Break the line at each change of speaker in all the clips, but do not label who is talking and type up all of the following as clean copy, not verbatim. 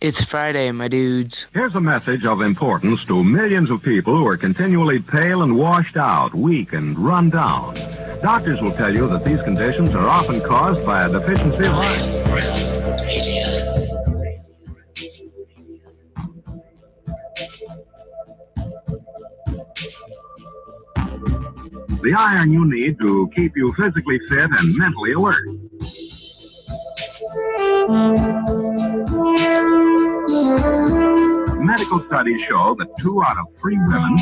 It's Friday, my dudes.
Here's a message of importance to millions of people who are continually pale and washed out, weak and run down. Doctors will tell you that these conditions are often caused by a deficiency of iron. The iron you need to keep you physically fit and mentally alert. Medical studies show that 2 out of 3 women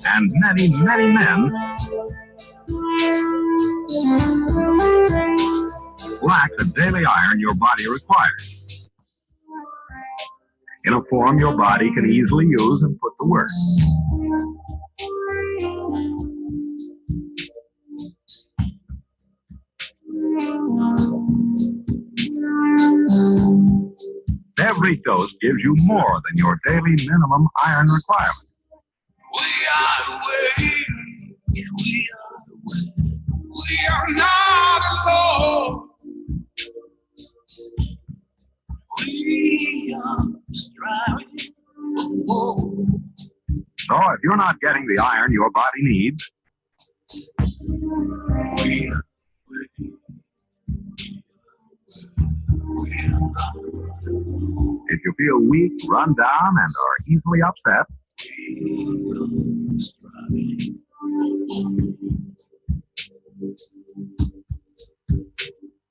and many, many men lack the daily iron your body requires in a form your body can easily use and put to work. Every dose gives you more than your daily minimum iron requirement.
We are the way. We are the way. We are not alone. We are striving for more.
So if you're not getting the iron your body needs,
We are the
if you feel weak, run down, and are easily upset,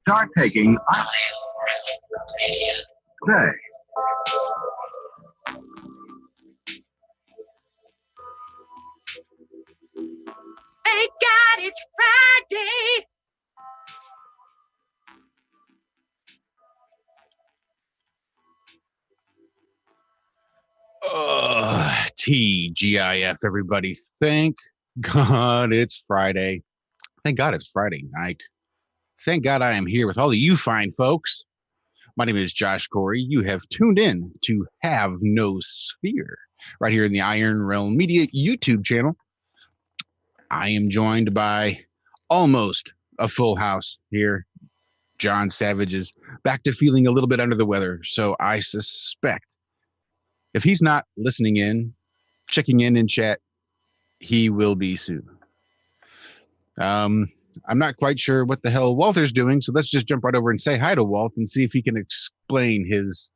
start taking iron today.
Thank God it's Friday.
TGIF, everybody. Thank God it's Friday. Thank God it's Friday night. Thank God I am here with all of you fine folks. My name is Josh Corey. You have tuned in to Have No Sphere right here in the Iron Realm Media YouTube channel. I am joined by almost a full house here. John Savage is back to feeling a little bit under the weather, so I suspect if he's not listening in, checking in chat, he will be soon. I'm not quite sure what the hell Walter's doing, so let's just jump right over and say hi to Walt and see if he can explain his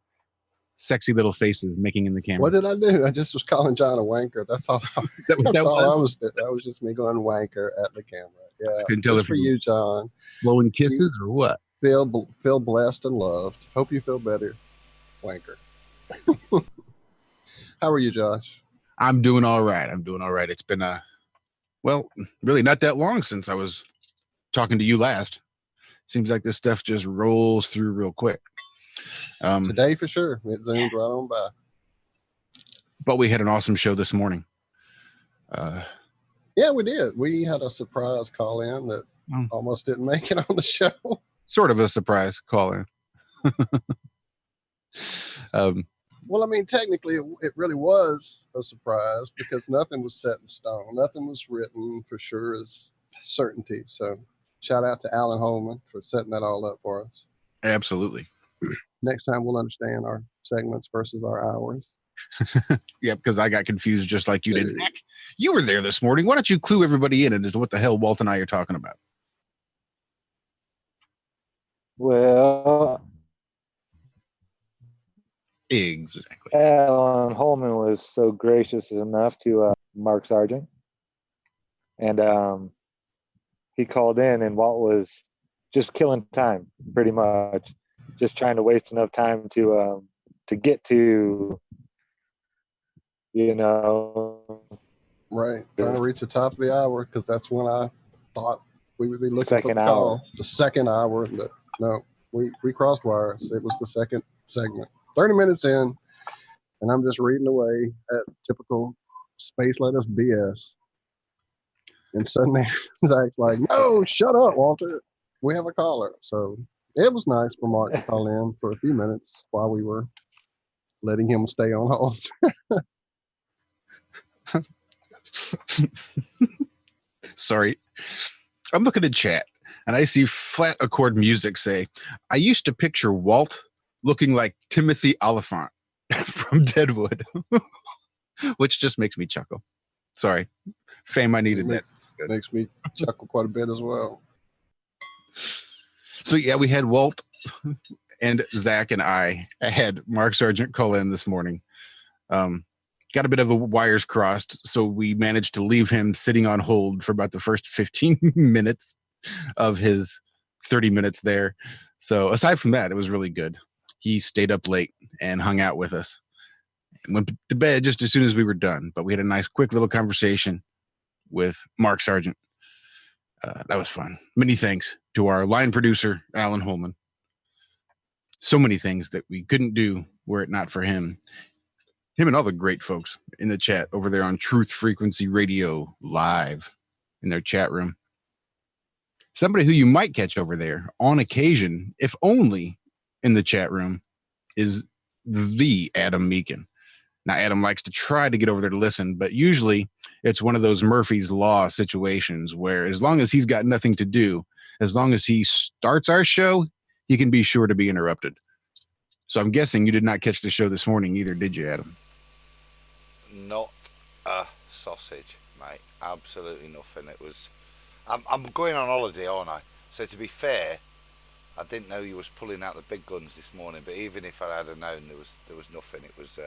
sexy little faces making in the camera.
What did I do? I just was calling John a wanker. That's all. That's all I was doing. That was just me going wanker at the camera. Yeah,
I couldn't tell
just
if
for you, John.
Blowing kisses or what?
Feel blessed and loved. Hope you feel better, wanker. How are you, Josh?
I'm doing all right. It's been really not that long since I was talking to you last. Seems like this stuff just rolls through real quick.
Today for sure. It zoomed right on by.
But we had an awesome show this morning.
Yeah, we did. We had a surprise call in that almost didn't make it on the show.
Sort of a surprise call in.
Well, I mean, technically, it really was a surprise because nothing was set in stone. Nothing was written for sure as certainty. So shout out to Alan Holman for setting that all up for us.
Absolutely.
Next time we'll understand our segments versus our hours.
Yeah, because I got confused just like you did. Zach, you were there this morning. Why don't you clue everybody in as to what the hell Walt and I are talking about?
Well,
exactly.
Alan Holman was so gracious enough to Mark Sargent, and he called in, and Walt was just killing time, pretty much, just trying to waste enough time to get to,
right, trying to reach the top of the hour because that's when I thought we would be looking for the
Second
call.
hour.
The second hour, but no, we crossed wires. It was the second segment. 30 minutes in, and I'm just reading away at typical space lettuce BS. And suddenly Zach's like, no, shut up, Walter. We have a caller. So it was nice for Mark to call in for a few minutes while we were letting him stay on hold.
Sorry. I'm looking at chat and I see Flat Accord Music say, I used to picture Walt looking like Timothy Oliphant from Deadwood, which just makes me chuckle. Sorry, fame, I needed that.
Makes me chuckle quite a bit as well.
So yeah, we had Walt and Zach and I had Mark Sargent call in this morning. Got a bit of a wires crossed, so we managed to leave him sitting on hold for about the first 15 minutes of his 30 minutes there. So aside from that, it was really good. He stayed up late and hung out with us and went to bed just as soon as we were done. But we had a nice, quick little conversation with Mark Sargent. That was fun. Many thanks to our line producer, Alan Holman. So many things that we couldn't do were it not for him. Him and all the great folks in the chat over there on Truth Frequency Radio Live in their chat room. Somebody who you might catch over there on occasion, if only in the chat room, is the Adam Meakin. Now, Adam likes to try to get over there to listen, but usually it's one of those Murphy's Law situations where as long as he's got nothing to do, as long as he starts our show, he can be sure to be interrupted. So I'm guessing you did not catch the show this morning either, did you, Adam?
Not a sausage, mate. Absolutely nothing. It was. I'm going on holiday, aren't I? So to be fair, I didn't know you was pulling out the big guns this morning. But even if I had known, there was nothing. It was.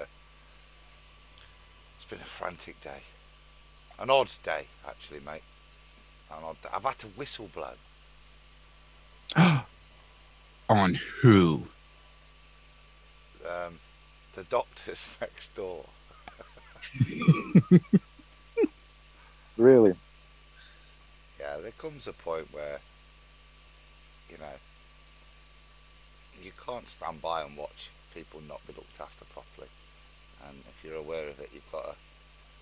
It's been a frantic day, an odd day actually, mate. An odd day. I've had to whistle blow.
On who?
The doctors next door.
Really?
Yeah, there comes a point where, you know, you can't stand by and watch people not be looked after properly. And if you're aware of it, you've got to...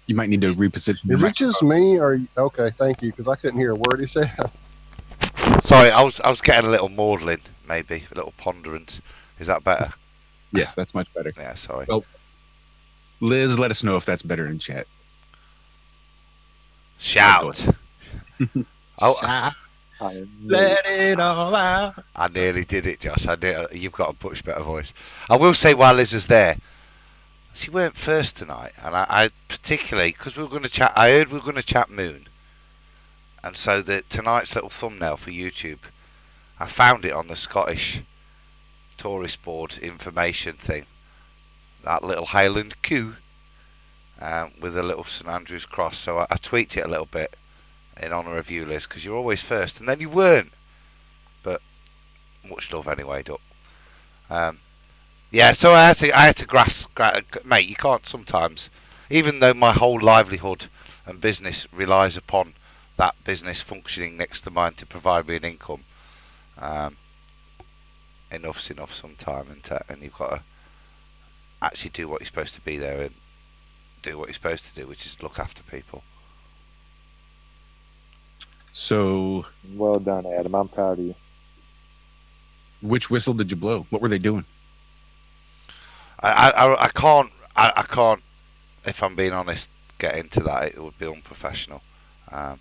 You might need to reposition.
Is it just me or... Okay, thank you, because I couldn't hear a word he said.
Sorry, I was getting a little maudlin, maybe, a little ponderant. Is that better?
Yes, that's much better.
Yeah, sorry.
Well, Liz, let us know if that's better in chat.
Shout.
Oh, let it all out.
I nearly did it, Josh. You've got a much better voice. I will say while Liz is there, she weren't first tonight, and I particularly, because we were going to chat, I heard we were going to chat Moon, and so tonight's little thumbnail for YouTube, I found it on the Scottish tourist board information thing, that little Highland Q, with a little St Andrew's cross. So I tweaked it a little bit in honour of you, Liz, because you're always first, and then you weren't. But much love anyway, Duck. Yeah, so I had to grasp, mate. You can't sometimes, even though my whole livelihood and business relies upon that business functioning next to mine to provide me an income. Enough's enough sometime, and you've got to actually do what you're supposed to be there and do what you're supposed to do, which is look after people.
So,
well done, Adam. I'm proud of you.
Which whistle did you blow? What were they doing?
I can't, if I'm being honest, get into that. It would be unprofessional. But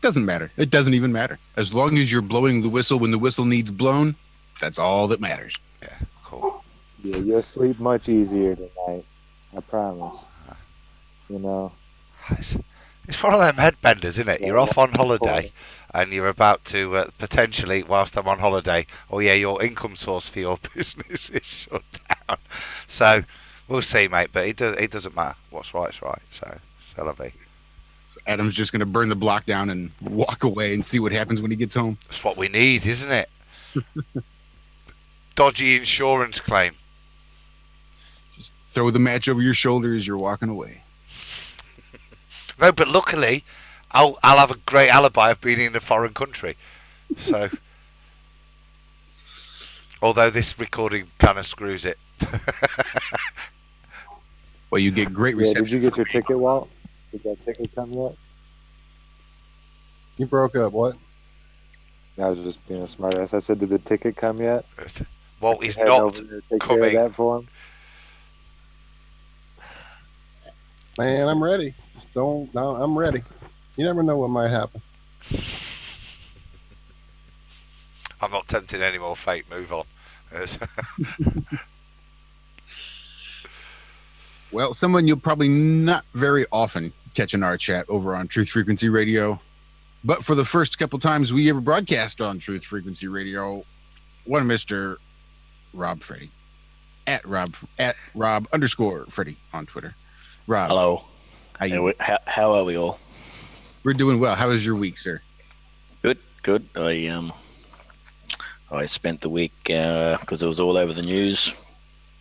Doesn't matter. It doesn't even matter. As long as you're blowing the whistle when the whistle needs blown, that's all that matters.
yeah, cool.
Yeah, you'll sleep much easier tonight. I promise. You know.
It's one of them headbenders, isn't it? You're off on holiday, and you're about to potentially, whilst I'm on holiday, oh yeah, your income source for your business is shut down. So we'll see, mate. But it doesn't matter. What's right's right. So shall I be?
So Adam's just going to burn the block down and walk away and see what happens when he gets home.
That's what we need, isn't it? Dodgy insurance claim.
Just throw the match over your shoulder as you're walking away.
No, but luckily, I'll have a great alibi of being in a foreign country. So, although this recording kind of screws it.
Well, you get great reception.
Did you get your ticket, Walt? Did that ticket come yet?
You broke up, what?
I was just being a smartass. I said, did the ticket come yet?
Well, he's
Head
not
over there, take
coming.
care of that for him.
Man, I'm ready. No, I'm ready. You never know what might happen.
I'm not tempting any more fate. Move on.
Well, someone you'll probably not very often catch in our chat over on Truth Frequency Radio. But for the first couple times we ever broadcast on Truth Frequency Radio, one Mr. Rob Freddy. At Rob_Freddy on Twitter. Rob.
Hello. How are we all?
We're doing well. How was your week, sir?
Good. I spent the week because it was all over the news,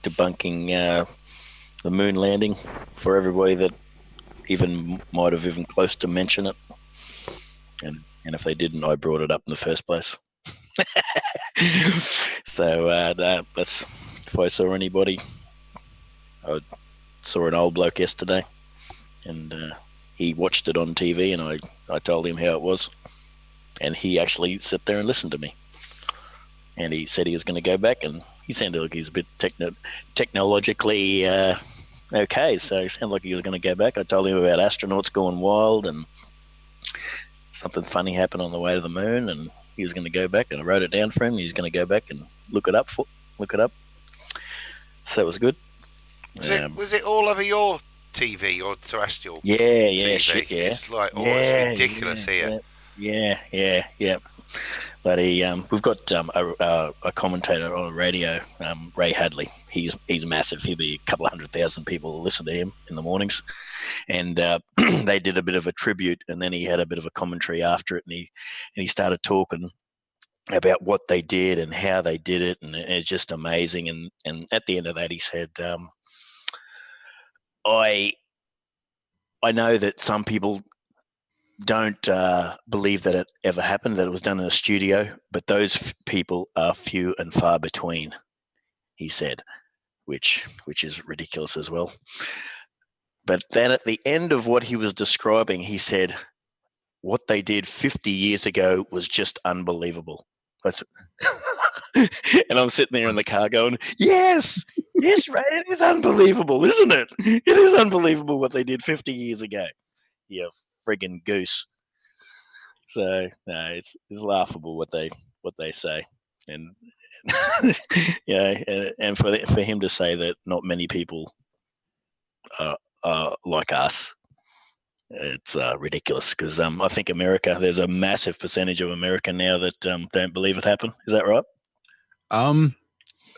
debunking the moon landing for everybody that even might have even close to mention it. And if they didn't, I brought it up in the first place. So that's if I saw anybody. I saw an old bloke yesterday, and he watched it on TV, and I told him how it was, and he actually sat there and listened to me. And he said he was going to go back, and he sounded like he's a bit technologically okay, so he sounded like he was going to go back. I told him about astronauts going wild and something funny happened on the way to the moon, and he was going to go back, and I wrote it down for him. He's going to go back and look it up. So it was good.
Was it all over your TV or terrestrial?
Yeah,
TV?
Shit, yeah.
It's like, it's ridiculous here.
Yeah. But we've got a commentator on the radio, Ray Hadley. He's massive. He'll be a couple of 100,000 people listen to him in the mornings, and they did a bit of a tribute, and then he had a bit of a commentary after it, and he started talking about what they did and how they did it, and it's just amazing. And at the end of that, he said, I know that some people don't believe that it ever happened, that it was done in a studio, but those people are few and far between, he said, which is ridiculous as well. But then at the end of what he was describing, he said, what they did 50 years ago was just unbelievable. And I'm sitting there in the car going, yes, Ray, it is unbelievable, isn't it? It is unbelievable what they did 50 years ago. You friggin' goose. So no, it's laughable what they say, and and for him to say that not many people are like us, it's ridiculous. Because I think there's a massive percentage of America now that don't believe it happened. Is that right?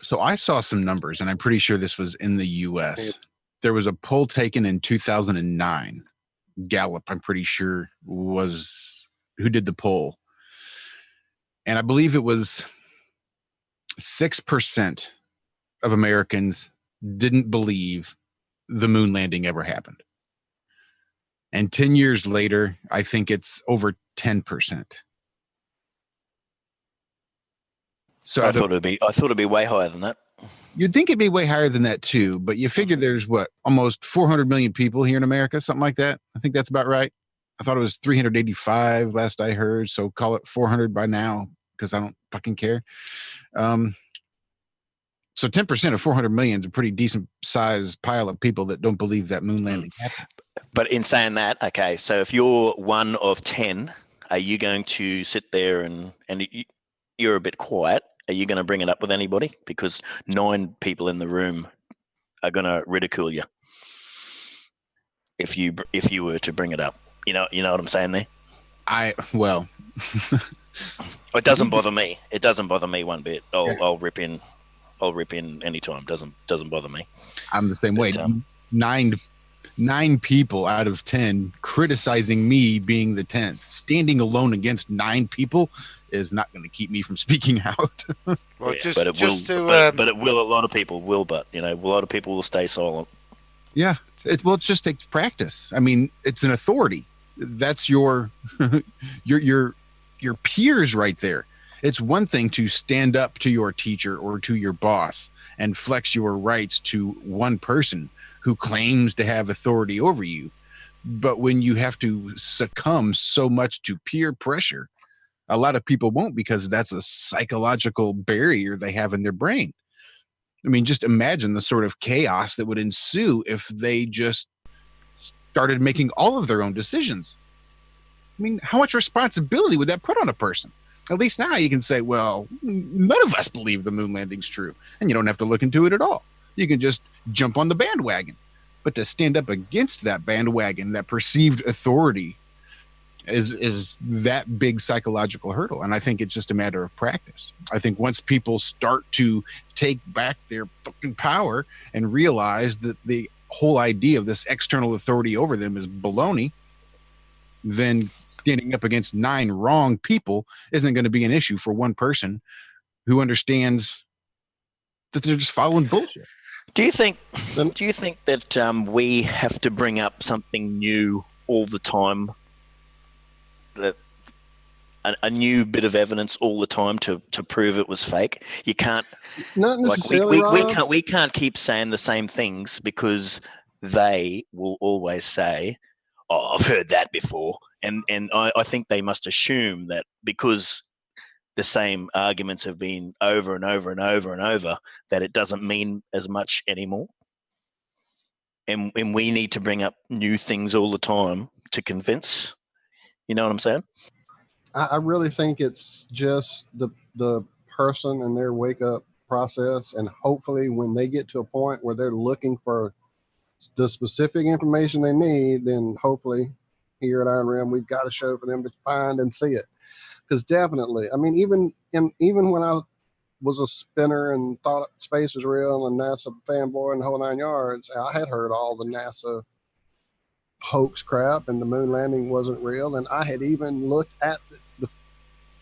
So I saw some numbers, and I'm pretty sure this was in the U.S. There was a poll taken in 2009. Gallup, I'm pretty sure, was who did the poll. And I believe it was 6% of Americans didn't believe the moon landing ever happened. And 10 years later, I think it's over 10%. So
I thought it'd be way higher than that.
You'd think it'd be way higher than that too, but you figure there's almost 400 million people here in America, something like that. I think that's about right. I thought it was 385 last I heard, so call it 400 by now because I don't fucking care. So 10% of 400 million is a pretty decent sized pile of people that don't believe that moon landing happened.
But in saying that, okay, so if you're one of 10, are you going to sit there and you're a bit quiet? Are you going to bring it up with anybody? Because 9 people in the room are going to ridicule you if you were to bring it up. You know what I'm saying there?
Well,
it doesn't bother me. It doesn't bother me one bit. I'll rip in anytime. Doesn't bother me.
I'm the same way. 9 people out of 10 criticizing me being the 10th. Standing alone against 9 people is not going to keep me from speaking out.
Well,
but it will. A lot of people will, but a lot of people will stay silent.
Yeah, it just takes practice. I mean, it's an authority. That's your peers right there. It's one thing to stand up to your teacher or to your boss and flex your rights to one person who claims to have authority over you. But when you have to succumb so much to peer pressure, a lot of people won't, because that's a psychological barrier they have in their brain. I mean, just imagine the sort of chaos that would ensue if they just started making all of their own decisions. I mean, how much responsibility would that put on a person? At least now you can say, well, none of us believe the moon landing's true. And you don't have to look into it at all. You can just jump on the bandwagon. But to stand up against that bandwagon, that perceived authority, is that big psychological hurdle. And I think it's just a matter of practice. I think once people start to take back their fucking power and realize that the whole idea of this external authority over them is baloney, then standing up against 9 wrong people isn't going to be an issue for one person who understands that they're just following bullshit.
Do you think that we have to bring up something new all the time? That a new bit of evidence all the time to prove it was fake? You can't.
Not necessarily.
We can't keep saying the same things, because they will always say, "Oh, I've heard that before," and I think they must assume that because the same arguments have been over and over and over and over, that it doesn't mean as much anymore. And we need to bring up new things all the time to convince. You know what I'm saying?
I really think it's just the person and their wake up process, and hopefully when they get to a point where they're looking for the specific information they need, then hopefully here at Iron Rim we've got a show for them to find and see it. Because definitely, I mean, even when I was a spinner and thought space was real and NASA fanboy and the whole 9 yards, I had heard all the NASA hoax crap and the moon landing wasn't real, and I had even looked at the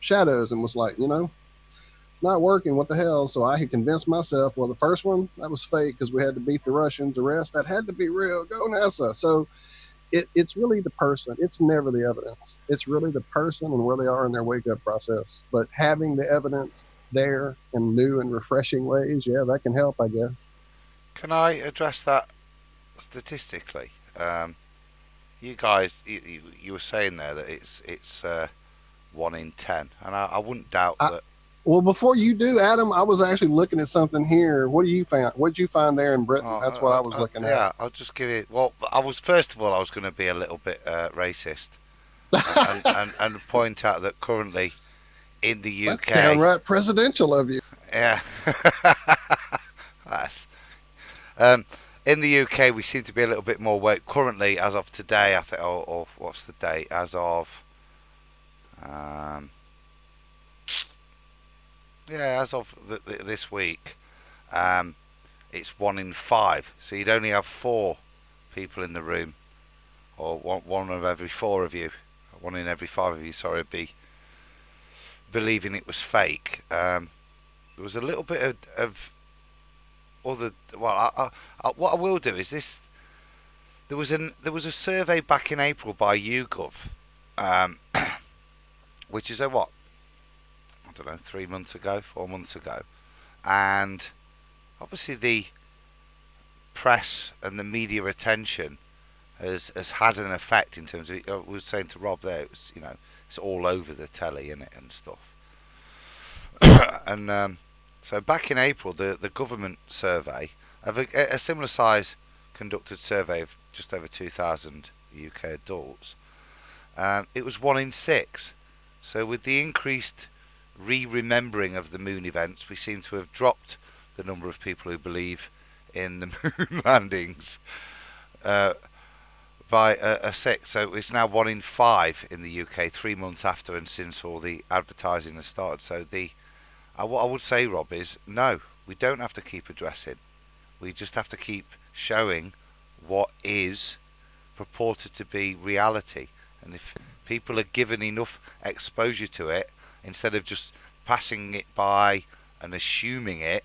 shadows and was like, it's not working, what the hell? So I had convinced myself, well, the first one, that was fake because we had to beat the Russians. The rest, that had to be real. Go NASA. So it's really the person. It's never the evidence. It's really the person and where they are in their wake-up process. But having the evidence there in new and refreshing ways, yeah, that can help, I guess.
Can I address that statistically? You guys, you were saying there that it's 1 in 10, and I wouldn't doubt that.
Well, before you do, Adam, I was actually looking at something here. What did you find there in Britain? That's what I was looking at.
Yeah, I'll just give it. Well, I was going to be a little bit racist and point out that currently in the UK,
that's downright presidential of you.
Yeah. That's, in the UK, we seem to be a little bit more weight currently, as of today. I think, or what's the date? As of, as of this week, it's 1 in 5. So you'd only have 4 people in the room, or one of every 4 of you, 1 in every 5 of you, sorry, be believing it was fake. There was a little bit of other. Well, what I will do is this. There was a survey back in April by YouGov, which is what, I don't know, 3 months ago, 4 months ago, and obviously the press and the media attention has had an effect in terms of. I was saying to Rob there, it was, it's all over the telly and stuff, and so back in April, the government survey of a similar size conducted survey of just over 2,000 UK adults. It was 1 in 6. So with the increased remembering of the moon events, we seem to have dropped the number of people who believe in the moon landings by a 6. So it's now 1 in 5 in the UK, 3 months after and since all the advertising has started. So what I would say, Rob, is no, we don't have to keep addressing. We just have to keep showing what is purported to be reality. And if people are given enough exposure to it, instead of just passing it by and assuming it,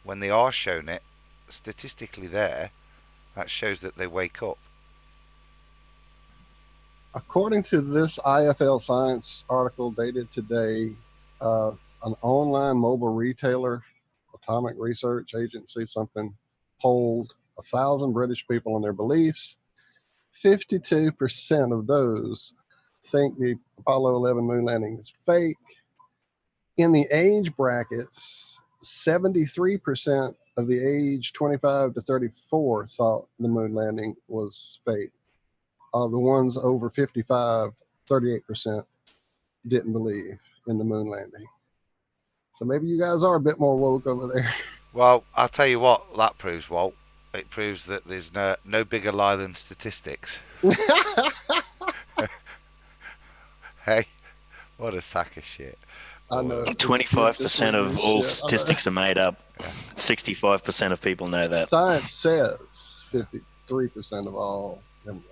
when they are shown it statistically there, that shows that they wake up.
According to this IFL Science article dated today, an online mobile retailer, Atomic Research Agency, something, polled 1,000 British people on their beliefs. 52% of those think the Apollo 11 moon landing is fake. In the age brackets, 73% of the age 25 to 34 thought the moon landing was fake. The ones over 55, 38% didn't believe. in the moon landing. So maybe you guys are a bit more woke over there.
Well, I'll tell you what that proves, Walt. It proves that there's no bigger lie than statistics. Hey, what a sack of shit.
I know.
25% of all
shit.
statistics are made up. 65% of people know that.
Science says 53% of all. Never mind.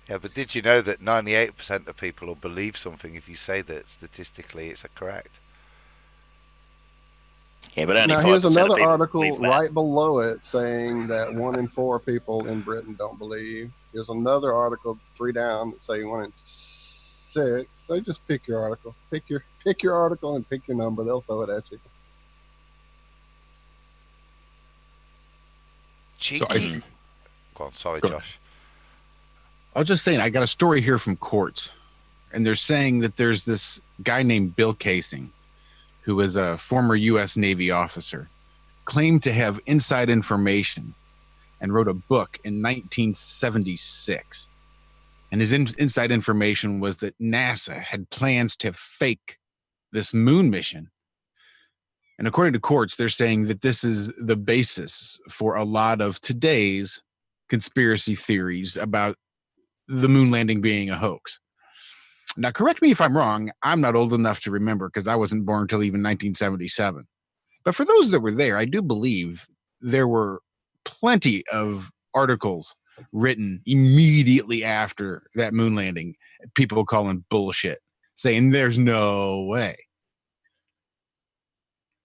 Yeah, but did you know that 98% of people will believe something if you say that statistically it's correct?
Yeah, but only
Now
5%
here's
of
another
people
article
believe that.
right below it saying that 1 in 4 people in Britain don't believe. Here's another article 3 down that say 1 in 6. So just pick your article. Pick your article and pick your number. They'll throw it at you.
Cheeky. Go on, sorry, Josh.
I was just saying, I got a story here from courts, and they're saying that there's this guy named Bill Casing, who was a former U.S. Navy officer, claimed to have inside information and wrote a book in 1976. And his inside information was that NASA had plans to fake this moon mission. And according to courts, they're saying that this is the basis for a lot of today's conspiracy theories about the moon landing being a hoax. Now, correct me if I'm wrong. I'm not old enough to remember because I wasn't born until even 1977. But for those that were there, I do believe there were plenty of articles written immediately after that moon landing, people calling bullshit, saying there's no way.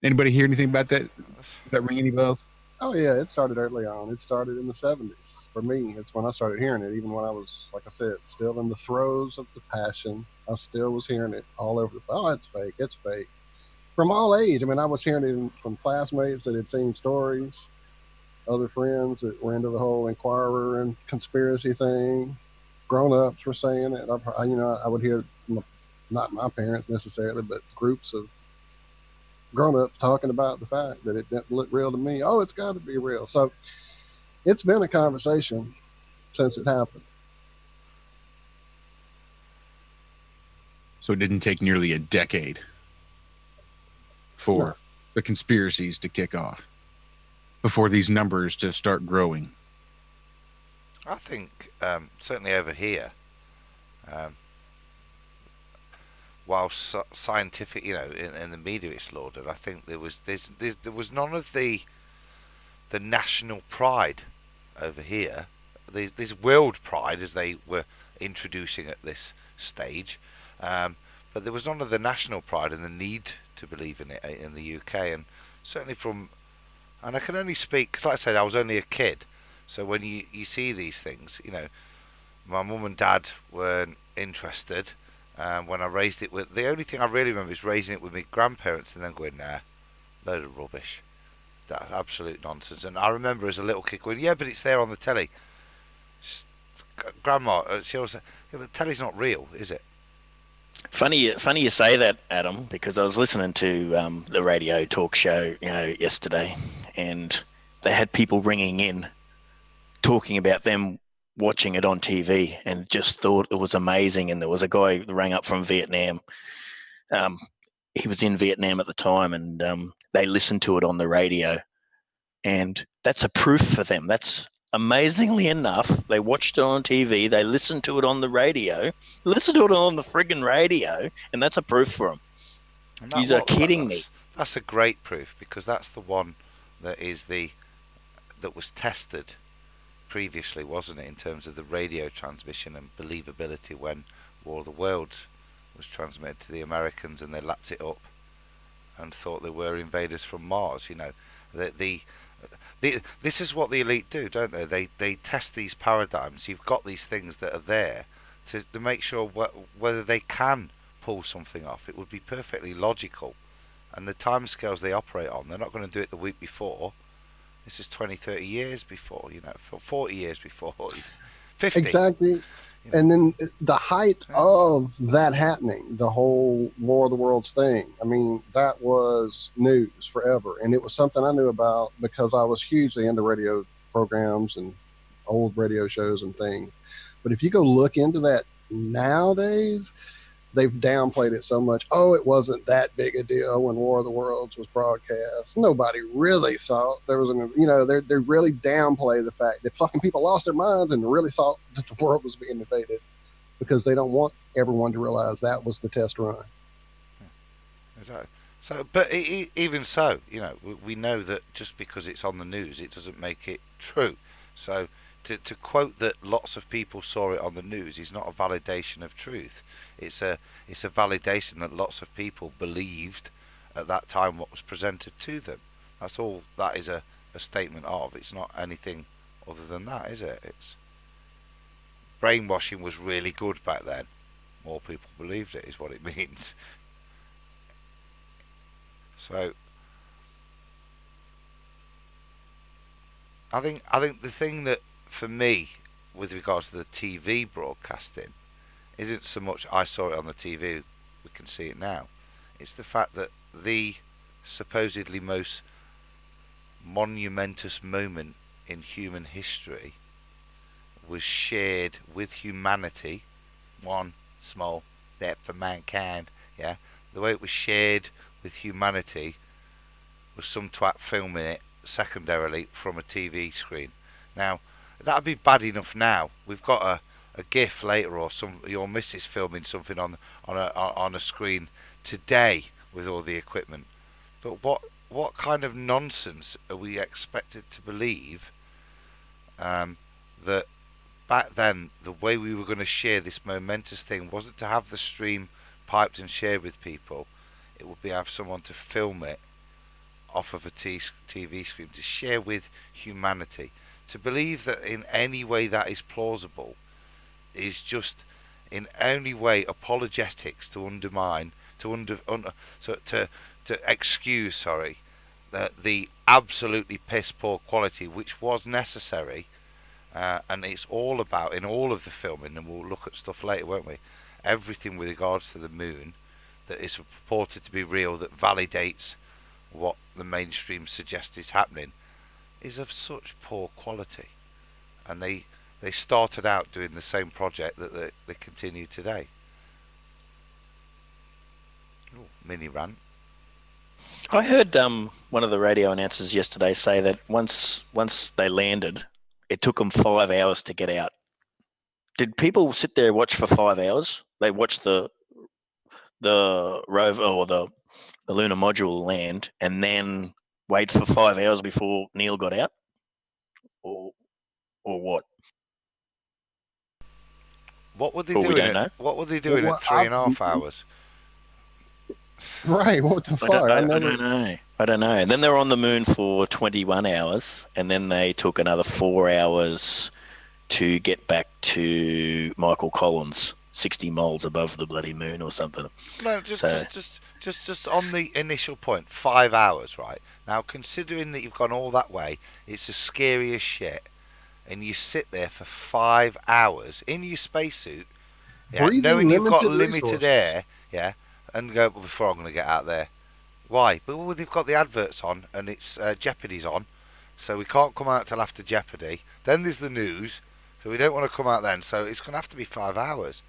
Anybody hear anything about that? Does that ring any bells?
Oh yeah, it started early on. It started in the 70s. For me, it's when I started hearing it. Even when I was, like I said, still in the throes of the passion, I still was hearing it all over the. Oh, it's fake. It's fake. From all age. I mean, I was hearing it from classmates that had seen stories, other friends that were into the whole Inquirer and conspiracy thing. Grown-ups were saying it. I would hear, not my parents necessarily, but groups of grown-ups talking about the fact that it didn't look real to me. Oh, it's got to be real. So it's been a conversation since it happened.
So it didn't take nearly a decade for the conspiracies to kick off before these numbers to start growing.
I think certainly over here, while scientific, in the media it's lauded, I think there was none of the national pride over here. There's world pride as they were introducing at this stage, but there was none of the national pride and the need to believe in it in the UK, and certainly and I can only speak, cause like I said, I was only a kid, so when you see these things, my mum and dad weren't interested. When I raised it the only thing I really remember is raising it with my grandparents and then going, nah, load of rubbish, that's absolute nonsense. And I remember as a little kid going, yeah, but it's there on the telly. Grandma, she always said, yeah, but the telly's not real, is it?
Funny you say that, Adam, because I was listening to the radio talk show, yesterday, and they had people ringing in, talking about them watching it on TV, and just thought it was amazing. And there was a guy who rang up from Vietnam. He was in Vietnam at the time, and they listened to it on the radio, and that's a proof for them. That's amazingly enough, they watched it on TV, they listened to it on the radio, listened to it on the friggin' radio, and that's a proof for them. You are kidding me.
That's a great proof, because that's the one that was tested previously, wasn't it, in terms of the radio transmission and believability when War of the Worlds was transmitted to the Americans and they lapped it up and thought they were invaders from Mars. This is what the elite do, don't they? They test these paradigms. You've got these things that are there to make sure whether they can pull something off. It would be perfectly logical. And the timescales they operate on, they're not going to do it the week before. This is 20, 30 years before, 40 years before, 50.
Exactly. And then the height of that happening, the whole War of the Worlds thing, I mean, that was news forever. And it was something I knew about because I was hugely into radio programs and old radio shows and things. But if you go look into that nowadays, they've downplayed it so much. Oh, it wasn't that big a deal when War of the Worlds was broadcast. Nobody really saw it. There was they really downplay the fact that fucking people lost their minds and really thought that the world was being invaded because they don't want everyone to realize that was the test run.
Exactly. So, but even so, we know that just because it's on the news, it doesn't make it true. So, to quote that lots of people saw it on the news is not a validation of truth. It's a validation that lots of people believed at that time what was presented to them. That's all that is a statement of. It's not anything other than that, is it? It's brainwashing was really good back then. More people believed it is what it means. So I think the thing that for me with regards to the TV broadcasting isn't so much I saw it on the TV, we can see it now. It's the fact that the supposedly most monumentous moment in human history was shared with humanity. One small step for mankind, yeah. The way it was shared with humanity was some twat filming it secondarily from a TV screen. Now, that'd be bad enough now. We've got a GIF later or your missus filming something on a screen today with all the equipment. But what kind of nonsense are we expected to believe that back then the way we were going to share this momentous thing wasn't to have the stream piped and shared with people. It would be have someone to film it off of a TV screen to share with humanity. To believe that in any way that is plausible is just in any way apologetics to undermine, to excuse, the absolutely piss poor quality which was necessary, and it's all about in all of the filming, and we'll look at stuff later, won't we? Everything with regards to the moon that is purported to be real, that validates what the mainstream suggests is happening, is of such poor quality. And they started out doing the same project that they continue today. Ooh, mini rant.
I heard one of the radio announcers yesterday say that once they landed, it took them 5 hours to get out. Did people sit there and watch for 5 hours? They watched the rover or the lunar module land and then wait for 5 hours before Neil got out, or what?
What were they
Well, we
doing?
don't know.
What were they doing at 3.5 hours?
Right, what the fuck?
I don't know. And then they were on the moon for 21 hours, and then they took another 4 hours to get back to Michael Collins, 60 miles above the bloody moon or something.
No, just on the initial point, 5 hours, right? Now, considering that you've gone all that way, it's the scariest shit. And you sit there for 5 hours in your spacesuit, yeah, knowing you've got limited air, yeah, and go, well, before I'm going to get out there. Why? But well, they've got the adverts on, and it's Jeopardy's on, so we can't come out till after Jeopardy. Then there's the news, so we don't want to come out then, so it's going to have to be 5 hours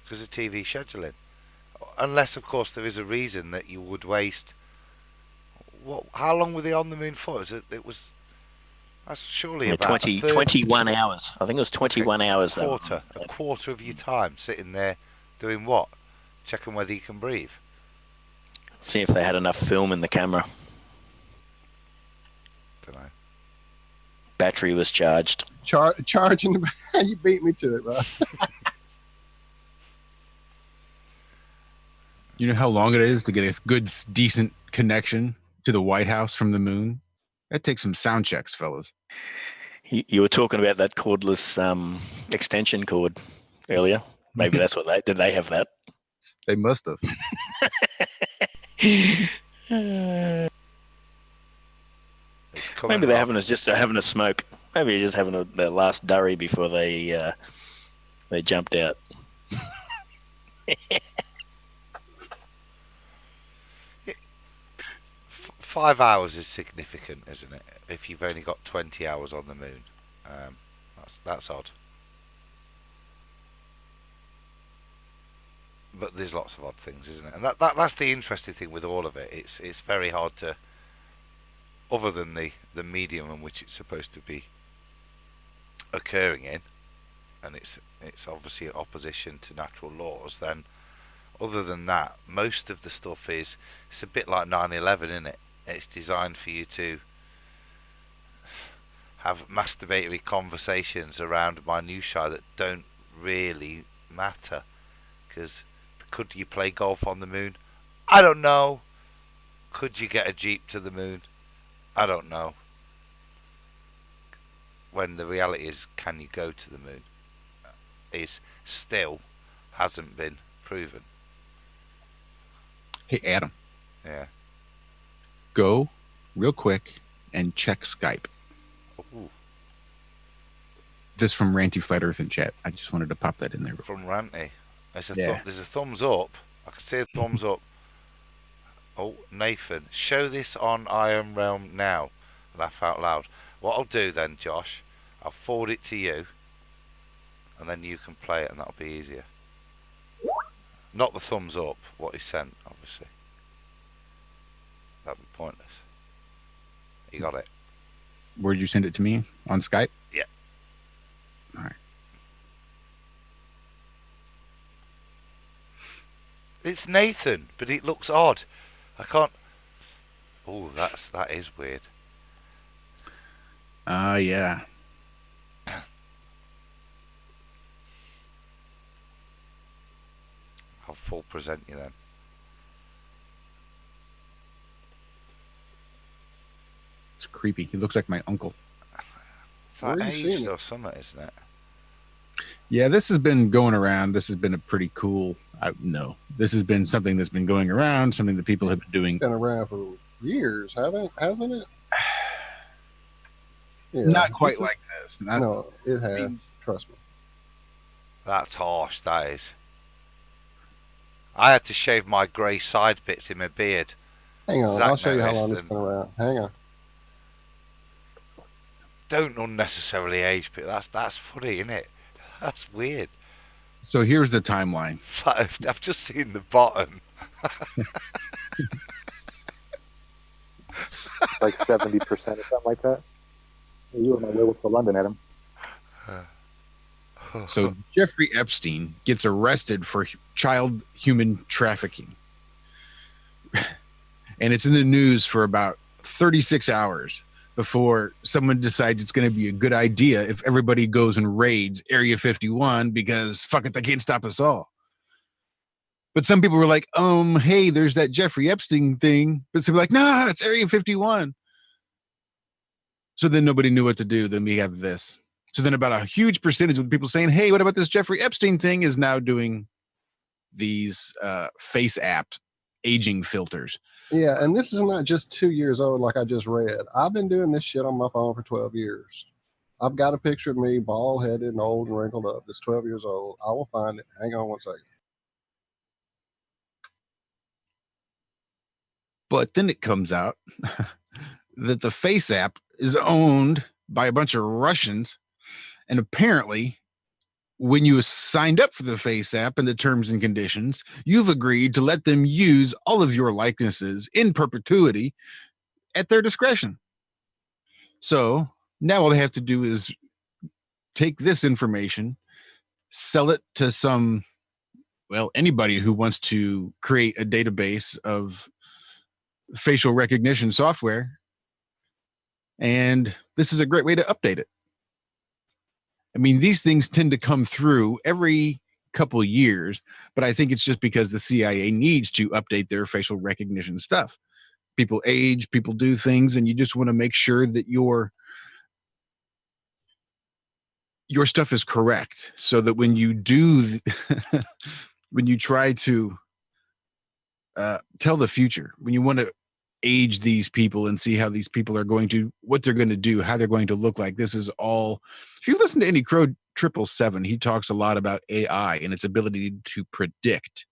because of TV scheduling. Unless, of course, there is a reason that you would waste. What? How long were they on the moon for? That's surely about
21 hours. I think it was 21 hours.
A quarter of your time sitting there doing what? Checking whether you can breathe.
See if they had enough film in the camera.
Don't know.
Battery was charged.
Charging. You beat me to it, bro.
You know how long it is to get a good, decent connection to the White House from the moon? That takes some sound checks, fellas.
You were talking about that cordless extension cord earlier. Maybe that's what did they have that?
They must have.
Maybe they're just having a smoke. Maybe you're just having their last durry before they jumped out.
5 hours is significant, isn't it? If you've only got 20 hours on the moon, that's odd. but there's lots of odd things, isn't it? And that's the interesting thing with all of it. It's very hard to, other than the medium in which it's supposed to be occurring in, and it's obviously in opposition to natural laws. Then, other than that, most of the stuff it's a bit like 9/11, isn't it? It's designed for you to have masturbatory conversations around minutiae that don't really matter. Because could you play golf on the moon? I don't know. Could you get a jeep to the moon? I don't know. When the reality is, can you go to the moon? Is still hasn't been proven.
Hey, Adam,
Yeah.
go real quick and check Skype.
Ooh,
This from Ranty Flat Earth in chat. I just wanted to pop that in there.
from Ranty. There's
Yeah.
there's a thumbs up. I can see a thumbs up. Oh, Nathan, show this on Iron Realm now. Laugh out loud. What I'll do then, Josh, I'll forward it to you, and then you can play it, and that'll be easier. Not the thumbs up, what he sent, obviously. That'd be pointless. You got it?
Where did you send it to me? On Skype?
Yeah.
All right.
It's Nathan, but it looks odd. I can't. Oh, that is weird.
Yeah.
I'll full present you then.
It's creepy. He looks like my uncle.
It's
Where
like
are you seeing
aged
it?
or something, isn't it?
Yeah, this has been going around. This has been a pretty cool. No, this has been something that's been going around. Something that people have been doing.
Been around for years, hasn't it? Yeah,
Not quite
this is-
like this. Not,
No, it has. Trust me.
That's harsh, that is. I had to shave my grey side bits in my beard.
Hang on,
Zach
I'll show you how long
noticed
it's been around. Hang on.
Don't unnecessarily age people. That's funny, isn't it? That's weird.
So here's the timeline.
I've just seen the bottom.
Like 70% or something like that. You were my way to London, Adam.
So Jeffrey Epstein gets arrested for child human trafficking. And it's in the news for about 36 hours before someone decides it's going to be a good idea if everybody goes and raids Area 51 because fuck it, they can't stop us all. But some people were like, hey, there's that Jeffrey Epstein thing. But some were like, nah, it's Area 51. So then nobody knew what to do. Then we have this. So then about a huge percentage of the people saying, hey, what about this Jeffrey Epstein thing is now doing these face app aging filters.
Yeah, and this is not just 2 years old like I just read. I've been doing this shit on my phone for 12 years. I've got a picture of me, bald-headed and old and wrinkled up. That's 12 years old. I will find it. Hang on one second.
But then it comes out that the face app is owned by a bunch of Russians. And apparently, when you signed up for the face app and the terms and conditions, you've agreed to let them use all of your likenesses in perpetuity at their discretion. So now all they have to do is take this information, sell it to anybody who wants to create a database of facial recognition software. And this is a great way to update it. I mean, these things tend to come through every couple of years, but I think it's just because the CIA needs to update their facial recognition stuff. People age, people do things, and you just want to make sure that your stuff is correct so that when you do, when you try to tell the future, when you want to age these people and see how these people are going to, what they're going to do, how they're going to look like. This is all, if you listen to any Crow 777, he talks a lot about AI and its ability to predict.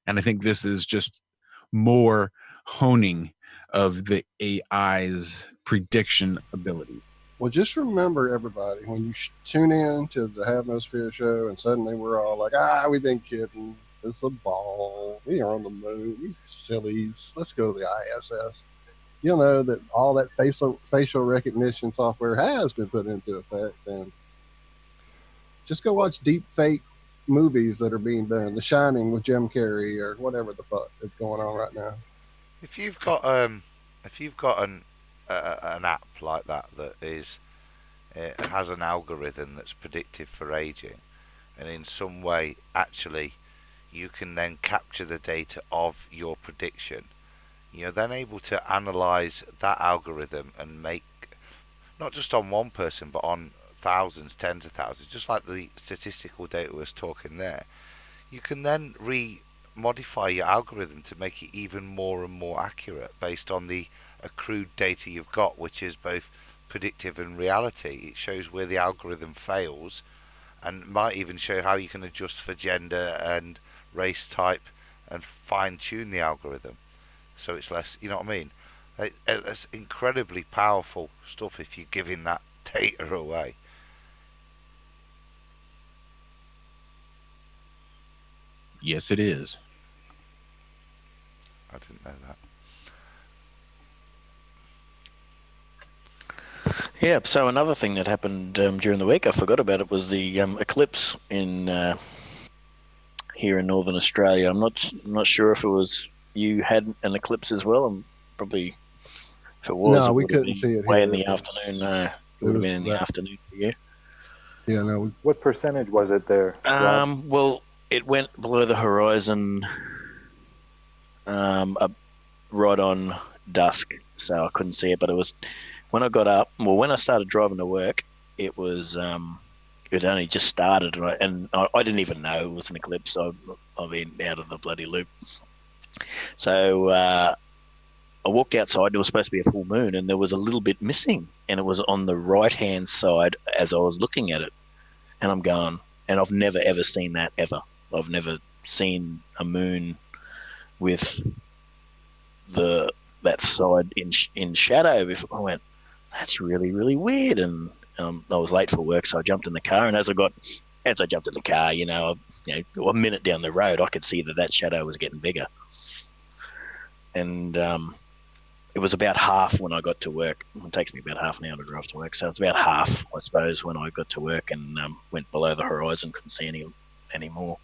And I think this is just more honing of the AI's prediction ability.
Well, just remember, everybody, when you tune in to the Have No Fear show, and suddenly we're all like, we've been kidding. It's a ball. We are on the moon. We sillies. Let's go to the ISS. You'll know that all that facial recognition software has been put into effect. And just go watch deep fake movies that are being done. The Shining with Jim Carrey, or whatever the fuck that's going on right now.
If you've got an app like that is has an algorithm that's predictive for aging, and in some way actually you can then capture the data of your prediction, you're then able to analyze that algorithm and make, not just on one person but on thousands, tens of thousands, just like the statistical data was talking there. You can then modify your algorithm to make it even more and more accurate based on the accrued data you've got, which is both predictive and reality. It shows where the algorithm fails, and might even show how you can adjust for gender and race type and fine tune the algorithm so it's less, you know what I mean? It's incredibly powerful stuff if you're giving that data away.
Yes, it is.
I didn't know that.
Yeah, so another thing that happened during the week, I forgot about it, was the eclipse in here in Northern Australia. I'm not sure if it was you had an eclipse as well. I'm probably, if it was,
No, we
would have
couldn't
been
see it
way
here.
in the
It was-
afternoon. No, it would have been in the afternoon for you.
Yeah, no.
What percentage was it there, Rob?
Well, it went below the horizon, up right on dusk, so I couldn't see it. But it was when I got up. Well, when I started driving to work, it was it only just started, and I didn't even know it was an eclipse. I've been out of the bloody loop. So I walked outside. There was supposed to be a full moon, and there was a little bit missing, and it was on the right-hand side as I was looking at it. And I'm going, and I've never ever seen that ever. I've never seen a moon with that side in shadow. Before I went, that's really, really weird. And I was late for work, so I jumped in the car. And as I jumped in the car, a minute down the road, I could see that shadow was getting bigger. And it was about half when I got to work. It takes me about half an hour to drive to work, so it's about half, I suppose, when I got to work and went below the horizon, couldn't see any more.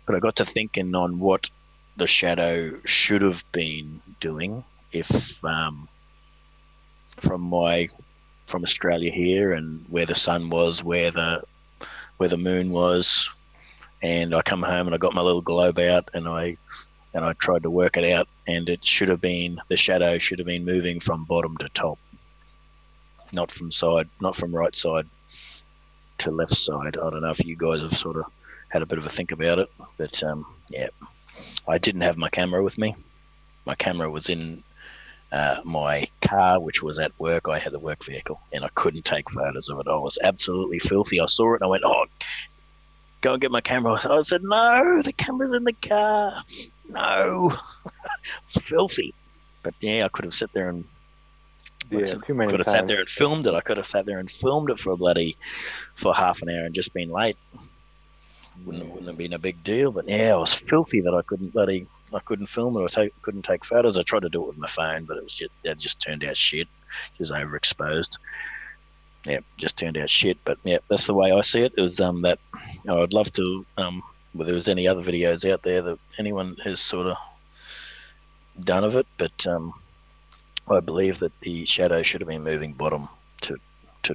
But I got to thinking on what the shadow should have been doing if from Australia here, and where the sun was, where the moon was, and I come home and I got my little globe out and I tried to work it out, and the shadow should have been moving from bottom to top, not from right side to left side. I don't know if you guys have sort of had a bit of a think about it, but yeah, I didn't have my camera with me. My camera was in my car, which was at work. I had the work vehicle, and I couldn't take photos of it. I was absolutely filthy. I saw it and I went, "Oh, go and get my camera." I said, "No, the camera's in the car." No, filthy. But yeah, I could have sat there and
too many
could have
times.
sat there and filmed it. I could have sat there and filmed it for half an hour and just been late. Wouldn't have been a big deal. But yeah, I was filthy that I couldn't film it or couldn't take photos. I tried to do it with my phone, but it just turned out shit. It was overexposed. Yeah, just turned out shit. But yeah, that's the way I see it. It was that I'd love to. Whether there's any other videos out there that anyone has sort of done of it, but I believe that the shadow should have been moving bottom to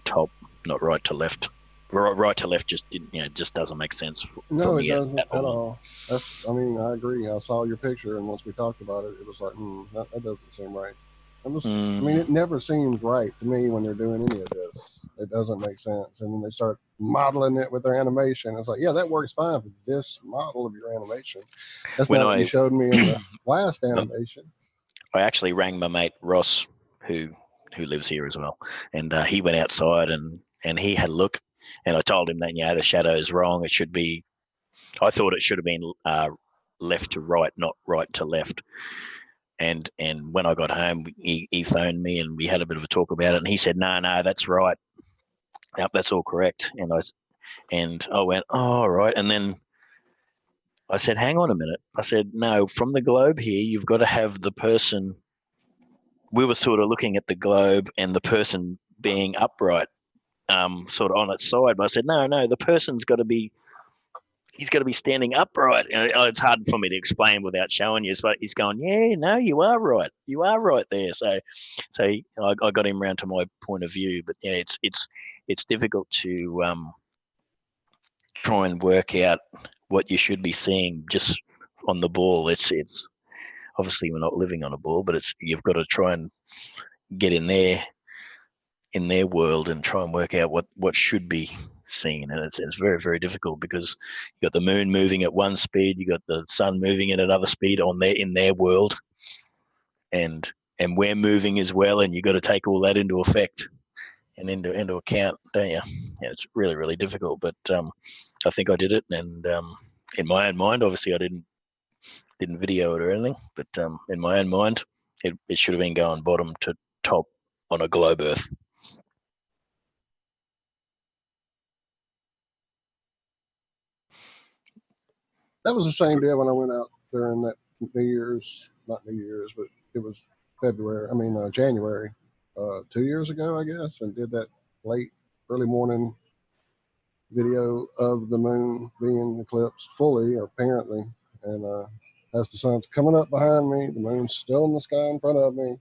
top, not right to left. Right to left just doesn't make sense.
No, it doesn't at all. I agree. I saw your picture, and once we talked about it, it was like, that doesn't seem right. It never seems right to me when they're doing any of this. It doesn't make sense. And then they start modeling it with their animation. It's like, yeah, that works fine for this model of your animation. That's not what you showed me in the last animation.
I actually rang my mate Ross, who lives here as well, and he went outside and he had a look, and I told him that the shadow is wrong. It should be. I thought it should have been left to right, not right to left. And when I got home, he phoned me and we had a bit of a talk about it. And he said, "No, that's right. Yep, that's all correct." And I went, "Oh, all right." And then I said, "Hang on a minute." I said, "No, from the globe here, you've got to have the person." We were sort of looking at the globe and the person being upright, sort of on its side. But I said, "No, the person's got to be." He's got to be standing upright. And it's hard for me to explain without showing you. But he's going, "Yeah, no, you are right. You are right there." So I got him round to my point of view. But yeah, it's difficult to try and work out what you should be seeing just on the ball. It's obviously we're not living on a ball, but you've got to try and get in their world and try and work out what should be seen. And it's very, very difficult because you got the moon moving at one speed, you got the sun moving at another speed in their world, and we're moving as well, and you got to take all that into effect and into account, don't you? Yeah, it's really, really difficult, but I think I did it, and in my own mind, obviously I didn't video it or anything, but in my own mind, it should have been going bottom to top on a globe Earth.
That was the same deal when I went out during that not New Year's, but it was January, 2 years ago, I guess, and did that early morning video of the moon being eclipsed fully, apparently. And as the sun's coming up behind me, the moon's still in the sky in front of me.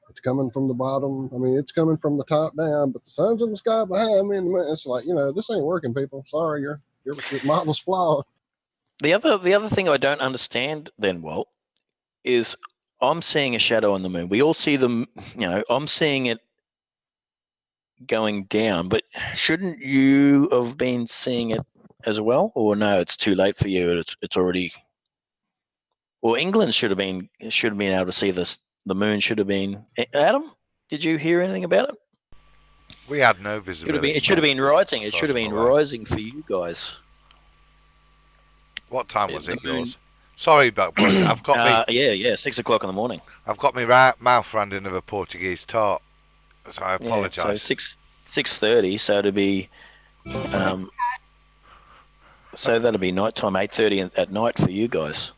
It's coming from the bottom. I mean, it's coming from the top down, but the sun's in the sky behind me, and it's like, this ain't working, people. Sorry, your model's flawed.
The other thing I don't understand then, Walt, is I'm seeing a shadow on the moon. We all see them, I'm seeing it going down, but shouldn't you have been seeing it as well? Or no, it's too late for you. It's already. Well, England should have been able to see this. The moon should have been. Adam, did you hear anything about it?
We had no visibility.
It should have been rising. It should have been rising for you guys.
What time was it yours? Sorry, but I've got me.
Yeah, 6 o'clock in the morning.
I've got my mouth round of a Portuguese tart, so I apologise.
So 6:30. So it'd be, so that'll be night time, 8:30 at night for you guys.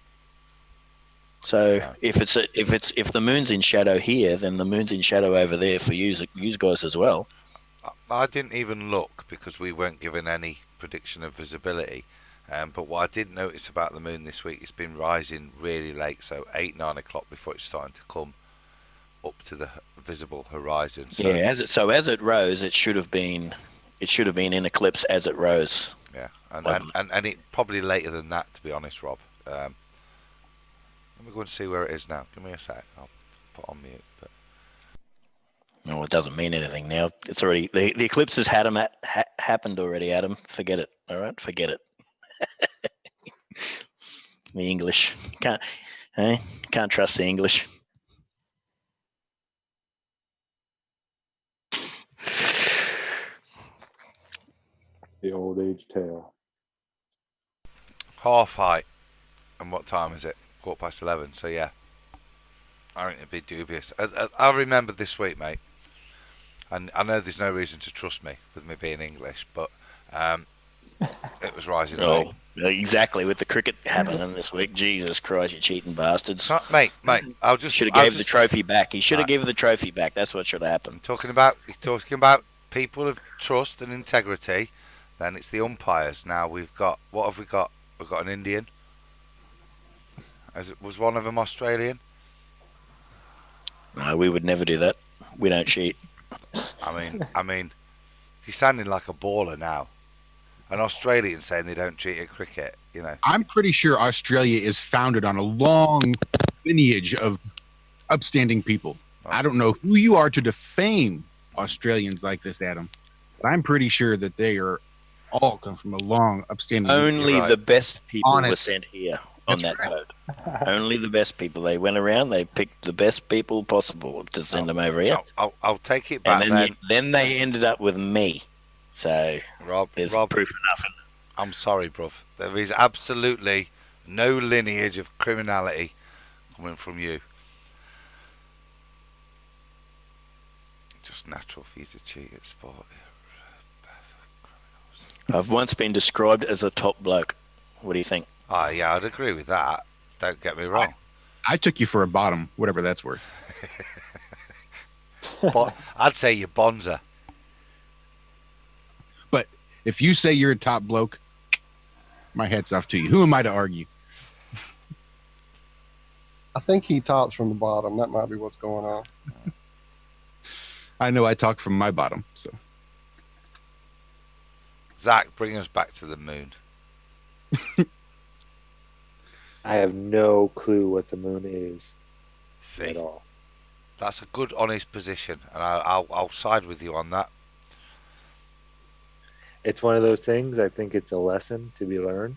So yeah. if the moon's in shadow here, then the moon's in shadow over there for you guys as well.
I didn't even look because we weren't given any prediction of visibility. But what I did notice about the moon this week, it's been rising really late, so 8-9 o'clock before it's starting to come up to the visible horizon. So,
yeah, as it rose, it should have been in eclipse as it rose.
Yeah, and it probably later than that, to be honest, Rob. Let me go and see where it is now. Give me a sec. I'll put on mute. But
no, it doesn't mean anything now. It's already the eclipse has happened already, Adam. Forget it. All right, forget it. The English can't trust the English.
The old age tale.
Half height. And what time is it? 11:15. So yeah, I think it'd be dubious. I remember this week, mate, and I know there's no reason to trust me with me being English, but it was rising late.
Exactly, with the cricket happening this week. Jesus Christ, you cheating bastards!
Mate, I'll just
should have gave the trophy back. He should have given the trophy back. That's what should have happened.
Talking about people of trust and integrity. Then it's the umpires. Now what have we got? We've got an Indian. Was one of them Australian?
No, we would never do that. We don't cheat.
I mean, he's sounding like a baller now. An Australian saying they don't cheat at cricket,
I'm pretty sure Australia is founded on a long lineage of upstanding people. Oh. I don't know who you are to defame Australians like this, Adam, but I'm pretty sure that they are all come from a long upstanding.
Only the best people were sent here on that boat. Only the best people. They went around. They picked the best people possible to send them over here.
I'll take it back.
And then they ended up with me. So there's proof enough.
I'm sorry, bruv. There is absolutely no lineage of criminality coming from you. Just natural for you to cheat at sport.
I've once been described as a top bloke. What do you think?
Oh, yeah, I'd agree with that. Don't get me wrong.
I took you for a bottom, whatever that's worth.
But I'd say you're bonza.
But if you say you're a top bloke, my hat's off to you. Who am I to argue?
I think he tops from the bottom. That might be what's going on.
I know I talk from my bottom, so.
Zach, bring us back to the moon.
I have no clue what the moon is
See,
at all.
that's a good, honest position, and I'll side with you on that.
It's one of those things. I think it's a lesson to be learned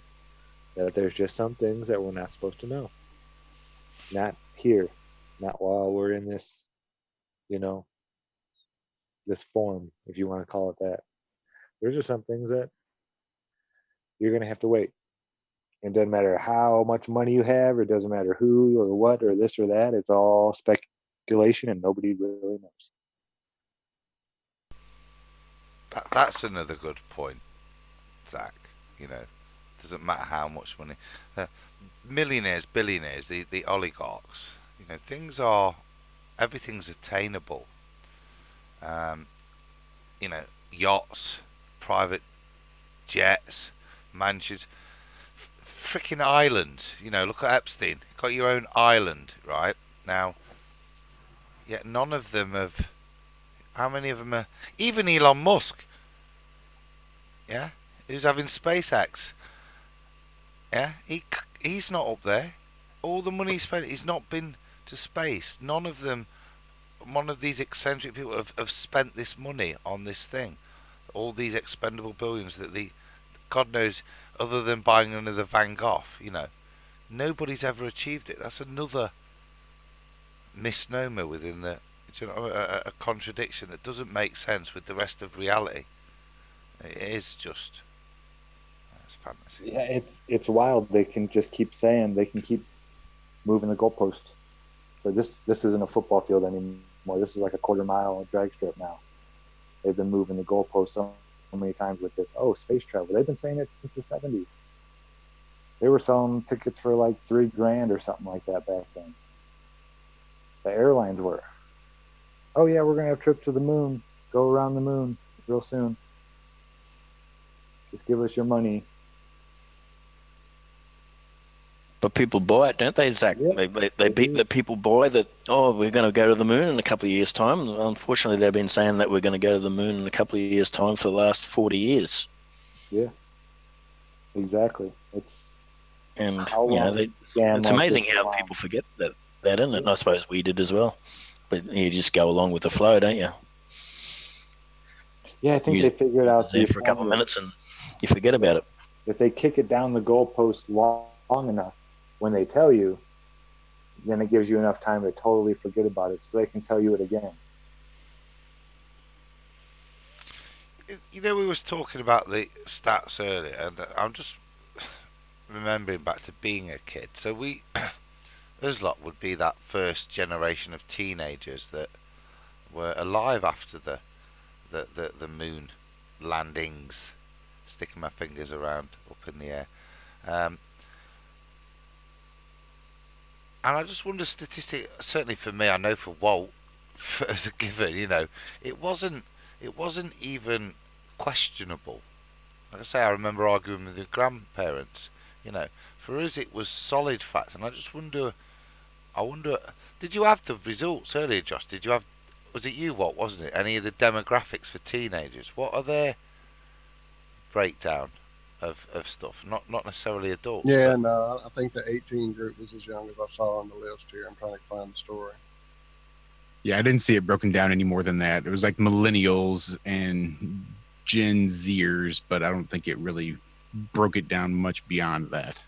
that there's just some things that we're not supposed to know. Not here, not while we're in this, this form, if you want to call it that. There's just some things that you're going to have to wait. It doesn't matter how much money you have, or it doesn't matter who or what or this or that. It's all speculation and nobody really knows.
That's another good point, Zach. Doesn't matter how much money. Millionaires, billionaires, the oligarchs. Everything's attainable. Yachts, private jets, mansions, freaking islands. Look at Epstein. You've got your own island, right? Now, yet none of them have. How many of them are? Even Elon Musk. Yeah, who's having SpaceX. Yeah, he's not up there. All the money he spent, he's not been to space. None of them. One of these eccentric people have spent this money on this thing. All these expendable billions that God knows, other than buying another Van Gogh, nobody's ever achieved it. That's another misnomer within a contradiction that doesn't make sense with the rest of reality. It is just, it's fantasy.
Yeah, it's wild. They can just keep saying, they can keep moving the goalpost. But this isn't a football field anymore. This is like a quarter-mile drag strip now. They've been moving the goalpost so many times with this. Oh, space travel. They've been saying it since the 70s. They were selling tickets for like $3,000 or something like that back then. The airlines were. Oh yeah, we're gonna have trips to the moon. Go around the moon real soon. Just give us your money.
But people buy it, don't they, Zach?
Yeah,
they beat the people buy that, we're going to go to the moon in a couple of years' time. Unfortunately, they've been saying that we're going to go to the moon in a couple of years' time for the last 40 years.
Yeah, exactly. It's
amazing how people forget that, isn't it? And I suppose we did as well. But you just go along with the flow, don't you?
Yeah, I think they figured out
there for a couple of minutes and you forget about it.
If they kick it down the goalpost long enough, when they tell you, then it gives you enough time to totally forget about it so they can tell you it again.
We was talking about the stats earlier, and I'm just remembering back to being a kid. So us lot would be that first generation of teenagers that were alive after the moon landings, sticking my fingers around up in the air. And I just wonder, certainly for me, I know for Walt, as a given, it wasn't even questionable. Like I say, I remember arguing with the grandparents. For us it was solid fact, and I wonder, did you have the results earlier, Josh? Was it you, Walt, wasn't it? Any of the demographics for teenagers? What are their breakdown of stuff? Not necessarily adults.
Yeah, no, I think the 18 group was as young as I saw on the list here. I'm trying to find the story.
Yeah, I didn't see it broken down any more than that. It was like millennials and Gen Zers, but I don't think it really broke it down much beyond that.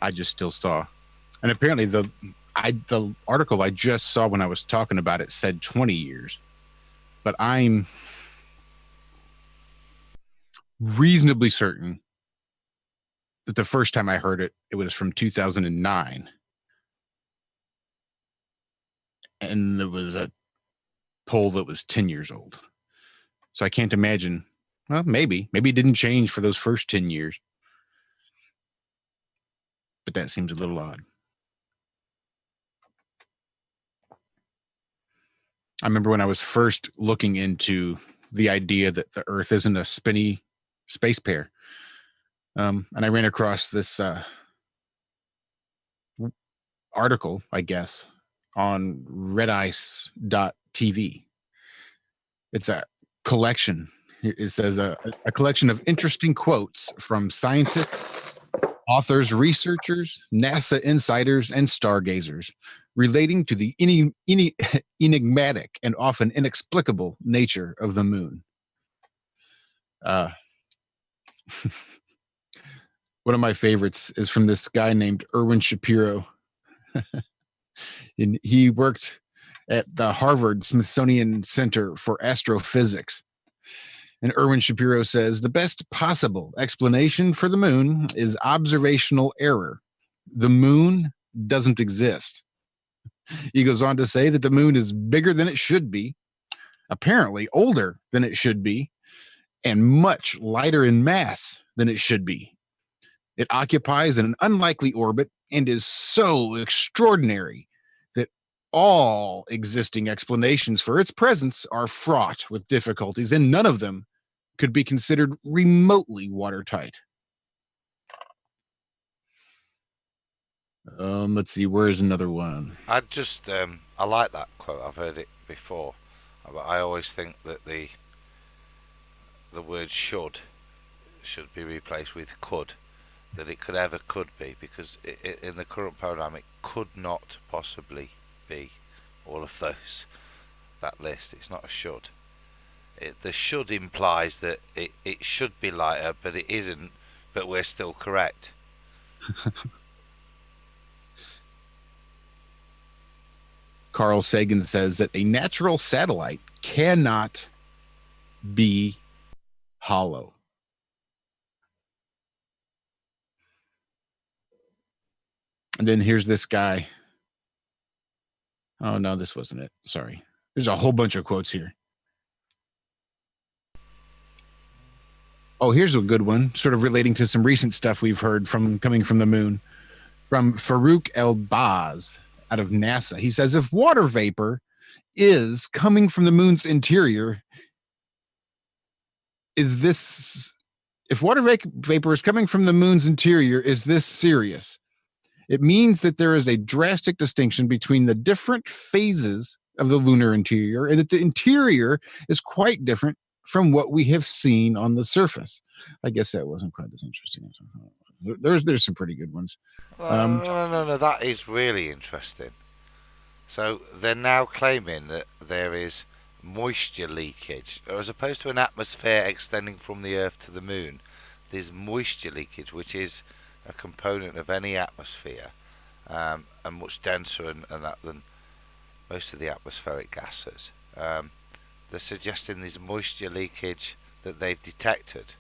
I just still saw. And apparently the article I just saw when I was talking about it said 20 years. But I'm reasonably certain that the first time I heard it, it was from 2009. and there was a pole that was 10 years old. So I can't imagine. Well, maybe it didn't change for those first 10 years. But that seems a little odd. I remember when I was first looking into the idea that the Earth isn't a spinny space pear. And I ran across this article, I guess, on redice.tv. It's a collection. It says a collection of interesting quotes from scientists, authors, researchers, NASA insiders, and stargazers relating to the enigmatic and often inexplicable nature of the moon. One of my favorites is from this guy named Erwin Shapiro. And he worked at the Harvard Smithsonian Center for Astrophysics. And Erwin Shapiro says the best possible explanation for the moon is observational error. The moon doesn't exist. He goes on to say that the moon is bigger than it should be, apparently older than it should be, and much lighter in mass than it should be. It occupies an unlikely orbit and is so extraordinary that all existing explanations for its presence are fraught with difficulties, and none of them could be considered remotely watertight. Let's see, where's another one?
I like that quote. I've heard it before, but I always think that the word should be replaced with could. That it could be, because in the current paradigm it could not possibly be all of those, that list. It's not a should. The should implies that it should be lighter, but it isn't, but we're still correct.
Carl Sagan says that a natural satellite cannot be hollow. And then here's this guy. Oh, no, this wasn't it. Sorry. There's a whole bunch of quotes here. Oh, here's a good one, sort of relating to some recent stuff we've heard coming from the moon. From Farouk El-Baz out of NASA. He says, if water vapor is coming from the moon's interior, if water vapor is coming from the moon's interior, is this serious? It means that there is a drastic distinction between the different phases of the lunar interior, and that the interior is quite different from what we have seen on the surface. I guess that wasn't quite as interesting. There's some pretty good ones.
No, that is really interesting. So they're now claiming that there is moisture leakage, or as opposed to an atmosphere extending from the Earth to the moon, there's moisture leakage, which is a component of any atmosphere, and much denser and that than most of the atmospheric gases. They're suggesting there's moisture leakage that they've detected.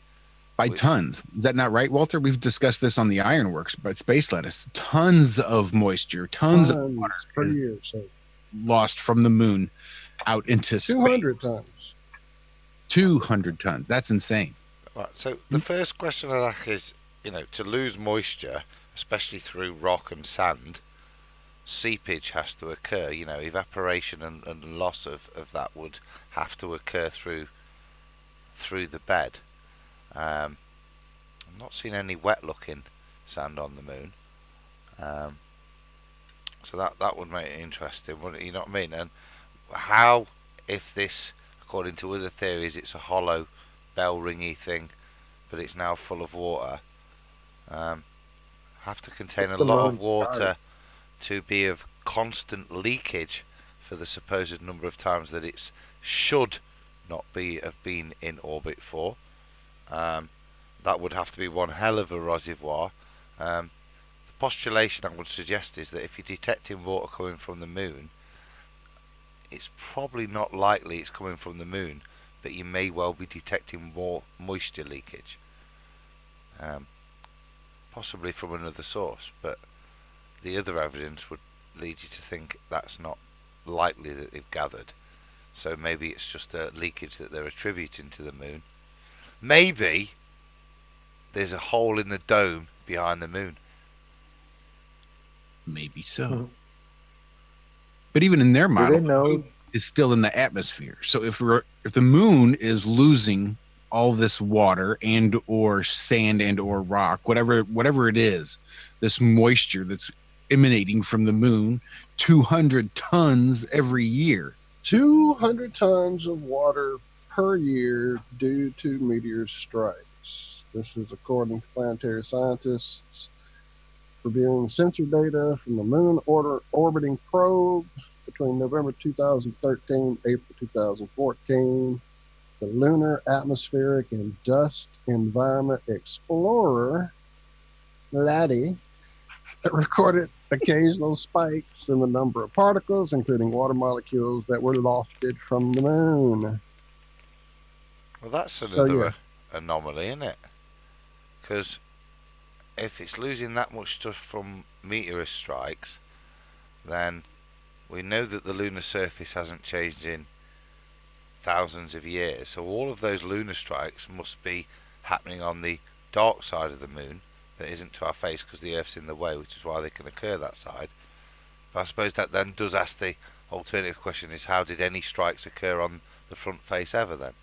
By tons. Is that not right, Walter? We've discussed this on the Ironworks, but Space Lettuce. Tons of moisture, tons of water
per year, so
lost from the moon out into space.
200 tons.
200 tons. That's insane.
Right. So the first question I'd ask is, to lose moisture, especially through rock and sand, seepage has to occur. Evaporation and loss of that would have to occur through the bed. I'm not seeing any wet-looking sand on the moon, so that would make it interesting, wouldn't it? You know what I mean? And how, if this, according to other theories, it's a hollow, bell-ringy thing, but it's now full of water, have to contain a lot of water to be of constant leakage for the supposed number of times that it should not have been in orbit for. That would have to be one hell of a reservoir. The postulation I would suggest is that if you're detecting water coming from the moon, it's probably not likely it's coming from the moon, but you may well be detecting more moisture leakage, possibly from another source, but the other evidence would lead you to think that's not likely that they've gathered. So maybe it's just a leakage that they're attributing to the moon. Maybe there's a hole in the dome behind the moon.
Maybe so. But even in their model,
they know?
the moon is still in the atmosphere. So if the moon is losing all this water and or sand and or rock, whatever it is, this moisture that's emanating from the moon, 200 tons every year.
200 tons of water per year due to meteor strikes. This is according to planetary scientists reviewing sensor data from the moon orbiting probe between November 2013 and April 2014. The Lunar Atmospheric and Dust Environment Explorer, LADI, recorded occasional spikes in the number of particles, including water molecules, that were lofted from the moon.
Well, that's another anomaly, isn't it? Because if it's losing that much stuff from meteor strikes, then we know that the lunar surface hasn't changed in thousands of years. So all of those lunar strikes must be happening on the dark side of the moon that isn't to our face because the Earth's in the way, which is why they can occur that side. But I suppose that then does ask the alternative question is how did any strikes occur on the front face ever then?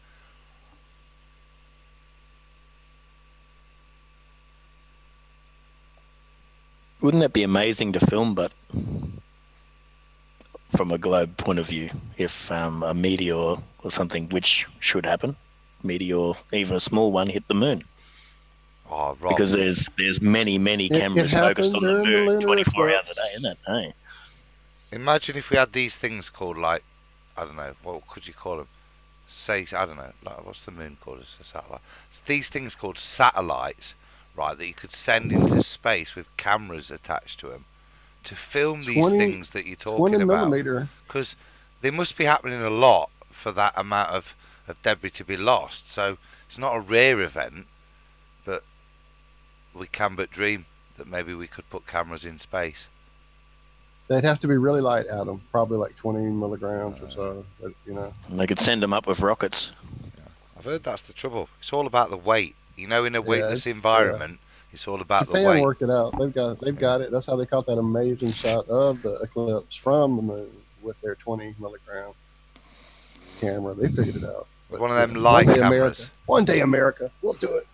Wouldn't that be amazing to film, but from a globe point of view, if a meteor or something, which should happen, meteor, even a small one, hit the moon?
Oh, Rob.
Because there's many cameras focused on the moon 24 hours a day, isn't it? Hey.
Imagine if we had these things called, like, I don't know, what could you call them? Say, I don't know, like, what's the moon called? It's a satellite. It's these things called satellites, right, that you could send into space with cameras attached to them to film these things that you're talking about. Because they must be happening a lot for that amount of debris to be lost. So it's not a rare event, but we can but dream that maybe we could put cameras in space.
They'd have to be really light, Adam, probably like 20 milligrams or so, but, you know.
And they could send them up with rockets.
Yeah. I've heard that's the trouble. It's all about the weight. You know, in a weightless environment, it's all about
Japan
the weight.
Worked it out. They've got it. That's how they caught that amazing shot of the eclipse from the moon with their 20 milligram camera. They figured it out.
With one of them light cameras.
One day, America, we'll do it.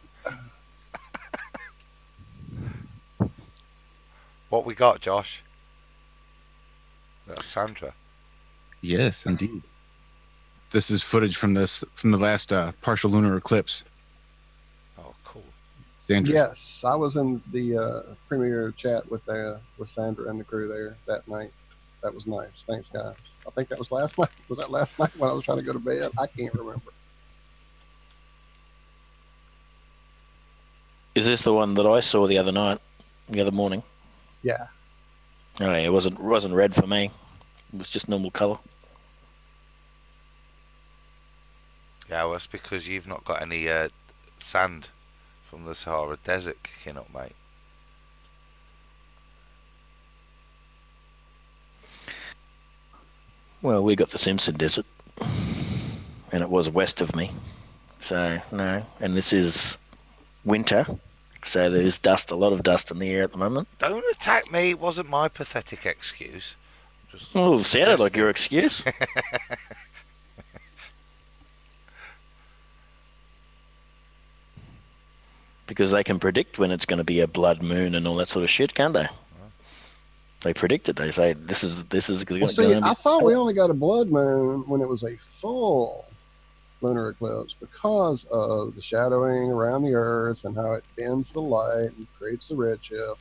What we got, Josh? That's Sandra.
Yes, indeed. This is footage from the last partial lunar eclipse.
Oh, cool.
Sandra.
Yes, I was in the premiere chat with Sandra and the crew there that night. That was nice. Thanks, guys. I think that was last night. Was that last night when I was trying to go to bed? I can't remember.
Is this the one that I saw the other morning?
Yeah.
Oh, yeah, it wasn't red for me. It was just normal colour.
Yeah, well, that's because you've not got any sand from the Sahara Desert kicking up, mate.
Well, we got the Simpson Desert, and it was west of me. So, no. And this is winter, so there's dust, a lot of dust in the air at the moment.
Don't attack me. It wasn't my pathetic excuse.
Well, it sounded like your excuse. Because they can predict when it's going to be a blood moon and all that sort of shit, can't they? They predict it. They say this is going to be.
I thought we only got a blood moon when it was a full lunar eclipse because of the shadowing around the Earth and how it bends the light and creates the redshift.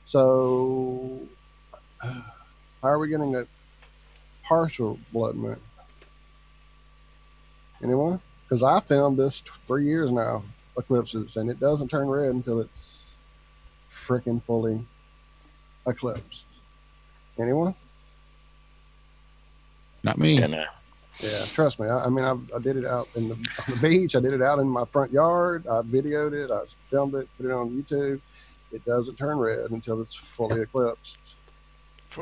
So, how are we getting a partial blood moon? Anyone? Because I filmed this 3 years now, eclipses, and it doesn't turn red until it's freaking fully eclipsed. Anyone?
Not me.
Yeah, trust me. I mean, I did it out on the beach. I did it out in my front yard. I videoed it. I filmed it, put it on YouTube. It doesn't turn red until it's fully eclipsed.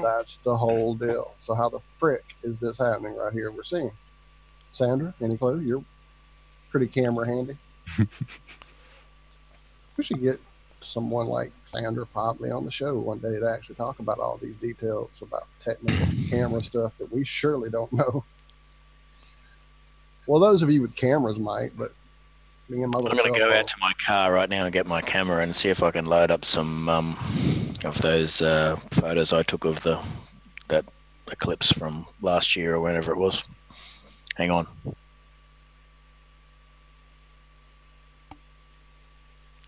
That's the whole deal. So how the frick is this happening right here? We're seeing. Sandra, any clue? You're pretty camera handy. We should get someone like Sandra Popley on the show one day to actually talk about all these details about technical camera stuff that we surely don't know. Well, those of you with cameras might, but me and my little
I'm going to
cell
go
phone.
out to my car right now and get my camera and see if I can load up some of those photos I took of that eclipse from last year or whenever it was. Hang on.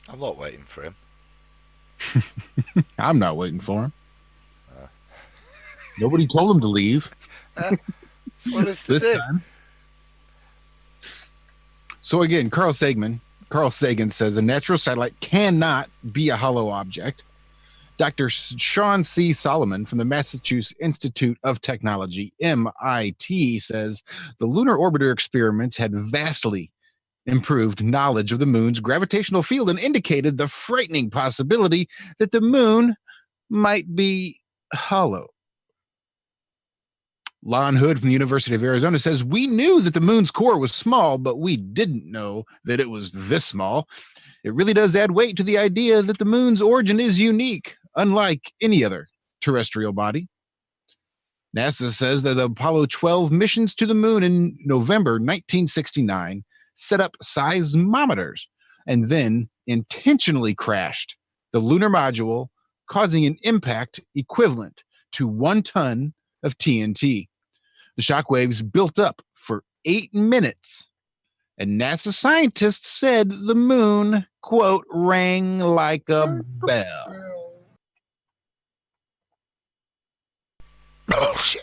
I'm not waiting for him.
I'm not waiting for him. Nobody told him to leave.
What is to
This
do?
time. So again, Carl Sagan says a natural satellite cannot be a hollow object. Dr. Sean C. Solomon from the Massachusetts Institute of Technology, MIT, says the lunar orbiter experiments had vastly improved knowledge of the moon's gravitational field and indicated the frightening possibility that the moon might be hollow. Lon Hood from the University of Arizona says, we knew that the moon's core was small, but we didn't know that it was this small. It really does add weight to the idea that the moon's origin is unique, unlike any other terrestrial body. NASA says that the Apollo 12 missions to the moon in November 1969 set up seismometers and then intentionally crashed the lunar module, causing an impact equivalent to 1 ton of TNT. The shockwaves built up for 8 minutes, and NASA scientists said the moon, quote, rang like a bell.
Oh, shit.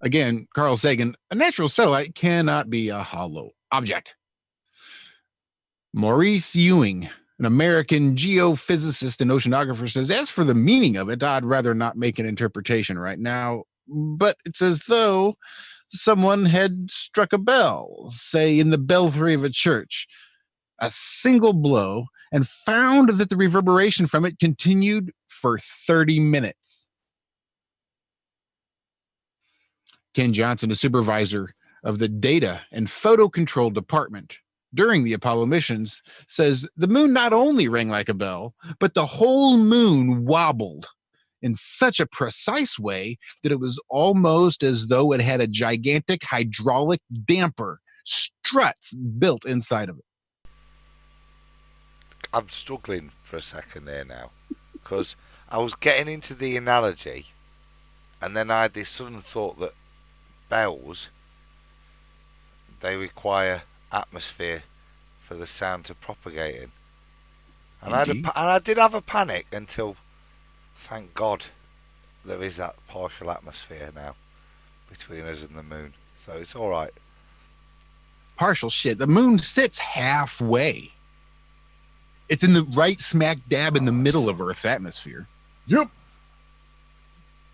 Again, Carl Sagan, a natural satellite cannot be a hollow object. Maurice Ewing, an American geophysicist and oceanographer, says, as for the meaning of it, I'd rather not make an interpretation right now, but it's as though someone had struck a bell, say in the belfry of a church, a single blow, and found that the reverberation from it continued for 30 minutes. Ken Johnson, a supervisor of the data and photo control department during the Apollo missions, says the moon not only rang like a bell, but the whole moon wobbled in such a precise way that it was almost as though it had a gigantic hydraulic damper struts built inside of it.
I'm struggling for a second there now, because I was getting into the analogy, and then I had this sudden thought that bells, they require atmosphere for the sound to propagate in. And I did have a panic until, thank God, there is that partial atmosphere now between us and the moon. So it's all right.
Partial shit. The moon sits halfway. It's in the right smack dab in the middle of Earth's atmosphere.
Yep.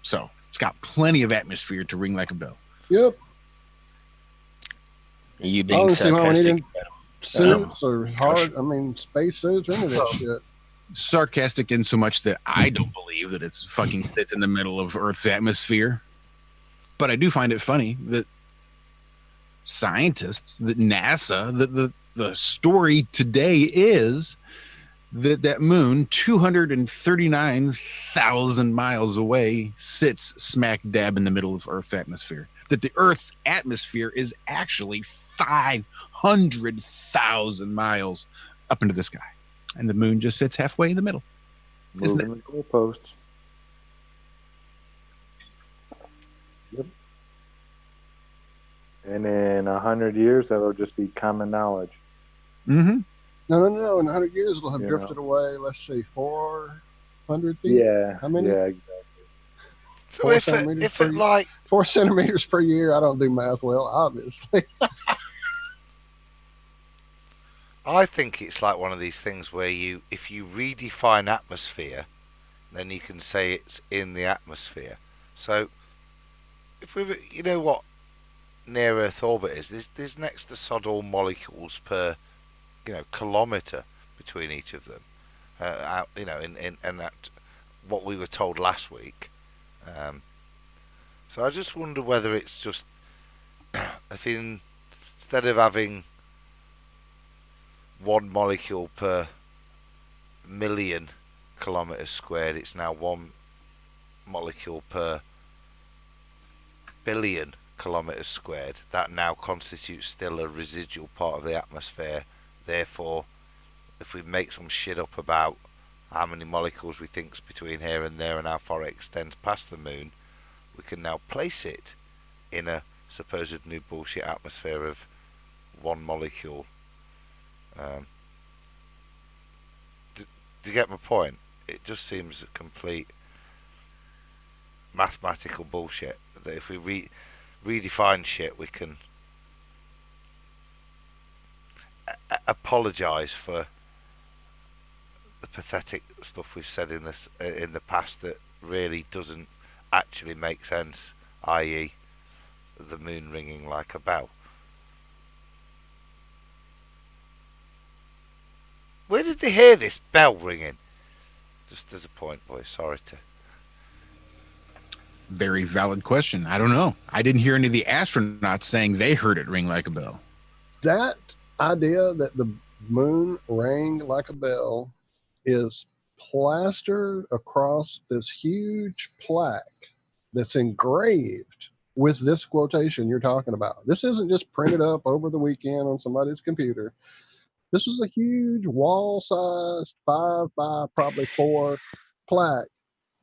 So it's got plenty of atmosphere to ring like a bell.
Yep.
Are you being sarcastic?
Suits or hard, space suits or any of that shit.
Sarcastic in so much that I don't believe that it fucking sits in the middle of Earth's atmosphere. But I do find it funny that scientists, that NASA, that the story today is that moon 239,000 miles away sits smack dab in the middle of Earth's atmosphere. That the Earth's atmosphere is actually 500,000 miles up into the sky. And the moon just sits halfway in the middle. Isn't it?
Moving the goalposts. Yep. And in 100 years, that'll just be common knowledge.
Mm-hmm.
No. In 100 years, it'll have drifted away, let's see, 400 feet?
Yeah.
How many?
Yeah, exactly.
So if it like
4 centimeters per year, I don't do math well, obviously.
I think it's like one of these things where if you redefine atmosphere, then you can say it's in the atmosphere. So if we, you know what near Earth orbit is? There's next to sod all molecules per, kilometre between each of them. In that what we were told last week So I just wonder whether it's just if instead of having one molecule per million kilometers squared, it's now one molecule per billion kilometers squared. That now constitutes still a residual part of the atmosphere. Therefore, if we make some shit up about how many molecules we think's between here and there and how far it extends past the moon, we can now place it in a supposed new bullshit atmosphere of one molecule. Do you get my point? It just seems a complete mathematical bullshit that if we redefine shit, we can apologise for the pathetic stuff we've said in the past that really doesn't actually make sense, i.e. the moon ringing like a bell. Where did they hear this bell ringing? Just as a point, boys. Sorry to...
Very valid question. I don't know. I didn't hear any of the astronauts saying they heard it ring like a bell.
That idea that the moon rang like a bell is plastered across this huge plaque that's engraved with this quotation you're talking about. This isn't just printed up over the weekend on somebody's computer. This is a huge wall-sized 5 by probably 4 plaque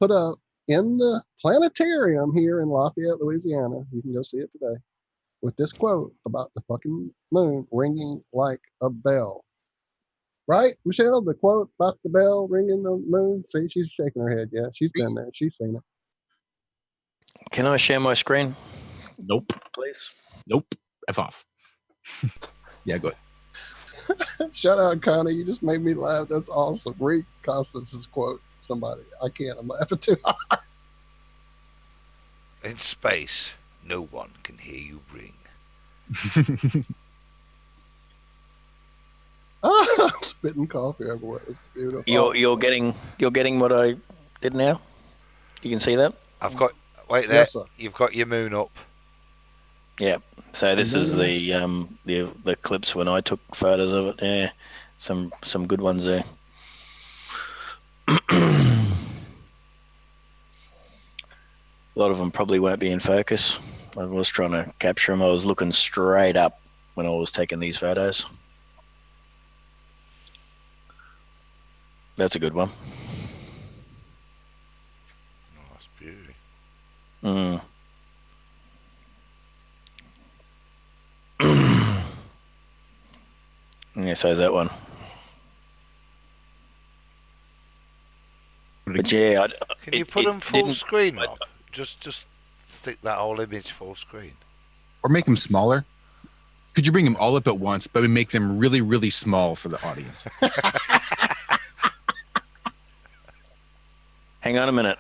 put up in the planetarium here in Lafayette, Louisiana. You can go see it today with this quote about the fucking moon ringing like a bell. Right, Michelle? The quote about the bell ringing the moon? See, she's shaking her head. Yeah, she's been there. She's seen it.
Can I share my screen?
Nope.
Please.
Nope. F off. Yeah, go ahead.
Shout out, Connie. You just made me laugh. That's awesome. Read Constance's quote. Somebody. I can't. I'm laughing too hard.
In space, no one can hear you ring.
I'm spitting coffee everywhere. It's beautiful.
You're getting what I did now? You can see that?
I've got... Wait there.
Yes, sir.
You've got your moon up.
Yeah. So this is the clips when I took photos of it. Yeah. Some good ones there. A lot of them probably won't be in focus. I was trying to capture them. I was looking straight up when I was taking these photos. That's a good one.
Oh, that's beauty.
Mm. Yeah, so is that one. But yeah,
Can you put them full screen, Rob? Just stick that whole image full screen.
Or make them smaller. Could you bring them all up at once, but make them really, really small for the audience?
Hang on a minute.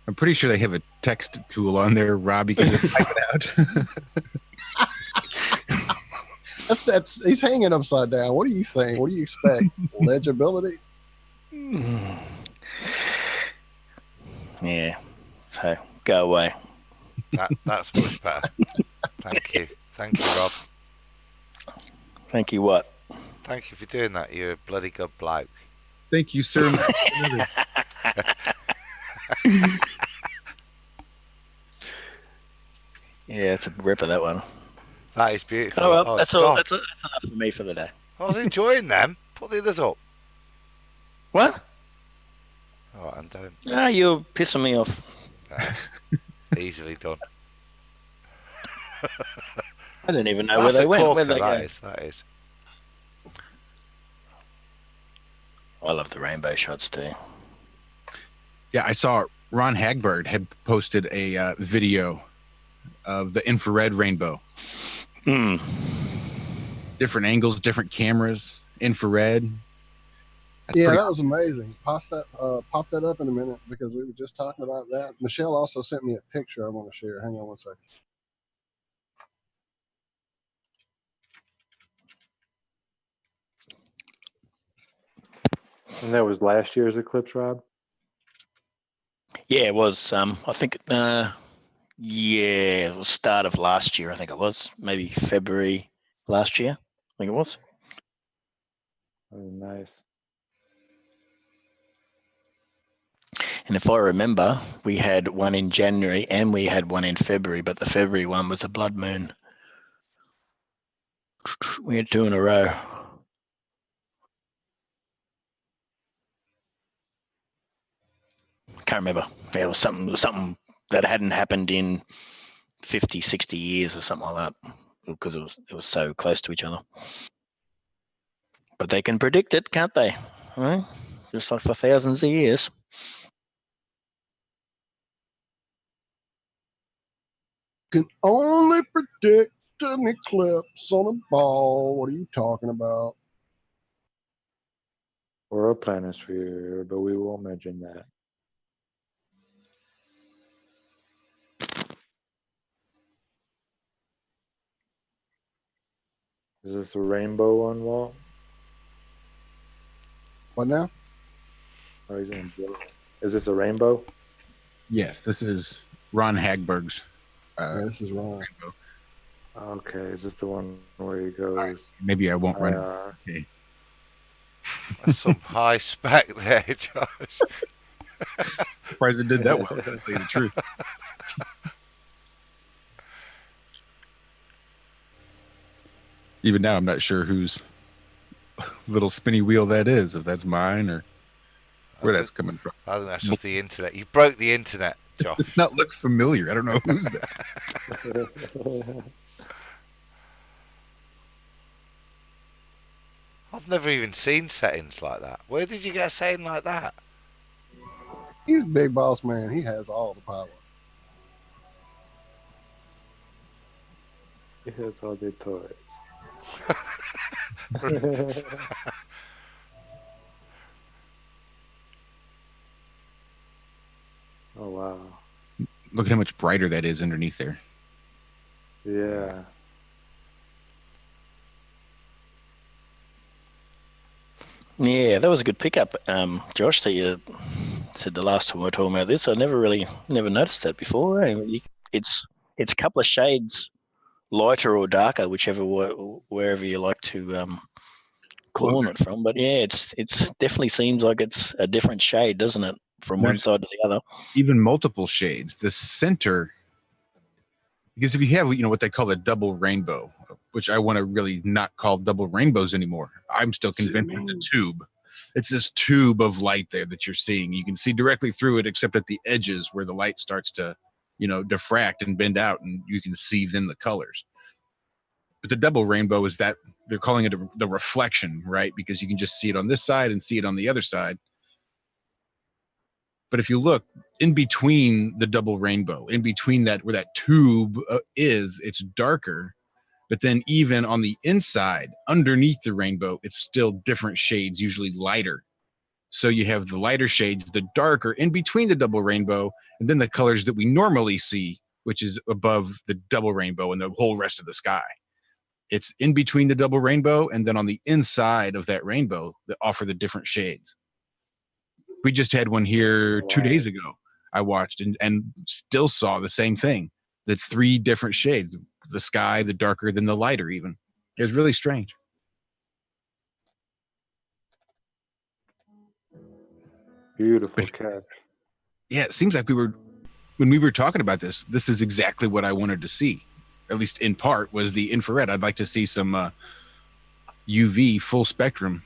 I'm pretty sure they have a text tool on there, Rob. You can just type it out.
That's he's hanging upside down. What do you think? What do you expect? Legibility?
Yeah. So go away.
That's much better. Thank you. Thank you, Rob.
Thank you what?
Thank you for doing that. You're a bloody good bloke.
Thank you, sir.
Yeah, it's a ripper, that one.
That is beautiful.
Oh, well, that's
all.
That's enough for me for the day.
I was enjoying them. Put the others up.
What?
All right, and don't.
Ah, you're pissing me off.
Easily done.
I didn't even know where they went. Where they go?
That is.
I love the rainbow shots too.
Yeah, I saw Ron Hagbard had posted a video of the infrared rainbow. Different angles, different cameras, infrared. That's
that was amazing. Pop that up in a minute because we were just talking about that. Michelle also sent me a picture I want to share. Hang on one second.
And that was last year's eclipse, Rob?
Yeah, it was. I think. Yeah, it was start of last year. I think it was maybe February last year. I think it was.
Oh, nice.
And if I remember, we had one in January and we had one in February, but the February one was a blood moon. We had two in a row. Can't remember. There was something that hadn't happened in 50, 60 years or something like that, because it was so close to each other. But they can predict it, can't they? Right? Just like for thousands of years.
Can only predict an eclipse on a ball. What are you talking about?
Or a planisphere, but we won't mention that. Is this a rainbow on wall?
What now?
Oh, he's in blue. Is this a rainbow?
Yes, this is Ron Hagberg's.
Yeah, this is wrong.
Rainbow.
Okay, is this the one where he goes?
Maybe I won't run. Okay.
That's some high spec there, Josh.
Surprised it did that well. To tell you the truth. Even now, I'm not sure whose little spinny wheel that is. If that's mine or where that's coming from.
I think that's just the internet. You broke the internet, Josh.
Does not look familiar. I don't know who's that.
I've never even seen settings like that. Where did you get a setting like that?
He's big boss man. He has all the power.
He has all the toys. Oh wow.
Look at how much brighter that is underneath there.
Yeah.
Yeah, that was a good pickup, Josh, that you said the last time we were talking about this. I never noticed that before. It's a couple of shades lighter or darker, wherever you like to call it from. But yeah, it's definitely seems like it's a different shade, doesn't it, from one side to the other?
Even multiple shades. The center, because if you have what they call a double rainbow, which I want to really not call double rainbows anymore. I'm still convinced it's a tube. It's this tube of light there that you're seeing. You can see directly through it, except at the edges where the light starts to, diffract and bend out, and you can see then the colors. But the double rainbow is that they're calling it the reflection, right? Because you can just see it on this side and see it on the other side. But if you look in between the double rainbow, in between that where that tube is, it's darker. But then even on the inside, underneath the rainbow, it's still different shades, usually lighter. So you have the lighter shades, the darker in between the double rainbow, and then the colors that we normally see, which is above the double rainbow and the whole rest of the sky. It's in between the double rainbow and then on the inside of that rainbow that offer the different shades. We just had one here 2 days ago. I watched and still saw the same thing. The 3 different shades, the sky, the darker, then the lighter even. It was really strange.
Beautiful catch.
Yeah, it seems like when we were talking about this is exactly what I wanted to see. At least in part was the infrared. I'd like to see some UV full spectrum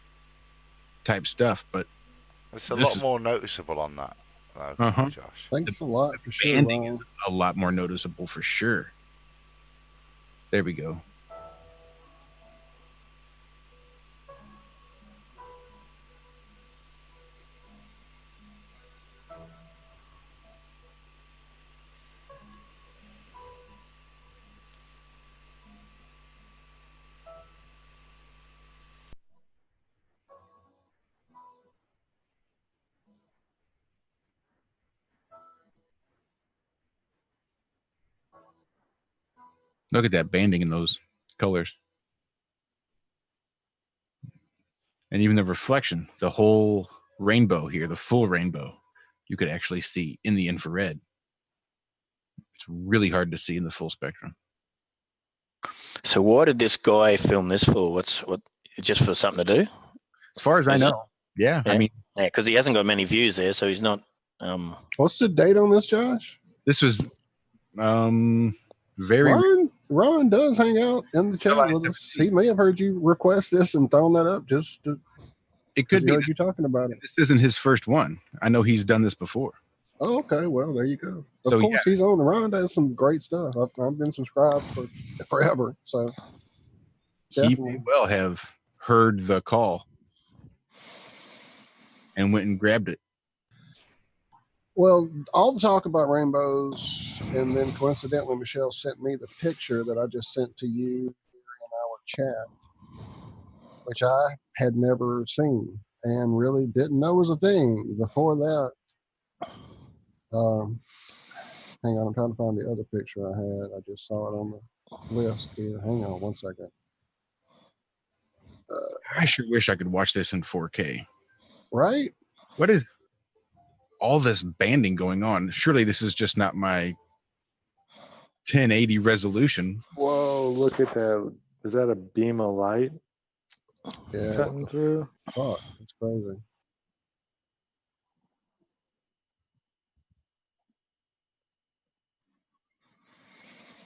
type stuff, but
it's a lot more noticeable on that. Josh.
Thanks a lot for sure.
Banding is a lot more noticeable for sure. There we go. Look at that banding in those colors. And even the reflection, the whole rainbow here, the full rainbow, you could actually see in the infrared. It's really hard to see in the full spectrum.
So why did this guy film this for? What? Just for something to do?
As far as I know. Yeah. I mean,
because he hasn't got many views there, so he's not.
What's the date on this, Josh?
This was very.
Ron does hang out in the chat with us. He may have heard you request this and thrown that up just to.
It could be.
Heard you talking about it.
This isn't his first one. I know he's done this before.
Oh, okay. Well, there you go. Of course, he's on. Ron does some great stuff. I've been subscribed for forever. So
he may well have heard the call and went and grabbed it.
Well, all the talk about rainbows, and then coincidentally, Michelle sent me the picture that I just sent to you in our chat, which I had never seen and really didn't know was a thing. Before that, hang on, I'm trying to find the other picture I had. I just saw it on the list here. Hang on one second.
I sure wish I could watch this in 4K.
Right?
What is all this banding going on? Surely this is just not my 1080 resolution.
Whoa, look at that. Is that a beam of light cutting through?
Oh, that's crazy.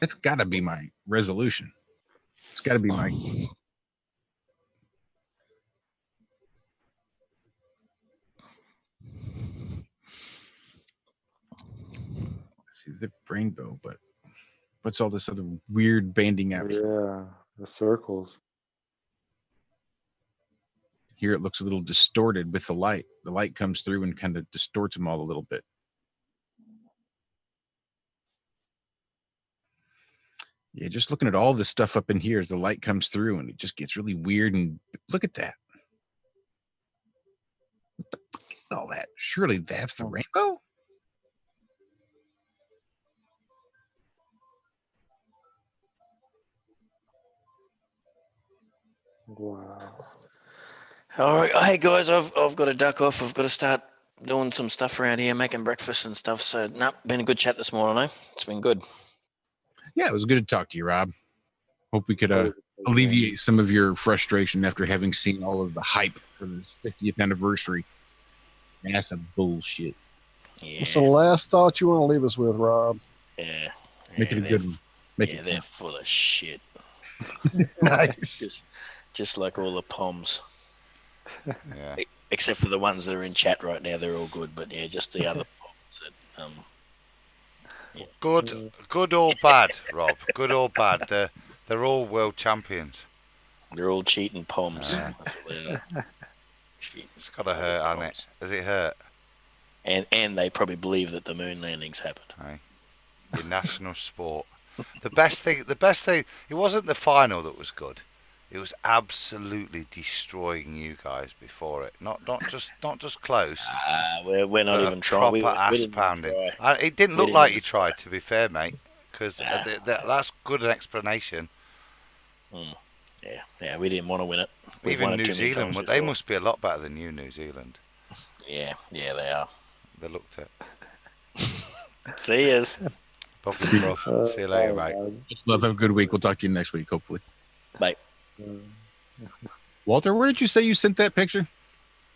It's got to be my resolution. It's got to be my... See the rainbow, but what's all this other weird banding out?
Yeah, the circles.
Here it looks a little distorted with the light. The light comes through and kind of distorts them all a little bit. Yeah, just looking at all this stuff up in here as the light comes through and it just gets really weird. And look at that. What the fuck is all that? Surely that's the rainbow?
Wow.
All right, hey guys, I've got to duck off. I've got to start doing some stuff around here, making breakfast and stuff. So, been a good chat this morning, eh? It's been good.
Yeah, it was good to talk to you, Rob. Hope we could alleviate some of your frustration after having seen all of the hype for this 50th anniversary. Man, that's some bullshit.
Yeah.
What's the last thought you want to leave us with, Rob?
Yeah.
Make it a good one.
They're full of shit.
Nice.
Just like all the POMs.
Yeah.
Except for the ones that are in chat right now, they're all good. But yeah, just the other POMs that yeah.
Good or bad, Rob? Good or bad? They're all world champions.
They're all cheating POMs.
It's got to hurt, hasn't it? Does it hurt?
And they probably believe that the moon landings happened.
Aye. Your national sport. The best thing. It wasn't the final that was good. It was absolutely destroying you guys before it. Not just close.
We're not even trying.
Proper ass pounding. It didn't look like you tried, to be fair, mate. Because that's good an explanation.
Yeah, we didn't want to win it.
Even New Zealand, they must be a lot better than you, New Zealand.
Yeah, they are.
They looked it.
See yous.
Lovely, bro. See you later, mate.
Love, have a good week. We'll talk to you next week, hopefully.
Bye.
Walter, where did you say you sent that picture?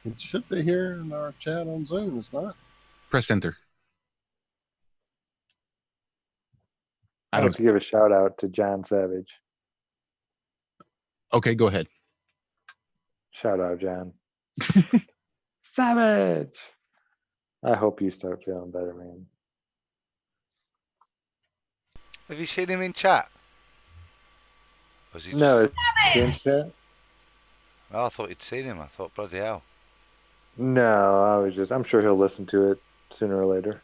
It should be here in our chat on Zoom. It's not.
Press enter.
I have to give a shout out to John Savage.
Okay, go ahead.
Shout out, John. Savage. I hope you start feeling better, man.
Have you seen him in chat? Was he
No, it's in chat.
Oh, I thought you'd seen him. I thought, bloody hell.
No, I'm sure he'll listen to it sooner or later.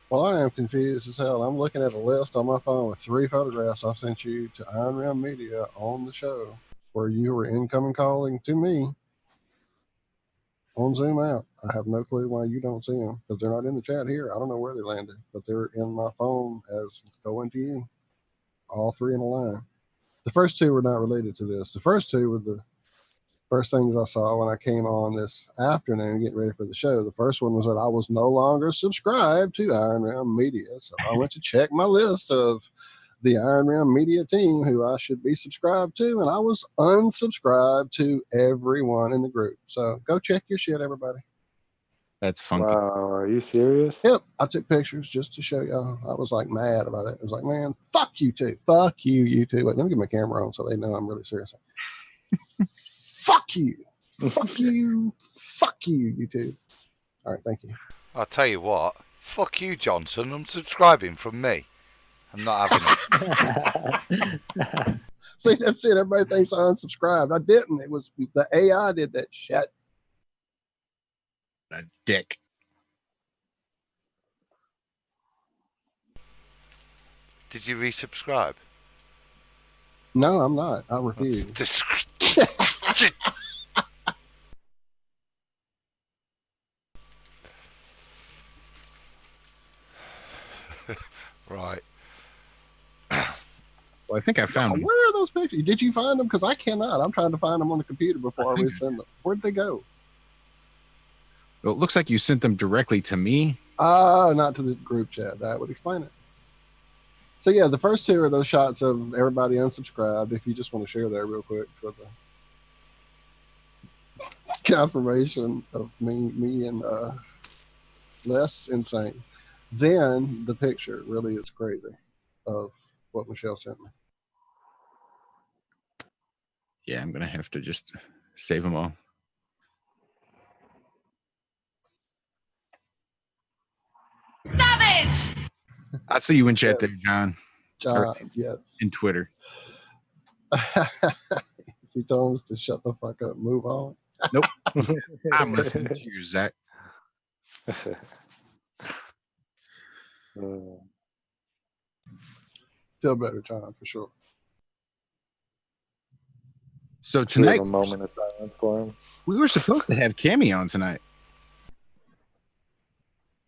Well, I am confused as hell. I'm looking at a list on my phone with 3 photographs I sent you to Iron Rim Media on the show where you were incoming calling to me on Zoom out. I have no clue why you don't see them because they're not in the chat here. I don't know where they landed, but they're in my phone as going to you. All 3 in a line. The first 2 were not related to this. The first 2 were First things I saw when I came on this afternoon getting ready for the show, the first one was that I was no longer subscribed to Iron Realm Media. So I went to check my list of the Iron Realm Media team who I should be subscribed to, and I was unsubscribed to everyone in the group. So go check your shit, everybody.
That's funky.
Wow, are you serious?
Yep, I took pictures just to show y'all. I was like mad about it. I was like, man, fuck you two. Fuck you, you two. Wait, let me get my camera on so they know I'm really serious. Fuck you. Fuck you. Fuck you, you two. All right, thank you.
I'll tell you what. Fuck you, Johnson. Unsubscribing from me. I'm not having it.
See, that's it. Everybody thinks I unsubscribed. I didn't. It was the AI did that shit.
A dick.
Did you resubscribe?
No, I'm not. I refuse.
Right.
Well, I think I found them.
Where are those pictures? Did you find them? Because I cannot. I'm trying to find them on the computer before I resend them. Where'd they go?
Well, it looks like you sent them directly to me.
Not to the group chat. That would explain it. So yeah, the first two are those shots of everybody unsubscribed. If you just want to share that real quick for the confirmation of me and less insane. Then the picture really is crazy of what Michelle sent me.
Yeah, I'm gonna have to just save them all.
Savage!
I see you in chat
Yes.
there, John.
John, yes.
In Twitter.
Is he telling us to shut the fuck up, move on?
Nope. I'm listening to you, Zach.
Feel better, John, for sure.
So
We have
tonight
a moment of silence for him.
we were supposed to have Cammy on tonight.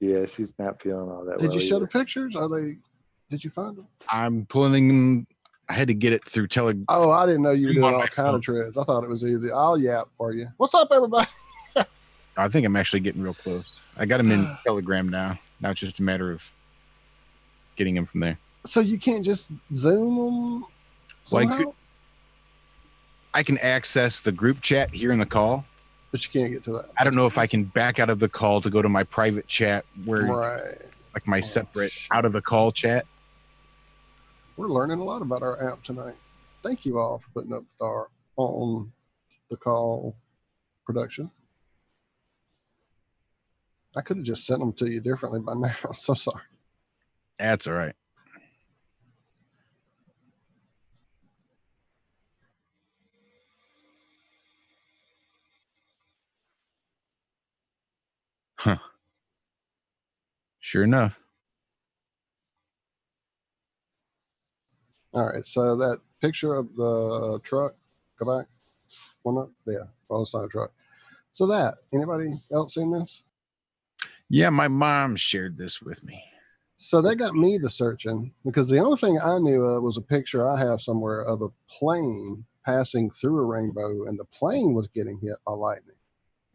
Yeah, she's not feeling all that
Did
well
you show
either.
the pictures? Did you find them?
I'm pulling them. I had to get it through
Oh, I didn't know you were
I'm on
doing all
my
kind
phone.
of tricks. I thought it was easy. I'll yap for you. What's up, everybody?
I think I'm actually getting real close. I got him in Telegram now. Now it's just a matter of getting him from there.
So you can't just Zoom them
Like,
somehow?
I can access the group chat here in the call.
But you can't get to that.
I don't know if I can back out of the call to go to my private chat where
Right.
like my
Oh,
separate
shit.
out of the call chat.
We're learning a lot about our app tonight. Thank you all for putting up our on the call production. I could have just sent them to you differently by now. I'm so sorry.
That's all right. Huh. Sure enough.
All right. So that picture of the truck, go back. One up. Yeah. Palestine truck. So that, anybody else seen this?
Yeah, my mom shared this with me.
So that got me to searching because the only thing I knew of was a picture I have somewhere of a plane passing through a rainbow and the plane was getting hit by lightning.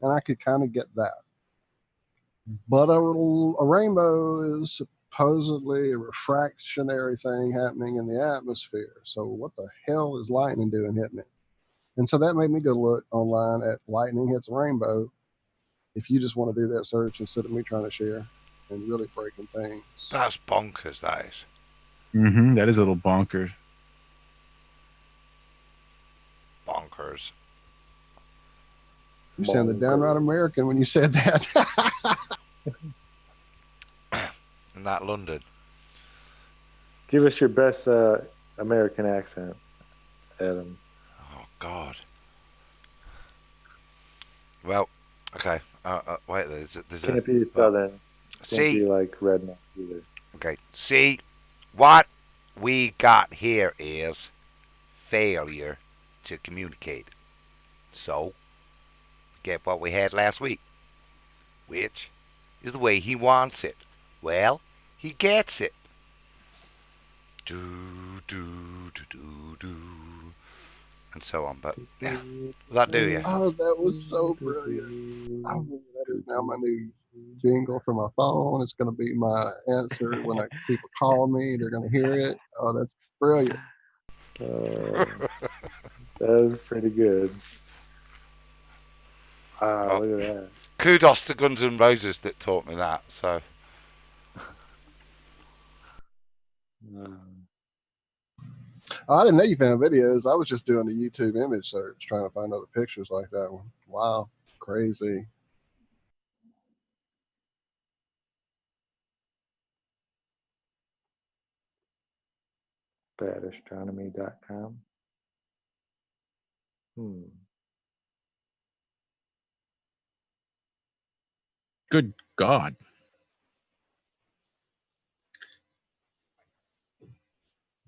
And I could kind of get that. But a rainbow is supposedly a refractionary thing happening in the atmosphere. So what the hell is lightning doing hitting it? And so that made me go look online at lightning hits a rainbow. If you just want to do that search instead of me trying to share and really breaking things.
That's bonkers, that is.
Mm-hmm. That is a little bonkers.
Bonkers.
You sounded downright American when you said that.
And that London.
Give us your best American accent, Adam.
Oh, God. Well, okay. Wait, there's
Can't be southern. Can't
See,
be like redneck either.
okay. See, what we got here is failure to communicate. So, get what we had last week, which is the way he wants it. Well, he gets it. Do, do, do, do, do. and so on. But yeah, will that do you?
Oh, that was so brilliant. Oh, that is now my new jingle for my phone. It's going to be my answer when people call me. They're going to hear it. Oh, that's brilliant.
That was pretty good. Wow,
Oh,
look at that.
kudos to Guns N' Roses that taught me that. So
Oh, I didn't know you found videos. I was just doing the YouTube image search, trying to find other pictures like that one. Wow, crazy.
badastronomy.com.
Good God.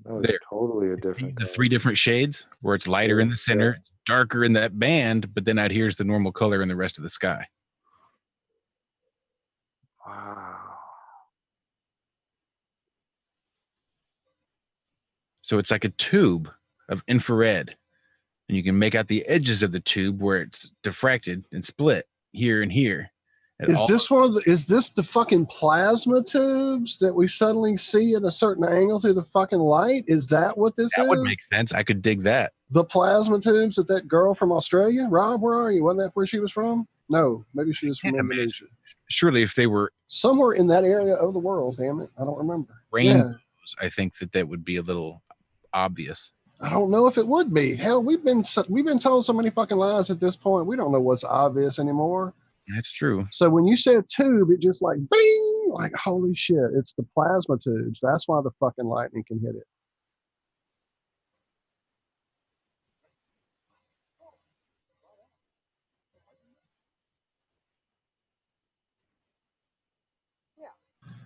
That was
There.
totally a different
The
color.
3 different shades where it's lighter in the center, darker in that band, but then out here's the normal color in the rest of the sky.
Wow.
So it's like a tube of infrared, and you can make out the edges of the tube where it's diffracted and split here and here. And
Is this the fucking plasma tubes that we suddenly see at a certain angle through the fucking light? Is that what this is?
That would make sense. I could dig that.
The plasma tubes that girl from Australia? Rob, where are you? Wasn't that where she was from? No, maybe she was from Indonesia.
Surely if they were
somewhere in that area of the world, damn it. I don't remember.
Rainbows, I think that would be a little obvious.
I don't know if it would be. Hell, we've been told so many fucking lies at this point. We don't know what's obvious anymore.
That's true.
So when you said tube, it just like bing, like holy shit, it's the plasma tubes. That's why the fucking lightning can hit it.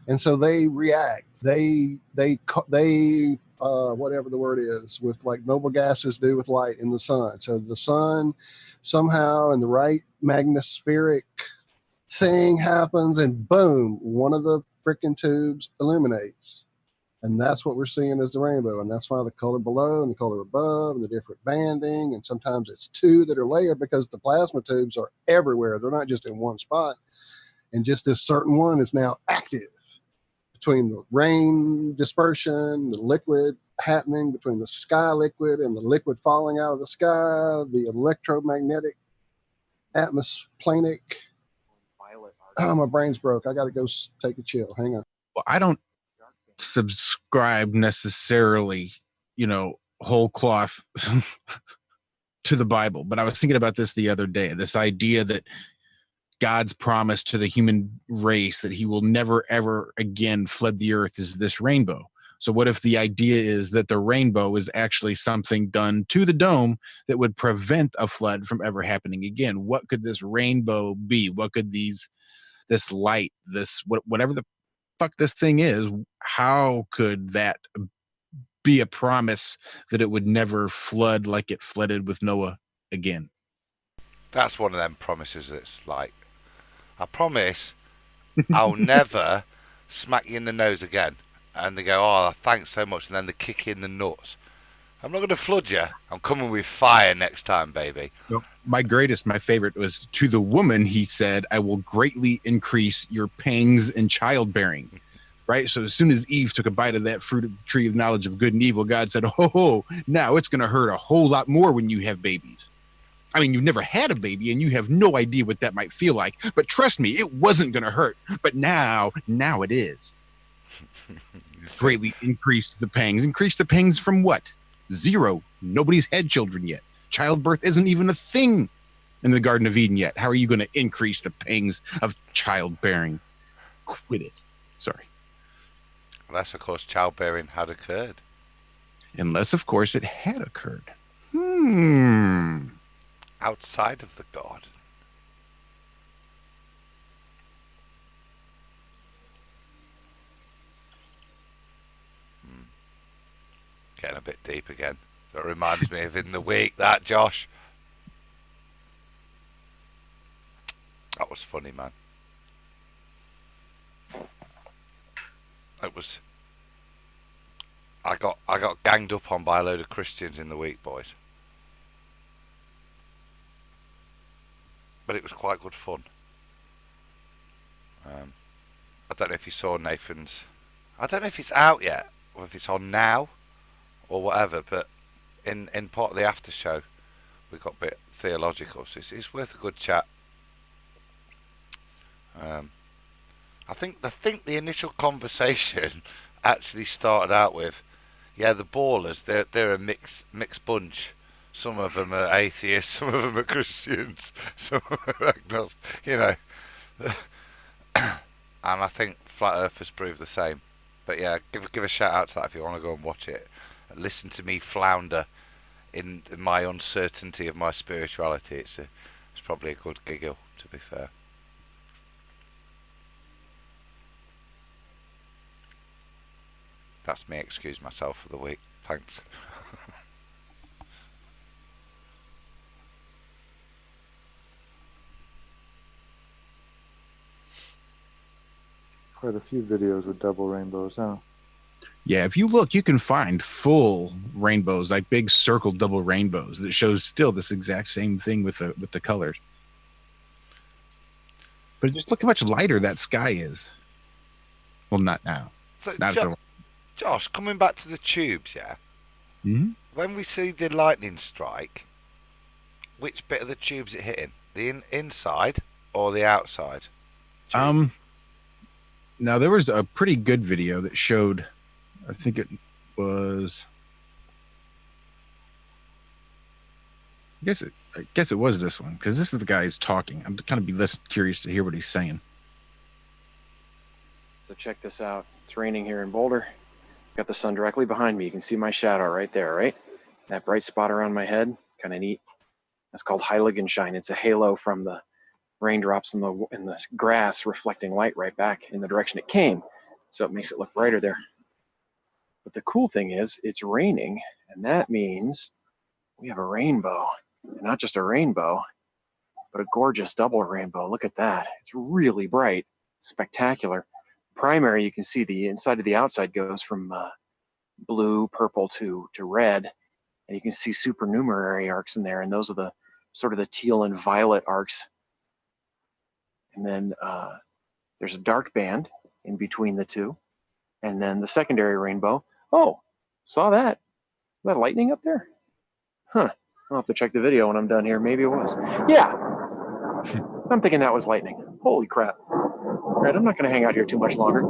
And so they react. They whatever the word is, with like noble gases do with light in the sun. So the sun somehow in the right magnospheric thing happens, and boom, one of the freaking tubes illuminates. And that's what we're seeing as the rainbow. And that's why the color below and the color above and the different banding. And sometimes it's 2 that are layered because the plasma tubes are everywhere. They're not just in one spot. And just this certain one is now active between the rain dispersion, the liquid happening between the sky liquid and the liquid falling out of the sky, the electromagnetic atmosplanic. Oh, my brain's broke. I got to go take a chill. Hang on.
Well, I don't subscribe necessarily, whole cloth to the Bible, but I was thinking about this the other day, this idea that God's promise to the human race that he will never, ever again flood the earth is this rainbow. So what if the idea is that the rainbow is actually something done to the dome that would prevent a flood from ever happening again? What could this rainbow be? What could this light, whatever the fuck this thing is, how could that be a promise that it would never flood like it flooded with Noah again?
that's one of them promises that's like, I promise I'll never smack you in the nose again. And they go, oh, thanks so much. And then they kick you in the nuts. I'm not going to flood you. I'm coming with fire next time, baby.
No, my favorite was, to the woman, he said, I will greatly increase your pangs in childbearing. Right? So as soon as Eve took a bite of that fruit of the tree of knowledge of good and evil, God said, oh, now it's going to hurt a whole lot more when you have babies. I mean, you've never had a baby and you have no idea what that might feel like. But trust me, it wasn't going to hurt. But now it is. Greatly increased the pangs. Increased the pangs from what? 0. Nobody's had children yet. Childbirth isn't even a thing in the Garden of Eden yet. How are you going to increase the pangs of childbearing? Quit it. Sorry.
Unless, of course, childbearing had occurred.
Unless, of course, it had occurred.
Outside of the garden. Getting a bit deep again. That reminds me of In the Week, that, Josh. That was funny, man. It was. I got ganged up on by a load of Christians in the week, boys. but it was quite good fun. I don't know if you saw Nathan's. I don't know if it's out yet, or if it's on now, or whatever. But in part of the after show, we got a bit theological, so it's worth a good chat. I think the initial conversation actually started out with, yeah, the ballers, they're a mixed bunch. Some of them are atheists, some of them are Christians, some of them are agnostics, you know. And I think Flat Earthers prove the same. But yeah, give a shout out to that if you want to go and watch it. Listen to me flounder in my uncertainty of my spirituality. It's probably a good giggle, to be fair. That's me. Excuse myself for the week. Thanks.
Quite a few videos with double rainbows, huh?
Yeah, if you look, you can find full rainbows, like big circle double rainbows that shows still this exact same thing with the colors. But just look how much lighter that sky is. Well, not now.
So,
Not
Josh, coming back to the tubes, yeah?
Mm-hmm.
When we see the lightning strike, which bit of the tube's it hitting? The inside or the outside? Tube?
Now, there was a pretty good video that showed, I think it was, I guess it was this one, because this is the guy who's talking. I'm kind of be less curious to hear what he's saying.
So check this out. It's raining here in Boulder. Got the sun directly behind me. You can see my shadow right there, right? That bright spot around my head, kind of neat. That's called Heiligenschein. It's a halo from the raindrops in the grass reflecting light right back in the direction it came. So it makes it look brighter there. But the cool thing is it's raining, and that means we have a rainbow. And not just a rainbow, but a gorgeous double rainbow. Look at that. It's really bright, spectacular. Primary, you can see the inside to the outside goes from blue, purple to red. And you can see supernumerary arcs in there. And those are the sort of the teal and violet arcs. And then there's a dark band in between the two. And then the secondary rainbow. Oh, saw that? Is that lightning up there? Huh. I'll have to check the video when I'm done here. Maybe it was. Yeah. I'm thinking that was lightning. Holy crap. All right, I'm not going to hang out here too much longer.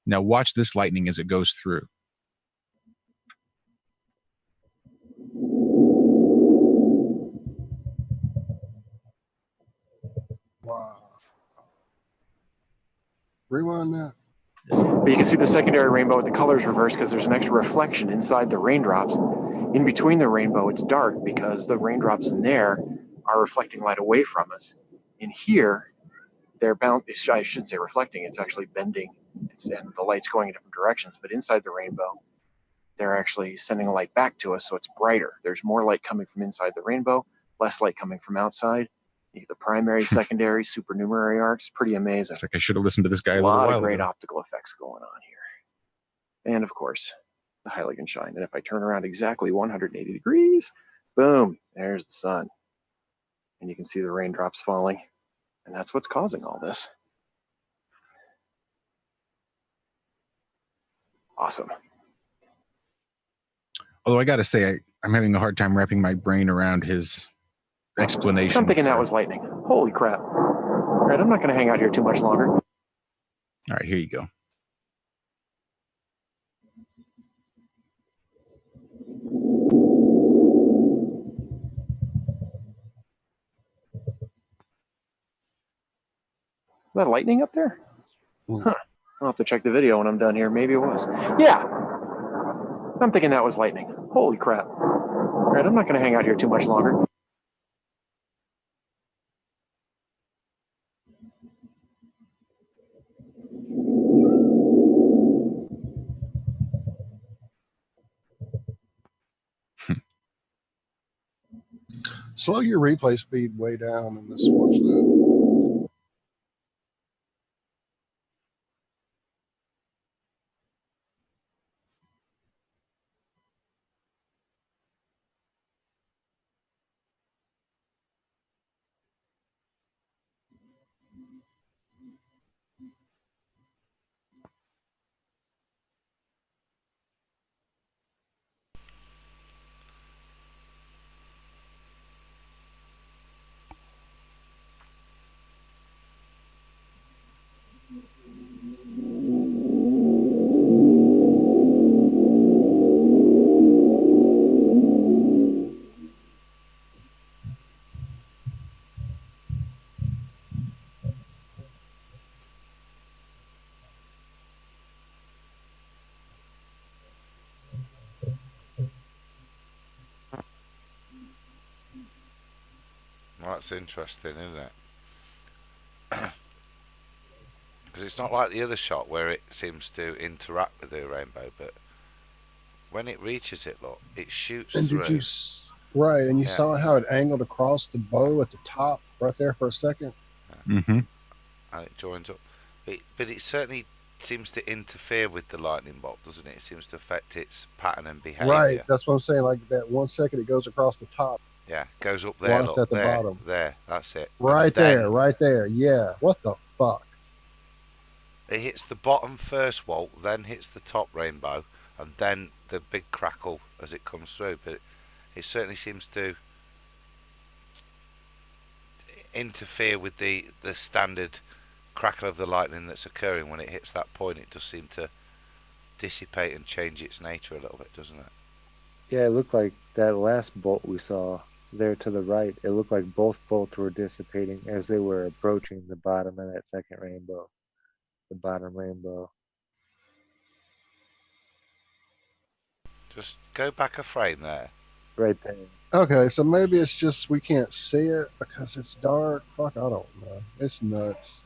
Now watch this lightning as it goes through.
Wow. Rewind that.
But you can see the secondary rainbow with the colors reversed because there's an extra reflection inside the raindrops. In between the rainbow, it's dark because the raindrops in there are reflecting light away from us. In here, they're bound, I shouldn't say reflecting, it's actually bending, and the light's going in different directions. But inside the rainbow, they're actually sending light back to us, so it's brighter. There's more light coming from inside the rainbow, less light coming from outside. You get the primary, secondary, supernumerary arcs. Pretty amazing.
It's like I should have listened to this guy a
lot
little while
of great
ago.
optical effects going on here. And of course, the Heiligenschein. And if I turn around exactly 180 degrees, boom, there's the sun. And you can see the raindrops falling. And that's what's causing all this. Awesome.
Although I got to say, I'm having a hard time wrapping my brain around his explanation.
I'm thinking that was lightning. Holy crap. All right, I'm not going to hang out here too much longer.
All right, here you go.
Is that lightning up there? Huh. I'll have to check the video when I'm done here. Maybe it was. Yeah. I'm thinking that was lightning. Holy crap. All right, I'm not going to hang out here too much longer.
Slow your replay speed way down and let's watch that.
That's interesting, isn't it? Because it's not like the other shot where it seems to interact with the rainbow, but when it reaches it, look, it shoots
And
through.
did you right? And you
Yeah.
saw how it angled across the bow at the top, right there for a second.
Mm-hmm.
And it joins up. But it certainly seems to interfere with the lightning bolt, doesn't it? It seems to affect its pattern and behaviour.
Right. That's what I'm saying. Like that 1 second it goes across the top.
Yeah, goes up there,
Once
look,
at the
there,
bottom.
there, that's it.
Right there, right there. Yeah. What the fuck?
It hits the bottom first wall, then hits the top rainbow, and then the big crackle as it comes through. But it certainly seems to interfere with the standard crackle of the lightning that's occurring when it hits that point. It does seem to dissipate and change its nature a little bit, doesn't it?
Yeah, it looked like that last bolt we saw there to the right. It looked like both bolts were dissipating as they were approaching the bottom of that second rainbow. The bottom rainbow.
Just go back a frame there.
Right there.
Okay, so maybe it's just we can't see it because it's dark. Fuck, I don't know. It's nuts.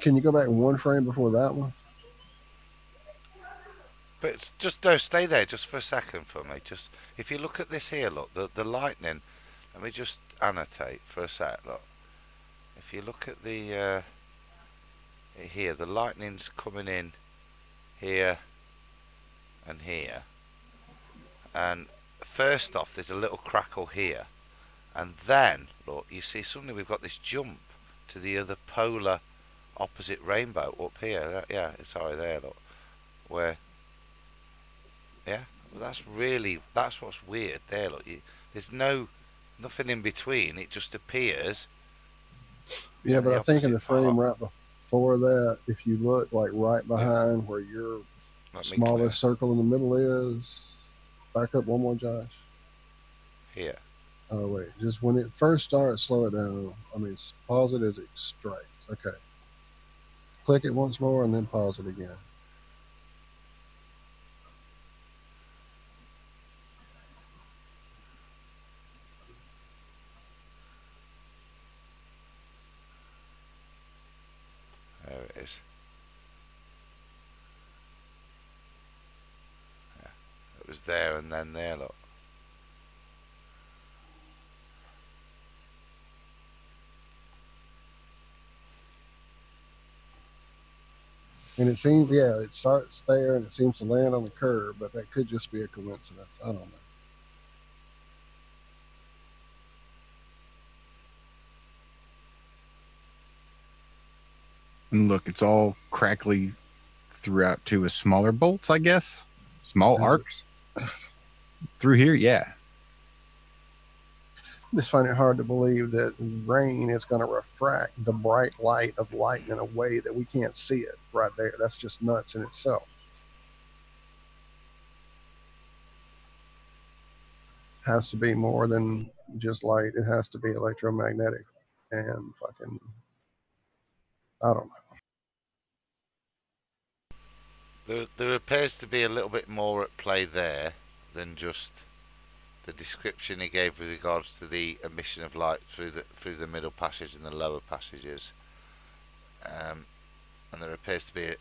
Can you go back one frame before that one?
But it's just no, stay there just for a second for me. Just if you look at this here, look, the lightning. Let me just annotate for a sec. Look, if you look at the here, the lightning's coming in here and here. And first off, there's a little crackle here, and then look, you see suddenly we've got this jump to the other polar opposite rainbow up here. Yeah, sorry, there, look, where. Yeah, well, that's what's weird there. Look, there's nothing in between. It just appears.
Yeah, but I think in the frame
part.
right before that, if you look like right behind where your smallest circle in the middle is, back up one more, Josh.
Here.
Oh wait, just when it first starts, slow it down. I mean, pause it as it strikes. Okay. Click it once more and then pause it again.
There it is. Yeah, it was there and then there. Look.
And it seems, yeah, it starts there and it seems to land on the curve, but that could just be a coincidence. I don't know.
And look, it's all crackly throughout to a smaller bolts, I guess. Small arcs through here, yeah.
I just find it hard to believe that rain is going to refract the bright light of light in a way that we can't see it right there. That's just nuts in itself. Has to be more than just light. It has to be electromagnetic and fucking, I don't
know. There appears to be a little bit more at play there than just the description he gave with regards to the emission of light through the middle passage and the lower passages. And there appears to be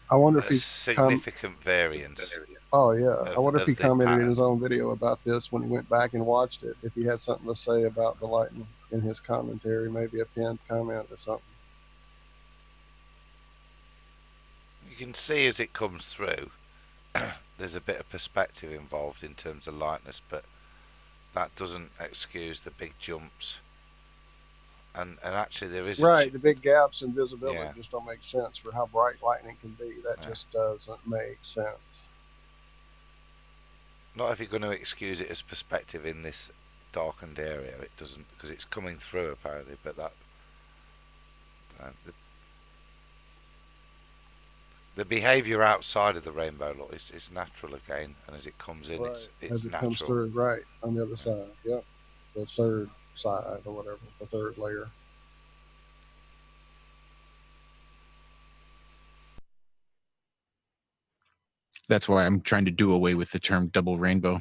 I wonder if he's
significant variance.
Oh yeah, I wonder if he commented in his own video about this when he went back and watched it. If he had something to say about the lightning in his commentary, maybe a pinned comment or something.
You can see as it comes through, there's a bit of perspective involved in terms of lightness, but that doesn't excuse the big jumps. And actually there is
the big gaps in visibility just don't make sense for how bright lightning can be. That just doesn't make sense.
Not if you're going to excuse it as perspective in this darkened area. It doesn't, because it's coming through apparently, but that the behaviour outside of the rainbow, look, is natural again, and as it comes in, it's
as it
natural.
comes through, right on the other side. Yep, the third side or whatever, the third layer.
That's why I'm trying to do away with the term double rainbow.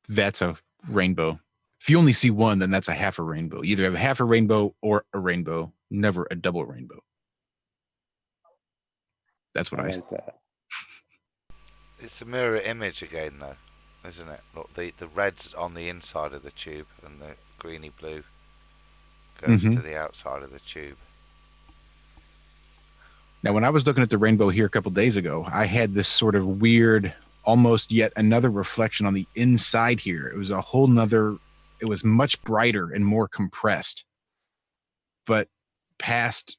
That's a rainbow. If you only see one, then that's a half a rainbow. You either have a half a rainbow or a rainbow, never a double rainbow. That's what I
like that.
It's a mirror image again, though, isn't it? Look, the red's on the inside of the tube, and the greeny blue goes to the outside of the tube.
Now, when I was looking at the rainbow here a couple days ago, I had this sort of weird, almost yet another reflection on the inside here. It was a whole nother, it was much brighter and more compressed, but past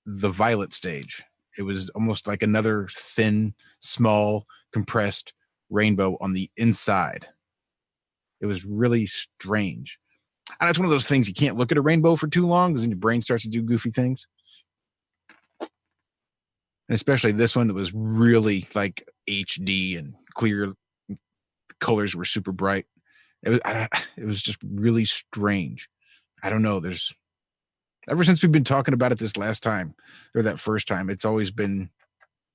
the violet stage. It was almost like another thin, small, compressed rainbow on the inside. It was really strange. And it's one of those things you can't look at a rainbow for too long because then your brain starts to do goofy things. And especially this one that was really like HD and clear. The colors were super bright. It was just really strange. I don't know. Ever since we've been talking about it this last time, or that first time, it's always been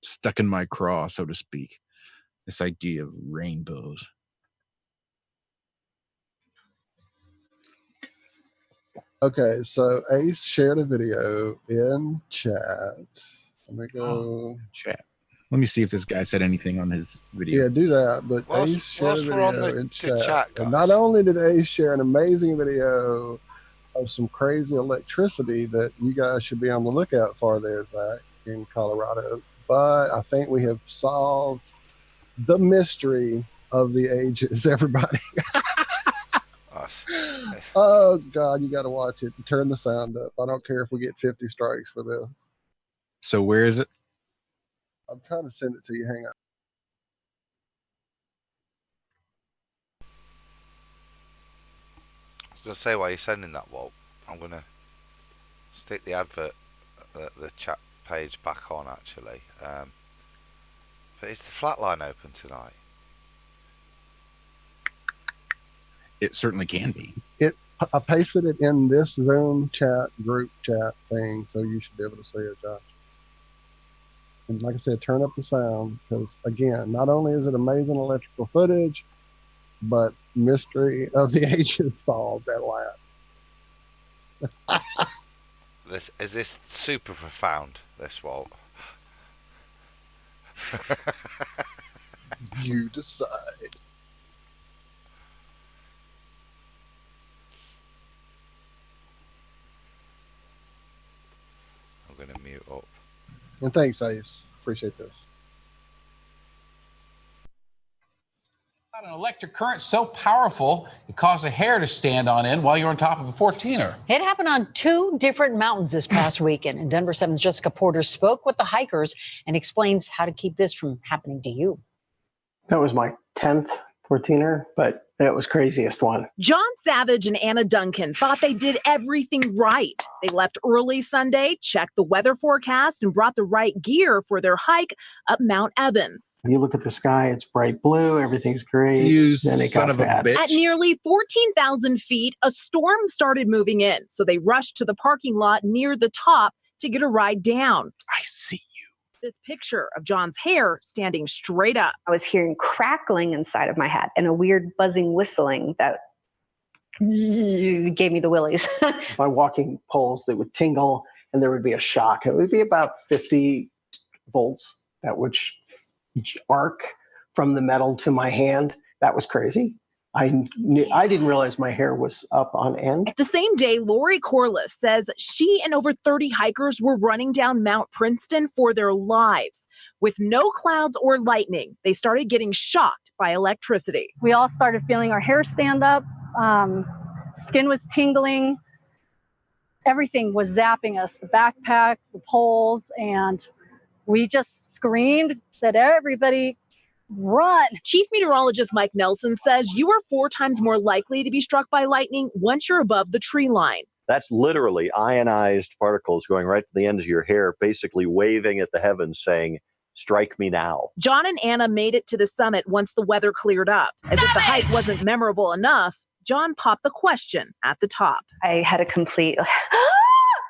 stuck in my craw, so to speak. This idea of rainbows.
Okay, so Ace shared a video in chat. Let me go.
Chat. Let me see if this guy said anything on his video.
Yeah, do that. But Ace shared a video in chat. And not only did Ace share an amazing video of some crazy electricity that you guys should be on the lookout for there, Zach, in Colorado, but I think we have solved the mystery of the ages, everybody. Oh, God, you got to watch it. Turn the sound up. I don't care if we get 50 strikes for this.
So where is it?
I'm trying to send it to you. Hang on.
I was going to say, while you're sending that, Walt, I'm going to stick the advert, the chat page back on, actually. But is the flatline open tonight?
It certainly can be.
I pasted it in this Zoom chat, group chat thing, so you should be able to see it, Josh. And like I said, turn up the sound, because, again, not only is it amazing electrical footage, but mystery of the ages solved at last.
Is this super profound, this, Walt?
You decide.
I'm going to mute up.
And thanks, Ace. Appreciate this.
An electric current so powerful it caused a hair to stand on end while you're on top of a 14er.
It happened on 2 different mountains this past weekend. And Denver 7's Jessica Porter spoke with the hikers and explains how to keep this from happening to you.
That was my 10th 14er, but that was craziest one.
John Savage and Anna Duncan thought they did everything right. They left early Sunday, checked the weather forecast, and brought the right gear for their hike up Mount Evans.
You look at the sky, it's bright blue, everything's great. Then it got bad.
At nearly 14,000 feet, a storm started moving in, so they rushed to the parking lot near the top to get a ride down.
I see you.
This picture of John's hair standing straight up.
I was hearing crackling inside of my head and a weird buzzing whistling that gave me the willies.
By walking poles that would tingle and there would be a shock. It would be about 50 volts that would arc from the metal to my hand. That was crazy. I didn't realize my hair was up on end.
The same day, Lori Corliss says she and over 30 hikers were running down Mount Princeton for their lives. With no clouds or lightning, they started getting shocked by electricity.
We all started feeling our hair stand up. Skin was tingling. Everything was zapping us, the backpack, the poles, and we just screamed, said, everybody, run.
Chief Meteorologist Mike Nelson says you are 4 times more likely to be struck by lightning once you're above the tree line.
That's literally ionized particles going right to the ends of your hair, basically waving at the heavens saying, strike me now.
John and Anna made it to the summit once the weather cleared up. As if the hike wasn't memorable enough, John popped the question at the top.
I had a complete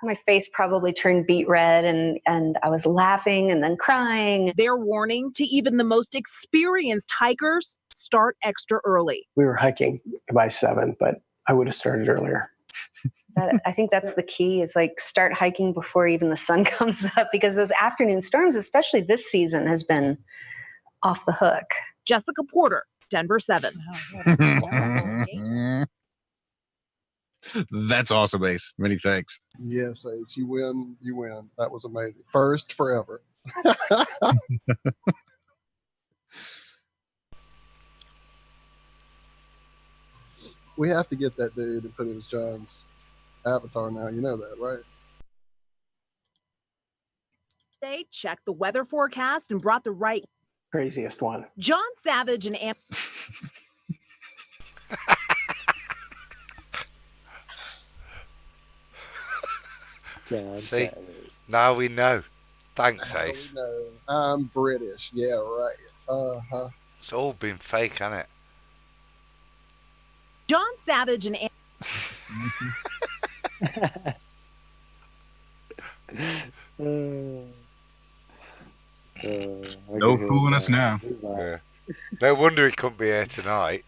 My face probably turned beet red, and I was laughing and then crying.
They're warning to even the most experienced hikers, start extra early.
We were hiking by 7, but I would have started earlier.
I think that's the key, is like start hiking before even the sun comes up, because those afternoon storms, especially this season, has been off the hook.
Jessica Porter, Denver 7.
That's awesome, Ace. Many thanks.
Yes, Ace, you win. You win. That was amazing. First forever. We have to get that dude and put him as John's avatar now. You know that, right?
They checked the weather forecast and brought the right
Craziest one.
John Savage and
See, now we know. Thanks, Ace.
No, I'm British. Yeah, right. Uh-huh.
It's all been fake, hasn't it?
John Savage and
No fooling us now.
Yeah. No wonder he couldn't be here tonight.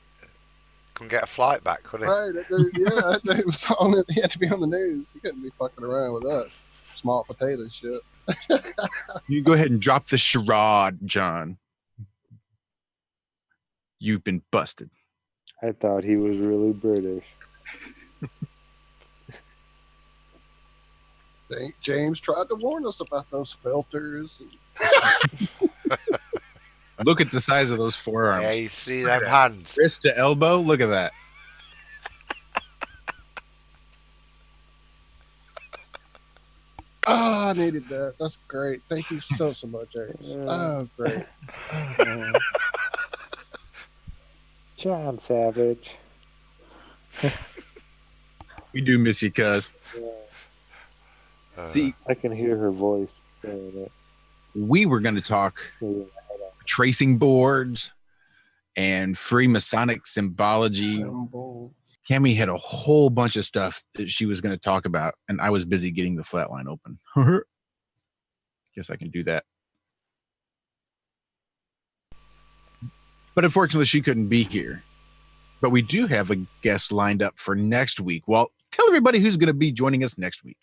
Couldn't get a flight back, could he?
Right, that dude, yeah, that dude was on it. He had to be on the news. He couldn't be fucking around with us. Small potato shit.
You go ahead and drop the charade, John. You've been busted.
I thought he was really British.
James tried to warn us about those filters.
Look at the size of those forearms.
Yeah, you see them hands.
Wrist to elbow. Look at that.
Oh, I needed that. That's great. Thank you so much, Ace. Oh, great.
John Savage.
We do miss you, cuz. See,
I can hear her voice saying it.
We were going to talk tracing boards and Freemasonic symbology. Cammie had a whole bunch of stuff that she was going to talk about, and I was busy getting the flatline open. Guess I can do that. But unfortunately, she couldn't be here. But we do have a guest lined up for next week. Well, tell everybody who's going to be joining us next week.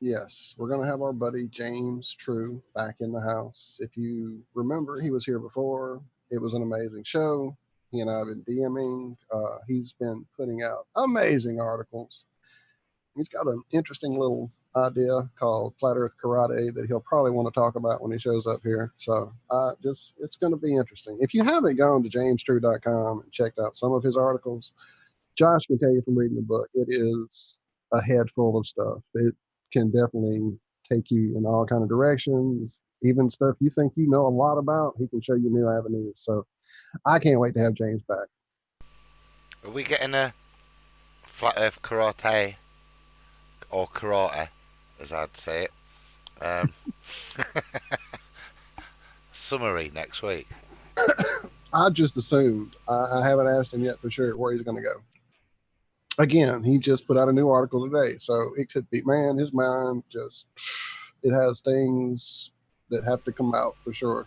Yes, we're going to have our buddy James True back in the house. If you remember, he was here before. It was an amazing show. He and I have been DMing. He's been putting out amazing articles. He's got an interesting little idea called Flat Earth Karate that he'll probably want to talk about when he shows up here. So it's going to be interesting. If you haven't gone to jamestrue.com and checked out some of his articles, Josh can tell you from reading the book, it is a head full of stuff. It can definitely take you in all kind of directions, even stuff you think you know a lot about. He can show you new avenues. So I can't wait to have James back.
Are we getting a Flat Earth Karate, or karate, as I'd say it, summary next week?
I just assumed. I haven't asked him yet for sure where he's going to go. Again, he just put out a new article today, so it could be, man, his mind just, it has things that have to come out for sure.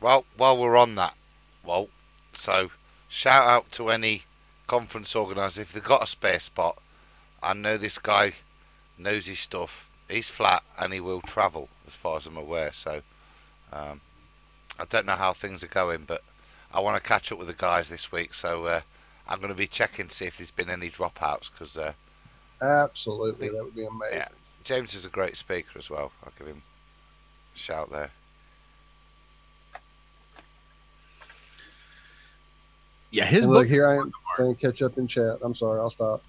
Well, while we're on that, so shout out to any conference organisers. If they've got a spare spot, I know this guy knows his stuff. He's flat and he will travel, as far as I'm aware. So I don't know how things are going, but I want to catch up with the guys this week. So I'm going to be checking to see if there's been any dropouts, because
absolutely, that would be amazing.
Yeah, James is a great speaker as well. I'll give him a shout there.
Yeah, his
book.
book.
Here I am trying to catch up in chat. I'm sorry, I'll stop.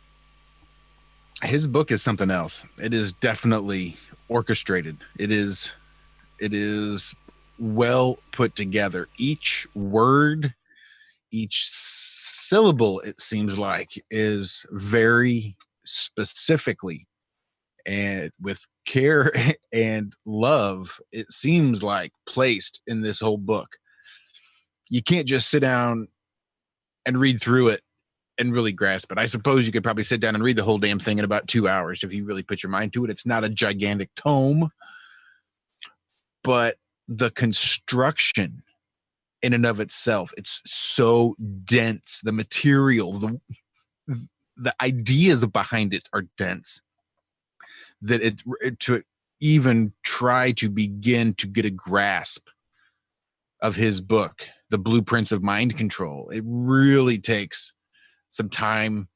His book is something else. It is definitely orchestrated. It is well put together. Each word, each syllable, it seems like, is very specifically and with care and love, it seems like, placed in this whole book. You can't just sit down and read through it and really grasp it. I suppose you could probably sit down and read the whole damn thing in about 2 hours if you really put your mind to it. It's not a gigantic tome, but the construction in and of itself, it's so dense. The material, the ideas behind it are dense that it to even try to begin to get a grasp of his book, The Blueprints of Mind Control. It really takes some time,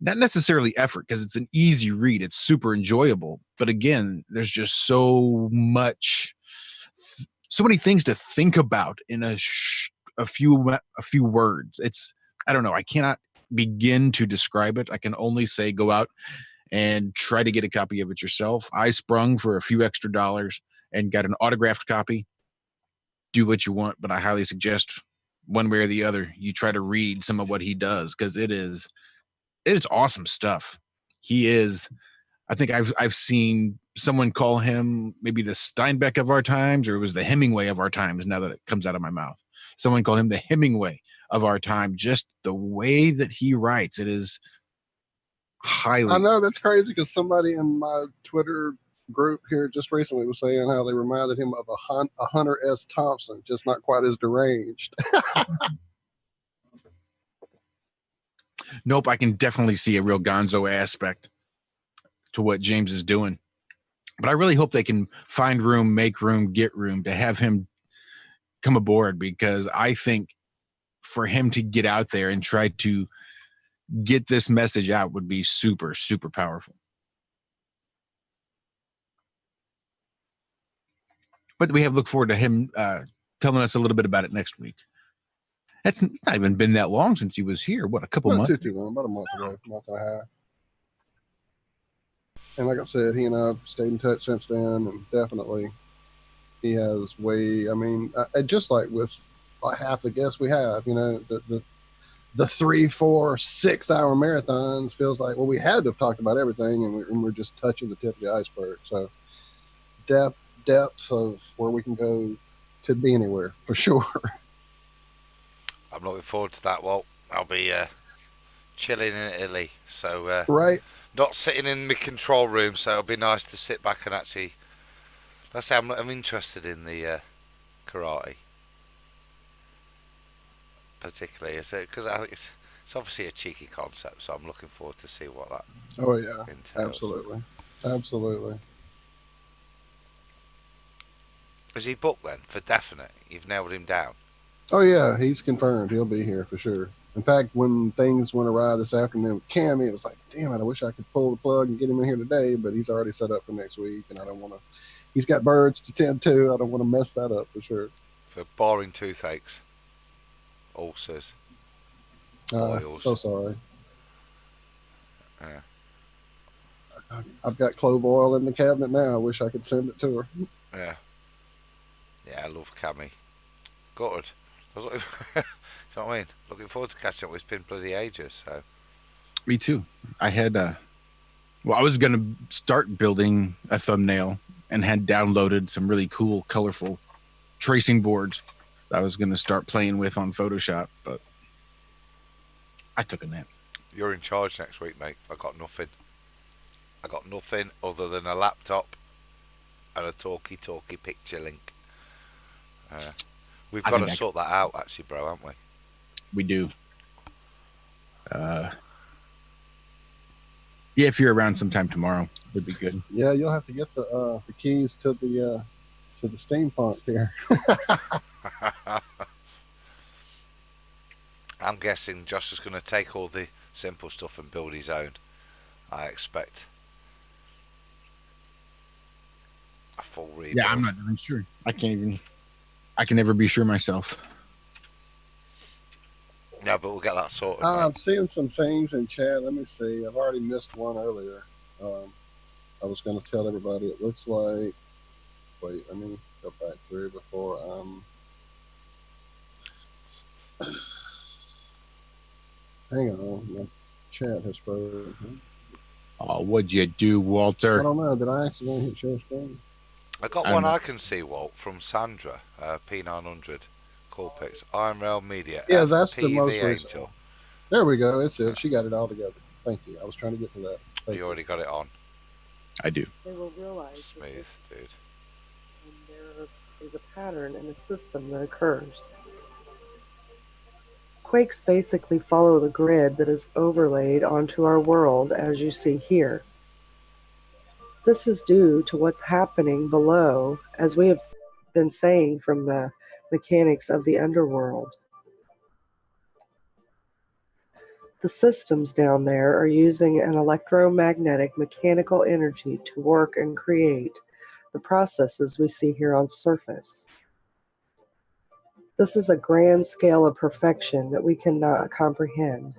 not necessarily effort, because it's an easy read. It's super enjoyable. But again, there's just so many things to think about in a few words. I don't know. I cannot begin to describe it. I can only say go out and try to get a copy of it yourself. I sprung for a few extra dollars and got an autographed copy. Do what you want, but I highly suggest one way or the other, you try to read some of what he does, because it is awesome stuff. He is, I think I've seen someone call him maybe the Steinbeck of our times, or it was the Hemingway of our times. Now that it comes out of my mouth, someone called him the Hemingway of our time. Just the way that he writes, it is highly.
I know that's crazy, because somebody in my Twitter group here just recently was saying how they reminded him of a Hunter S. Thompson, just not quite as deranged.
Nope, I can definitely see a real gonzo aspect to what James is doing. But I really hope they can find room, make room, get room to have him come aboard, because I think for him to get out there and try to get this message out would be super, super powerful. But we have look forward to him telling us a little bit about it next week. It's not even been that long since he was here. What, a couple months?
Not too long, about a month ago, month and a half. And like I said, he and I have stayed in touch since then, and definitely he has just like with half the guests we have, the 3, 4, 6 hour marathons feels like, well, we had to have talked about everything, and we're just touching the tip of the iceberg. So depths of where we can go could be anywhere for sure.
I'm looking forward to that. Well, I'll be chilling in Italy, so
right,
not sitting in my control room. So it'll be nice to sit back and actually. Let's say I'm interested in the karate, particularly, because I think it's obviously a cheeky concept. So I'm looking forward to see what that.
Oh yeah,
entails.
absolutely.
Is he booked then for definite? You've nailed him down.
Oh yeah, he's confirmed. He'll be here for sure. In fact, when things went awry this afternoon with Cammy, it was like, damn it, I wish I could pull the plug and get him in here today, but he's already set up for next week, and I don't want to. He's got birds to tend to. I don't want to mess that up for sure.
So barring toothaches, ulcers, boils.
So sorry.
Yeah.
I've got clove oil in the cabinet now. I wish I could send it to her.
Yeah. Yeah, I love Cammy. Gutted. You know what I mean? Looking forward to catching up. It's been bloody ages. So.
Me too. I had I was gonna start building a thumbnail and had downloaded some really cool, colorful tracing boards that I was gonna start playing with on Photoshop, but I took a nap.
You're in charge next week, mate. I got nothing other than a laptop and a talkie picture link. We've got to sort that out, actually, bro, haven't we?
We do. Yeah, if you're around sometime tomorrow, it'd be good.
Yeah, you'll have to get the keys to the steampunk here.
I'm guessing Josh is going to take all the simple stuff and build his own. I expect a full rebuild.
Yeah, I'm not even sure. I can never be sure myself.
No, but we'll get that sorted.
I'm seeing some things in chat. Let me see. I've already missed one earlier. I was going to tell everybody. It looks like. Wait, let me go back through before. Hang on. My chat has frozen.
Oh, what'd you do, Walter?
I don't know. Did I accidentally hit share screen?
I got one I can see, Walt, from Sandra, P900, Call Pics, Iron Rail Media.
Yeah, that's the most recent. There we go. It's it. She got it all together. Thank you. I was trying to get to that. Thank
You already got it on.
I do.
They will realize
Smooth, dude.
when there is a pattern and a system that occurs. Quakes basically follow the grid that is overlaid onto our world as you see here. This is due to what's happening below, as we have been saying from the mechanics of the underworld. The systems down there are using an electromagnetic mechanical energy to work and create the processes we see here on surface. This is a grand scale of perfection that we cannot comprehend.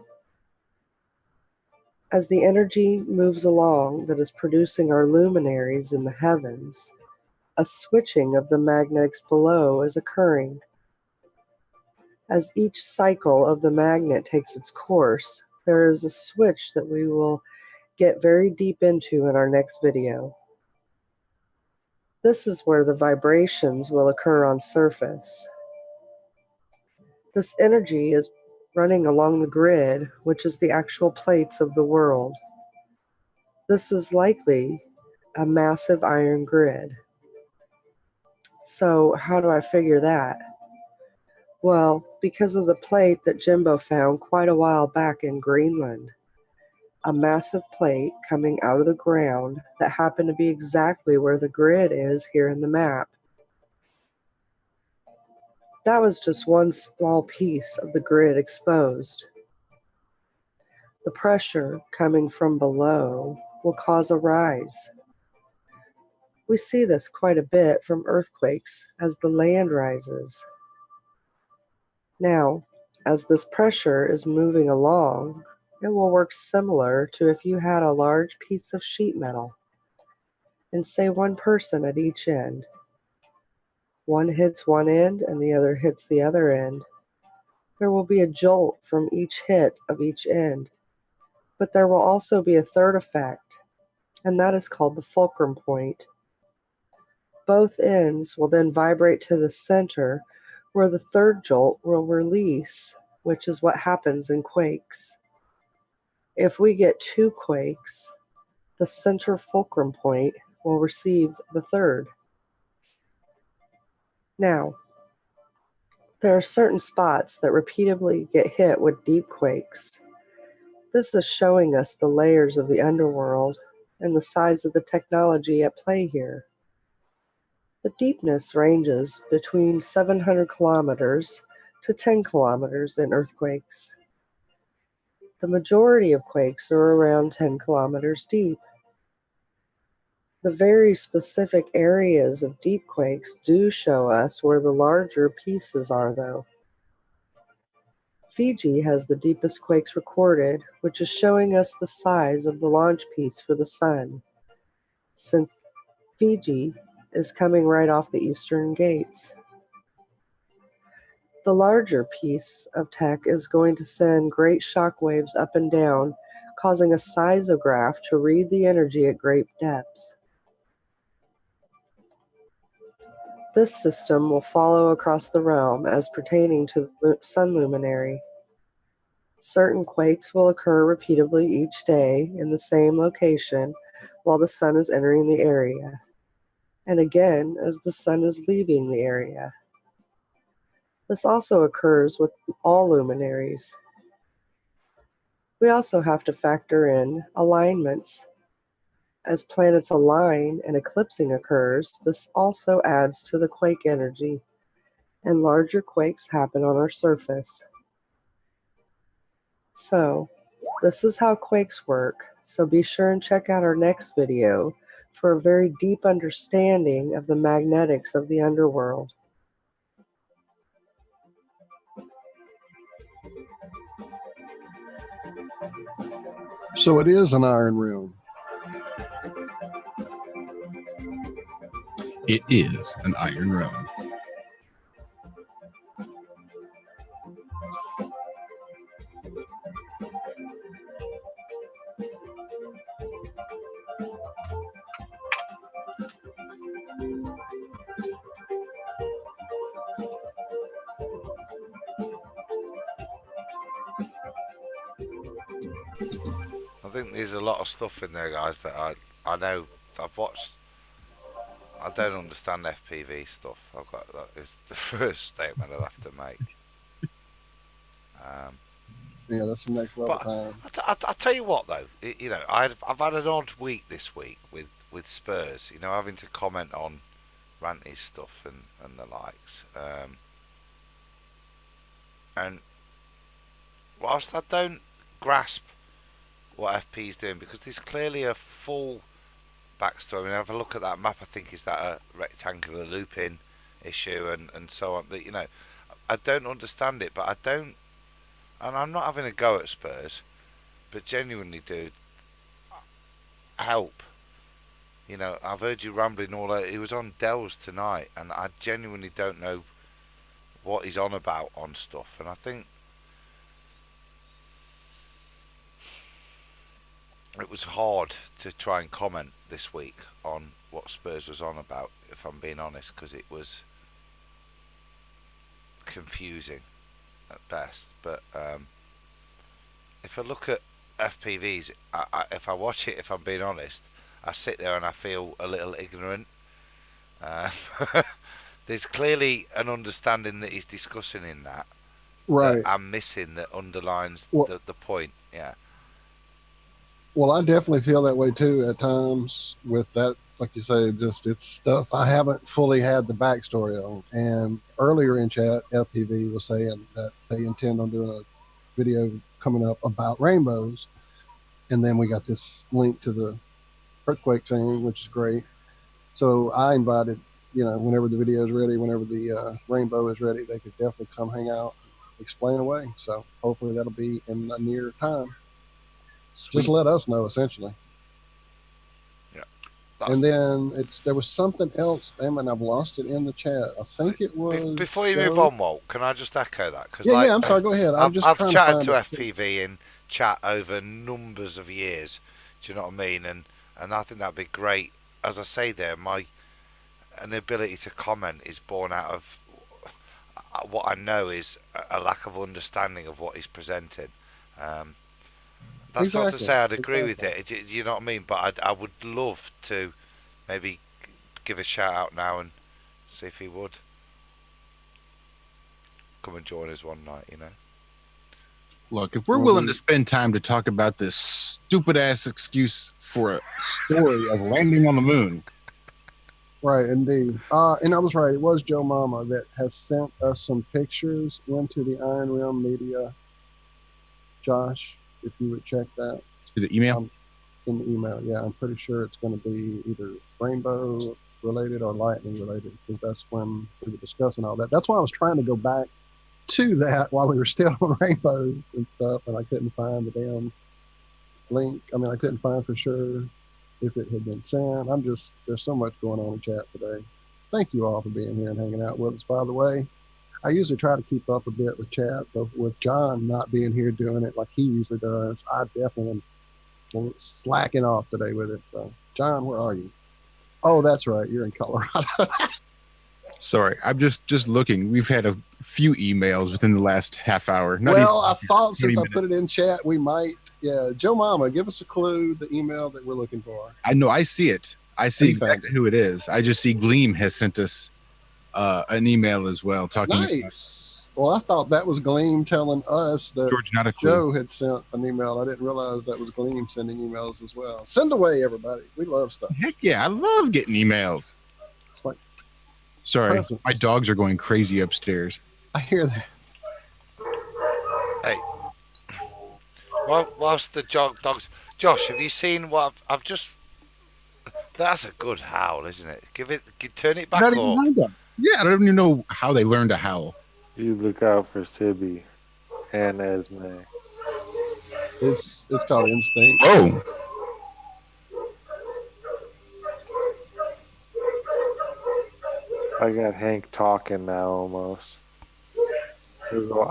As the energy moves along that is producing our luminaries in the heavens, a switching of the magnets below is occurring. As each cycle of the magnet takes its course, there is a switch that we will get very deep into in our next video. This is where the vibrations will occur on surface. This energy is running along the grid, which is the actual plates of the world. This is likely a massive iron grid. So how do I figure that? Well, because of the plate that Jimbo found quite a while back in Greenland. A massive plate coming out of the ground that happened to be exactly where the grid is here in the map. That was just one small piece of the grid exposed. The pressure coming from below will cause a rise. We see this quite a bit from earthquakes as the land rises. Now, as this pressure is moving along, it will work similar to if you had a large piece of sheet metal and say one person at each end. One hits one end and the other hits the other end. There will be a jolt from each hit of each end, but there will also be a third effect, and that is called the fulcrum point. Both ends will then vibrate to the center where the third jolt will release, which is what happens in quakes. If we get two quakes, the center fulcrum point will receive the third. Now, there are certain spots that repeatedly get hit with deep quakes. This is showing us the layers of the underworld and the size of the technology at play here. The deepness ranges between 700 kilometers to 10 kilometers in earthquakes. The majority of quakes are around 10 kilometers deep. The very specific areas of deep quakes do show us where the larger pieces are, though. Fiji has the deepest quakes recorded, which is showing us the size of the launch piece for the sun, since Fiji is coming right off the eastern gates. The larger piece of tech is going to send great shock waves up and down, causing a seismograph to read the energy at great depths. This system will follow across the realm as pertaining to the sun luminary. Certain quakes will occur repeatedly each day in the same location while the sun is entering the area, and again as the sun is leaving the area. This also occurs with all luminaries. We also have to factor in alignments. As planets align and eclipsing occurs, this also adds to the quake energy, and larger quakes happen on our surface. So, this is how quakes work, so be sure and check out our next video for a very deep understanding of the magnetics of the underworld.
So it is an iron room.
It is an iron realm.
I think there's a lot of stuff in there, guys, that I know I've watched. I don't understand FPV stuff. That is the first statement I'll have to make.
Yeah, that's the next level
But
time.
I tell you what, though, you know, I've had an odd week this week with Spurs. You know, having to comment on Ranty stuff and the likes. And whilst I don't grasp what FP's doing, because there's clearly a full backstory. I mean, have a look at that map. I think is that a rectangular looping issue and so on. That, you know, I don't understand it, but I don't. And I'm not having a go at Spurs, but genuinely, dude, help. You know, I've heard you rambling all over. He was on Dell's tonight, and I genuinely don't know what he's on about on stuff. And I think it was hard to try and comment this week on what Spurs was on about, if I'm being honest, because it was confusing at best. But if I look at FPVs, if I watch it, if I'm being honest, I sit there and I feel a little ignorant. There's clearly an understanding that he's discussing in that.
Right.
That I'm missing that underlines the point. Yeah.
Well, I definitely feel that way too at times with that, like you say, just it's stuff I haven't fully had the backstory on. And earlier in chat, LPV was saying that they intend on doing a video coming up about rainbows. And then we got this link to the earthquake thing, which is great. So I invited, you know, whenever the video is ready, whenever the rainbow is ready, they could definitely come hang out, explain away. So hopefully that'll be in a near time.
Sweet.
Just let us know, essentially.
Yeah.
And then there was something else, damn it, I've lost it in the chat. I think it was.
Before you move on, Walt, can I just echo that? Cause
yeah, I'm sorry, go ahead.
I've
trying
chatted
to
to
find
FPV in chat over numbers of years. Do you know what I mean? And I think that'd be great. As I say there, an ability to comment is born out of what I know is a lack of understanding of what he's presenting. That's not to say I'd agree with it. You know what I mean? But I would love to maybe give a shout out now and see if he would come and join us one night. You know.
Look, if we're willing to spend time to talk about this stupid ass excuse for a story of landing on the moon.
Right, indeed. And I was right. It was Joe Mama that has sent us some pictures into the Iron Realm Media. Josh, if you would check that.
The email?
In the email, yeah. I'm pretty sure it's going to be either rainbow related or lightning related, because that's when we were discussing all that. That's why I was trying to go back to that while we were still on rainbows and stuff, and I couldn't find the damn link. I mean, I couldn't find for sure if it had been sent. There's so much going on in chat today. Thank you all for being here and hanging out with us. By the way, I usually try to keep up a bit with chat, but with John not being here doing it like he usually does, I definitely am slacking off today with it. So, John, where are you? Oh, that's right. You're in Colorado.
Sorry, I'm just looking. We've had a few emails within the last half hour.
I thought since I put it in chat, we might. Yeah, Joe Mama, give us a clue, the email that we're looking for.
I know, I see it. I see exactly who it is. I just see Gleam has sent us an email as well. Talking
nice. Well, I thought that was Gleam telling us that
George, not a clue.
Joe had sent an email. I didn't realize that was Gleam sending emails as well. Send away, everybody. We love stuff.
Heck yeah, I love getting emails.
It's like
sorry,
presents.
my dogs are going crazy upstairs.
I hear that.
Hey, whilst the dogs, Josh, have you seen what I've just? That's a good howl, isn't it? Turn it back up.
Yeah, I don't even know how they learned to howl.
You look out for Sibby and Esme.
It's called instinct.
Oh.
I got Hank talking now almost. He'll go,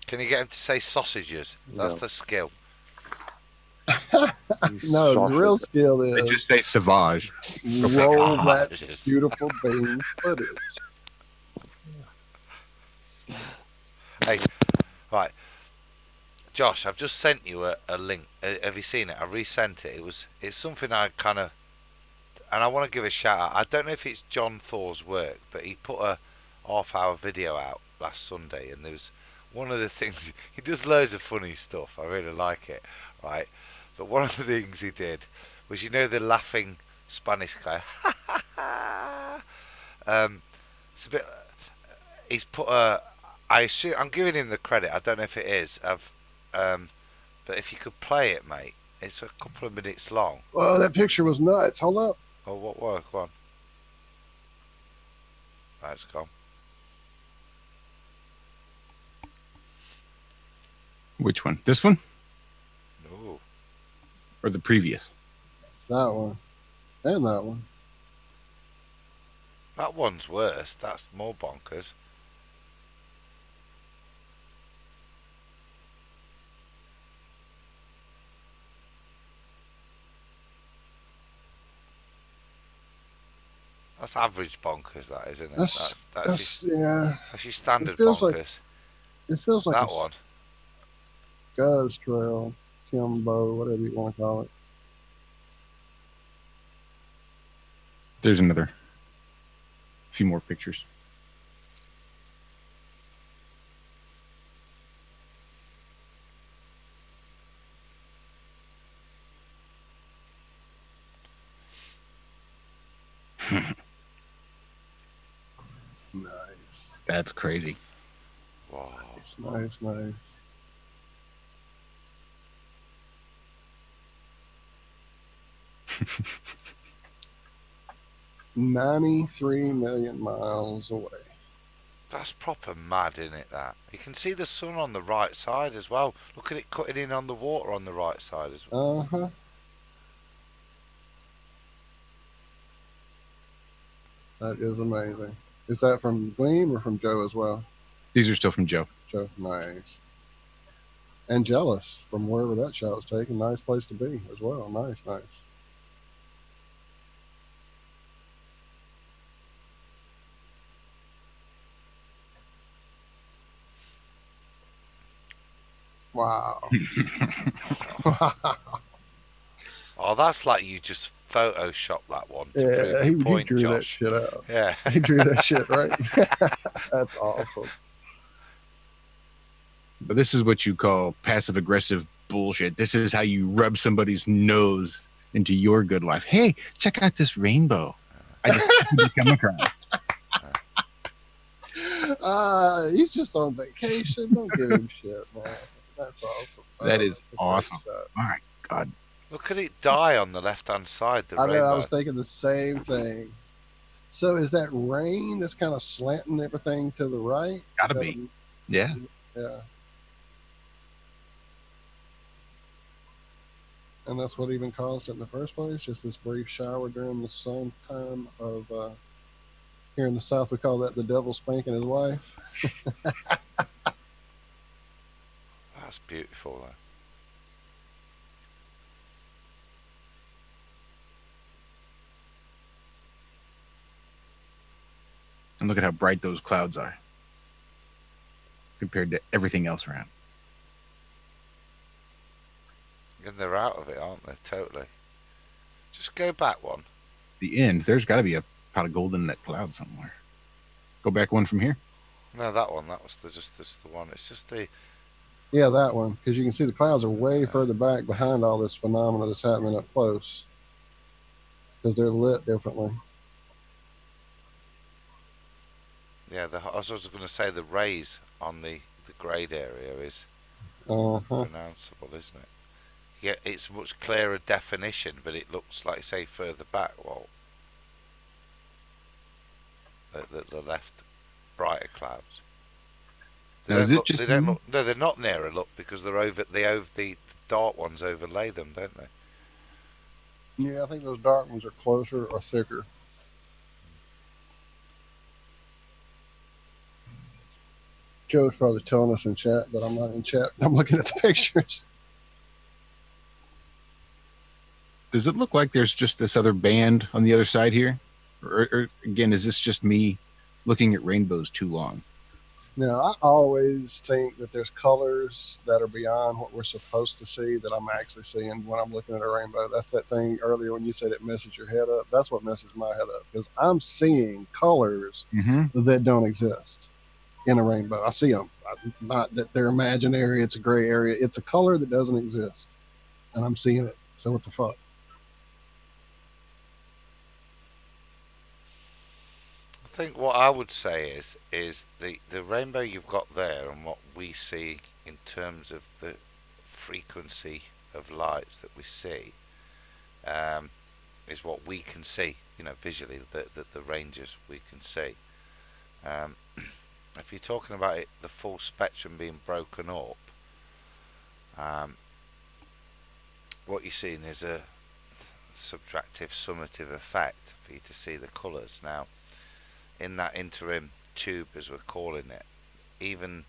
Can you get him to say sausages? That's the skill.
No, the real skill is
they just say sauvage.
Roll that beautiful bean footage.
Hey, right, Josh, I've just sent you a link. Have you seen it? I resent it. It's something I kind of, and I want to give a shout out. I don't know if it's John Thor's work, but he put a half-hour video out last Sunday, and there was one of the things he does loads of funny stuff. I really like it, right? But one of the things he did was, you know, the laughing Spanish guy. It's a bit. He's put a. I assume I'm giving him the credit. I don't know if it is. But if you could play it, mate, it's a couple of minutes long.
Oh, that picture was nuts. Hold up.
Oh, what work? Go on. Right, it's gone.
Which one? This one?
No.
Or the previous?
That one. And that one.
That one's worse. That's more bonkers. That's average bonkers, that, isn't it?
That's yeah.
That's your standard
it feels
bonkers.
Like, it feels like
that
a
one.
Guz trail, Kimbo, whatever you want to call it.
There's another. A few more pictures.
Nice.
That's crazy.
Wow.
Nice. 93 million miles away.
That's proper mad, isn't it, that? You can see the sun on the right side as well. Look at it cutting in on the water on the right side as well.
Uh-huh. That is amazing. Is that from Gleam or from Joe as well?
These are still from Joe.
Joe, nice. And Jealous, from wherever that shot was taken. Nice place to be as well. Nice. Wow.
Oh, that's like you just Photoshop that one to
Yeah,
prove
he
your point,
drew that
Josh.
shit out.
Yeah.
He drew that shit, right? That's awesome.
But this is what you call passive-aggressive bullshit. This is how you rub somebody's nose into your good life. Hey, check out this rainbow. I just happened to come across.
He's just on vacation. Don't give him shit, man. That's awesome.
That is awesome. My God.
Look at it die on the left-hand side. The
I know,
rainbow.
I was thinking the same thing. So is that rain that's kind of slanting everything to the right?
Gotta be. Yeah.
Yeah. And that's what even caused it in the first place, just this brief shower during the sun time of here in the South, we call that the devil spanking his wife.
That's beautiful, though.
And look at how bright those clouds are compared to everything else around.
And they're out of it, aren't they? Totally. Just go back one.
The end. There's got to be a pot of gold in that cloud somewhere. Go back one from here.
No, that one. That was just the one. It's just the.
Yeah, that one. Because you can see the clouds are way further back behind all this phenomena that's happening up close. Because they're lit differently.
Yeah, I was also going to say the rays on the grade area is
Uh-huh.
pronounceable, isn't it? Yeah, it's much clearer definition, but it looks like, say, further back. Well, the left brighter clouds.
Now, is it just
they don't look, no, they're not nearer. Look, because the dark ones overlay them, don't they?
Yeah, I think those dark ones are closer or thicker. Joe's probably telling us in chat, but I'm not in chat. I'm looking at the pictures.
Does it look like there's just this other band on the other side here? Or again, is this just me looking at rainbows too long?
Now, I always think that there's colors that are beyond what we're supposed to see that I'm actually seeing when I'm looking at a rainbow. That's that thing earlier when you said it messes your head up. That's what messes my head up because I'm seeing colors that don't exist in a rainbow. I see them. Not that they're imaginary. It's a gray area. It's a color that doesn't exist, and I'm seeing it. So what the fuck?
I think what I would say is the rainbow you've got there and what we see in terms of the frequency of lights that we see is what we can see, visually, the ranges we can see. If you're talking about it, the full spectrum being broken up, what you're seeing is a subtractive summative effect for you to see the colours. Now, in that interim tube, as we're calling it, even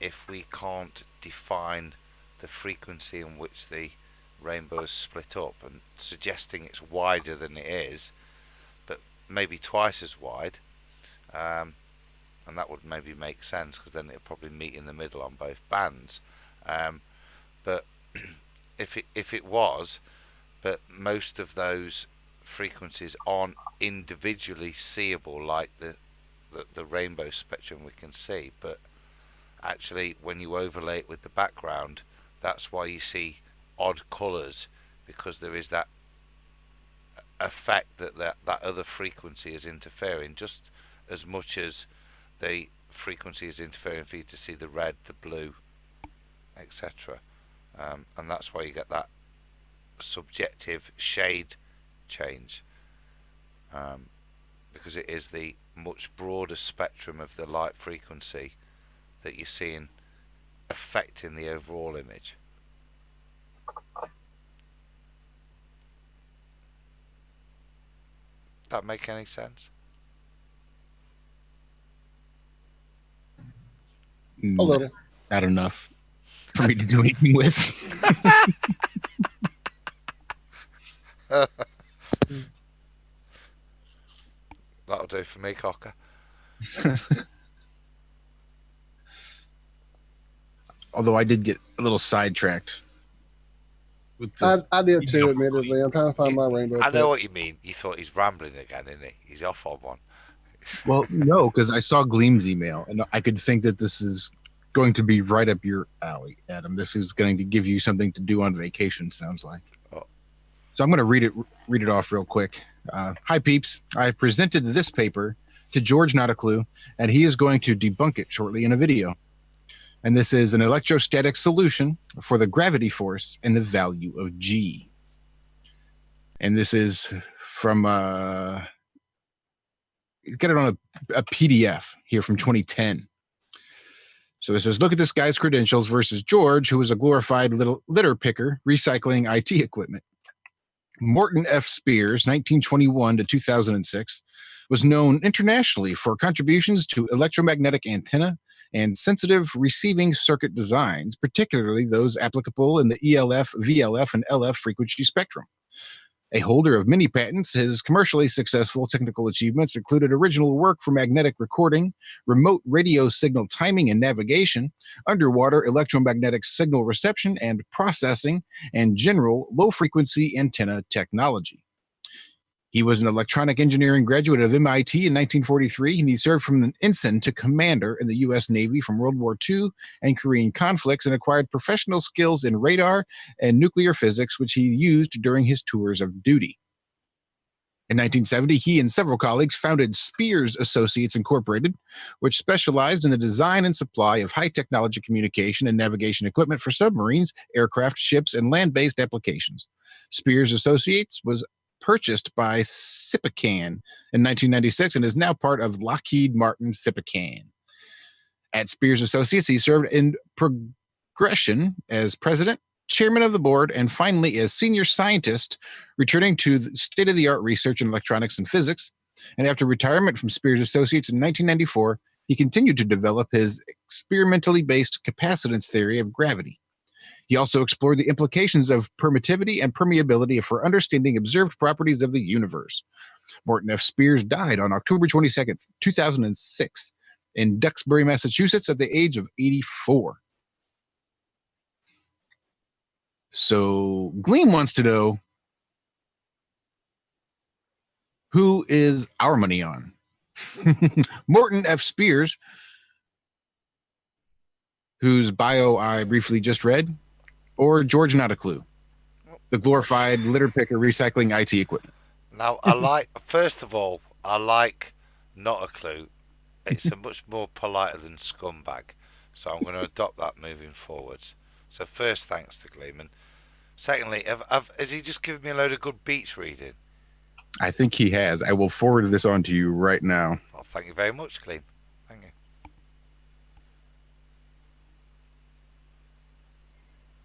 if we can't define the frequency in which the rainbow is split up and suggesting it's wider than it is, but maybe twice as wide, and that would maybe make sense because then it would probably meet in the middle on both bands. But if it was, but most of those frequencies aren't individually seeable like the rainbow spectrum we can see, but actually when you overlay it with the background, that's why you see odd colours, because there is that effect that other frequency is interfering just as much as the frequency is interfering for you to see the red, the blue, etc. And that's why you get that subjective shade change, because it is the much broader spectrum of the light frequency that you're seeing affecting the overall image. That make any sense?
A little.
Not enough for me to do anything with.
That'll do for me, Cocker.
Although I did get a little sidetracked.
I did too, admittedly. I'm trying to find my rainbow.
I know what you mean. You thought he's rambling again, isn't he? He's off on one.
Well, no, because I saw Gleam's email, and I could think that this is going to be right up your alley, Adam. This is going to give you something to do on vacation, sounds like.
Oh.
So I'm going to read it off real quick. Hi, peeps. I presented this paper to George Noticlue, and he is going to debunk it shortly in a video. And this is an electrostatic solution for the gravity force and the value of G. And this is from, he's got it on a PDF here from 2010. So it says, look at this guy's credentials versus George, who is a glorified little litter picker recycling IT equipment. Morton F. Spears, 1921 to 2006, was known internationally for contributions to electromagnetic antenna and sensitive receiving circuit designs, particularly those applicable in the ELF, VLF, and LF frequency spectrum. A holder of many patents, his commercially successful technical achievements included original work for magnetic recording, remote radio signal timing and navigation, underwater electromagnetic signal reception and processing, and general low-frequency antenna technology. He was an electronic engineering graduate of MIT in 1943, and he served from an ensign to commander in the U.S. Navy from World War II and Korean conflicts, and acquired professional skills in radar and nuclear physics, which he used during his tours of duty. In 1970, he and several colleagues founded Spears Associates Incorporated, which specialized in the design and supply of high-technology communication and navigation equipment for submarines, aircraft, ships, and land-based applications. Spears Associates was purchased by Sipican in 1996 and is now part of Lockheed Martin Sipican. At Spears Associates, he served in progression as president, chairman of the board, and finally as senior scientist, returning to state-of-the-art research in electronics and physics. And after retirement from Spears Associates in 1994, he continued to develop his experimentally based capacitance theory of gravity. He also explored the implications of permittivity and permeability for understanding observed properties of the universe. Morton F. Spears died on October 22nd, 2006, in Duxbury, Massachusetts at the age of 84. So Gleam wants to know, who is our money on? Morton F. Spears, whose bio I briefly just read, or George Not a Clue, the glorified litter picker recycling IT equipment.
Now, first of all, I like Not a Clue. It's a much more politer than scumbag. So I'm going to adopt that moving forwards. So first, thanks to Gleeman. Secondly, has he just given me a load of good beach reading?
I think he has. I will forward this on to you right now.
Well, thank you very much, Gleam. Thank you.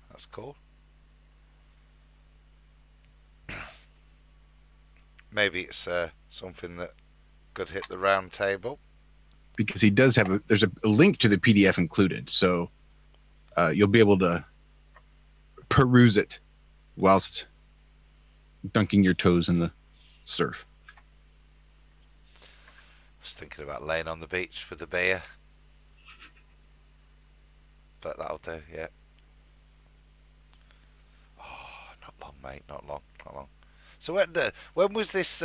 That's cool. Maybe it's something that could hit the round table.
Because he does have there's a link to the PDF included, so you'll be able to peruse it whilst dunking your toes in the surf.
I was thinking about laying on the beach with a beer, but that'll do. Yeah. Oh, not long, mate. Not long. So when was this?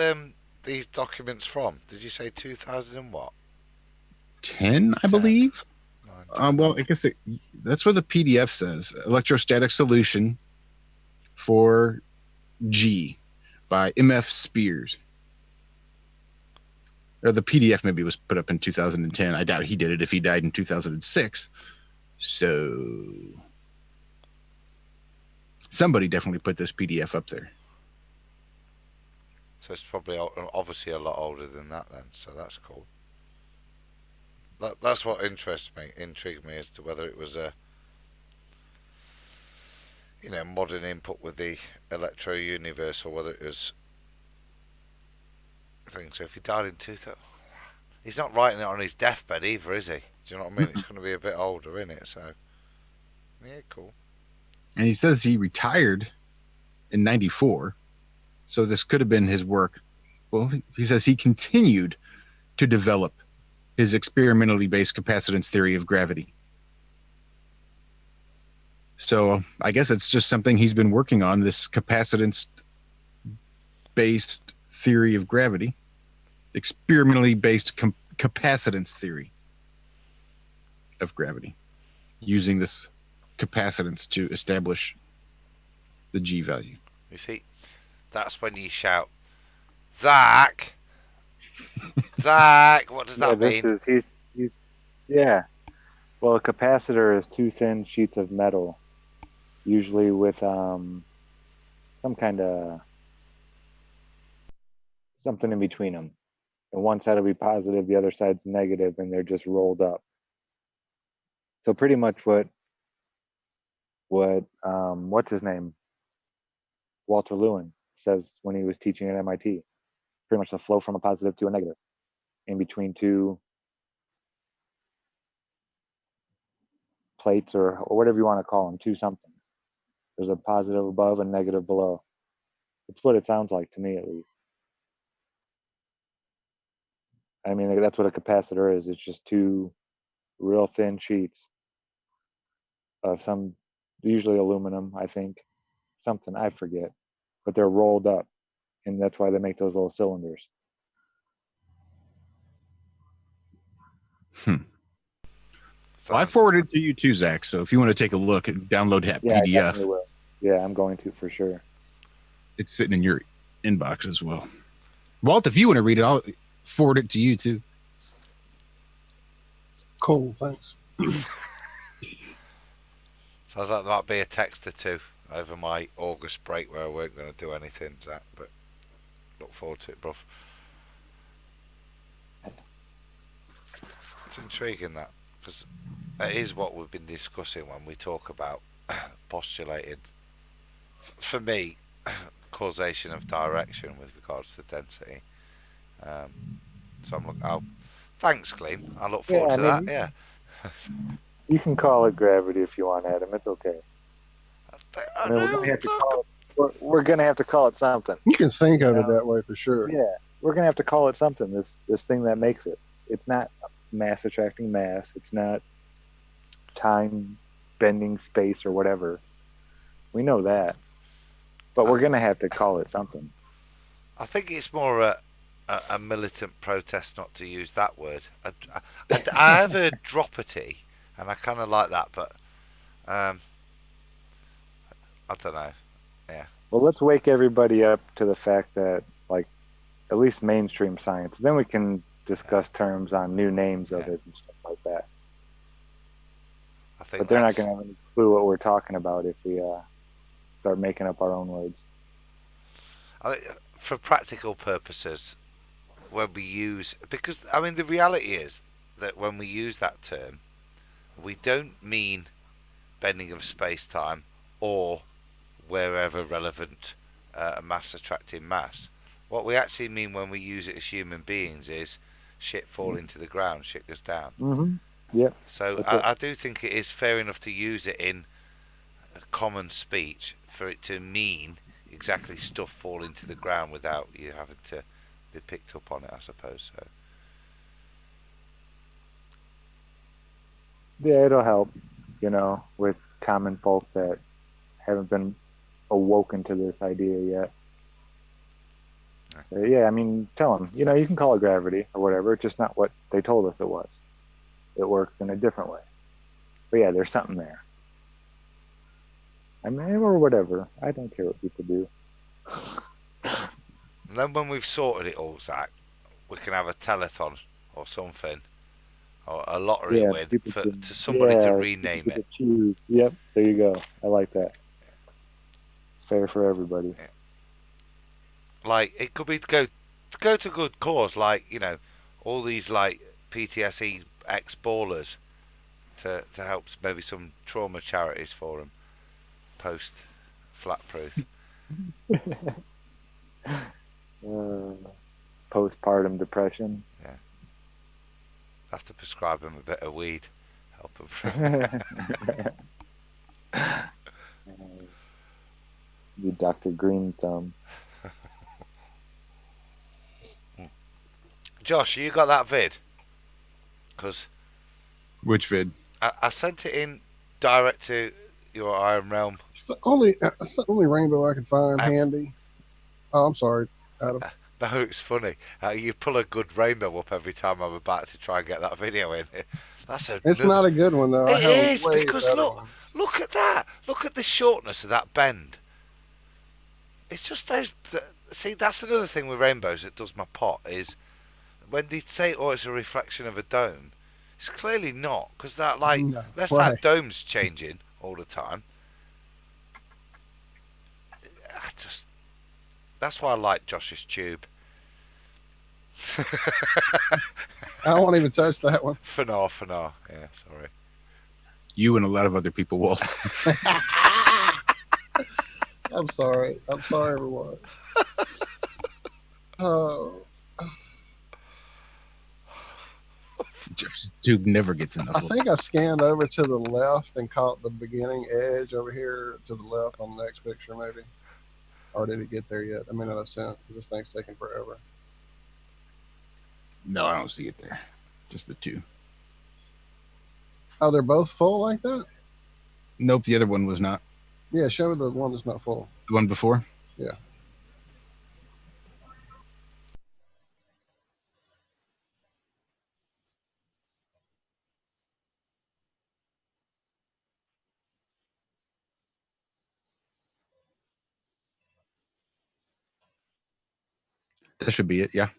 These documents from? Did you say 2000 and what?
10, I believe. Well, I guess that's what the PDF says. Electrostatic solution for G by MF Spears. Or the PDF maybe was put up in 2010. I doubt he did it if he died in 2006. So somebody definitely put this PDF up there.
So it's probably obviously a lot older than that then. So that's cool. That's what intrigued me as to whether it was a modern input with the electro universe, or whether it was I think so. If he died in 2000, he's not writing it on his deathbed either, is he? Do you know what I mean? It's going to be a bit older, isn't it? So yeah, cool.
And he says he retired in 94. So this could have been his work. Well, he says he continued to develop his experimentally based capacitance theory of gravity. So I guess it's just something he's been working on, this capacitance based theory of gravity, experimentally based capacitance theory of gravity, using this capacitance to establish the G value.
You see, that's when you shout, Zach! Zach, what does that mean?
Yeah. Well, a capacitor is two thin sheets of metal, usually with some kind of something in between them. And one side will be positive, the other side's negative, and they're just rolled up. So pretty much what what's his name? Walter Lewin says when he was teaching at MIT. Pretty much the flow from a positive to a negative in between two plates or whatever you want to call them, two something. There's a positive above and negative below. It's what it sounds like to me, at least. I mean, that's what a capacitor is. It's just two real thin sheets of some, usually aluminum, I think. Something, I forget. But they're rolled up, and that's why they make those little cylinders.
Well, I forwarded it to you too, Zach. So if you want to take a look and download that
Yeah, I
PDF,
definitely will. Yeah, I'm going to for sure.
it's sitting in your inbox as well. Walt, if you want to read it, I'll forward it to you too.
Cool, thanks.
Sounds like there might be a text or two over my August break where I weren't going to do anything, Zach, but look forward to it, bruv. It's intriguing, that, because it is what we've been discussing when we talk about postulating, for me, causation of direction with regards to density. So I'm looking. Oh, thanks, Gleam. I look forward to that. Yeah.
You can call it gravity if you want, Adam. It's okay. I mean, we're gonna have to call it something.
You can think of it that way for sure.
Yeah, we're gonna have to call it something. This thing that makes it. It's not mass attracting mass. It's not time bending space or whatever. We know that. But we're going to have to call it something.
I think it's more a militant protest not to use that word. I have heard dropity, and I kind of like that, but I don't know. Yeah.
Well, let's wake everybody up to the fact that, like, at least mainstream science, then we can discuss terms on new names of it and stuff like that.
I think
but they're not going to have any clue what we're talking about if we start making up our own words.
For practical purposes, when we use, because I mean the reality is that when we use that term, we don't mean bending of space-time or wherever relevant mass attracting mass. What we actually mean when we use it as human beings is shit falling to the ground, shit goes down.
Mm-hmm. Yep.
So I do think it is fair enough to use it in common speech for it to mean exactly stuff falling to the ground without you having to be picked up on it, I suppose. So.
Yeah, it'll help, with common folk that haven't been awoken to this idea yet. Yeah, I mean, tell them, you can call it gravity or whatever. It's just not what they told us it was. It works in a different way. But yeah, there's something there. I mean, or whatever. I don't care what people do.
And then when we've sorted it all, Zach, we can have a telethon or something, or a lottery win to somebody to rename it.
Choose. Yep, there you go. I like that. It's fair for everybody.
Yeah. Like, it could be to go to a good cause, like, all these, like, PTSD ex-ballers to help maybe some trauma charities for them post-flatproof.
Postpartum depression.
Yeah. Have to prescribe them a bit of weed. Help them through.
You Dr. Green Thumb.
Josh, you got that vid?
Which vid?
I sent it in direct to your Iron Realm.
It's the only rainbow I could find handy. Oh, I'm sorry, Adam.
No, it's funny. You pull a good rainbow up every time I'm about to try and get that video in.
It's not a good one though.
It is, because look at that. Look at the shortness of that bend. It's just those. See, that's another thing with rainbows that does my pot is when they say, "Oh, it's a reflection of a dome." It's clearly not, because that that dome's changing all the time. That's why I like Josh's tube.
I won't even touch that one.
For now. Yeah, sorry.
You and a lot of other people will.
I'm sorry, everyone. Oh.
Tube never gets enough.
I think I scanned over to the left and caught the beginning edge over here to the left on the next picture, maybe. Or did it get there yet? I mean, that I sent. This thing's taking forever.
No, I don't see it there. Just the two.
Oh, they're both full like that?
Nope, the other one was not.
Yeah, show the one that's not full.
The one before?
Yeah.
That should be it, yeah.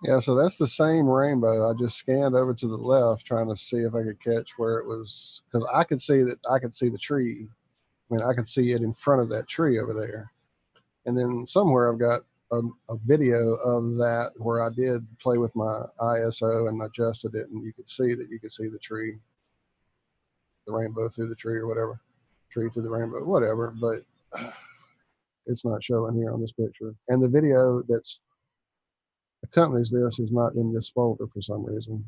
Yeah, so that's the same rainbow. I just scanned over to the left trying to see if I could catch where it was, because I could see the tree. I mean, I could see it in front of that tree over there. And then somewhere I've got a video of that where I did play with my ISO and adjusted it, and you could see the tree, the rainbow through the tree or whatever, tree through the rainbow, whatever. But it's not showing here on this picture. And the video that's accompanies this is not in this folder for some reason,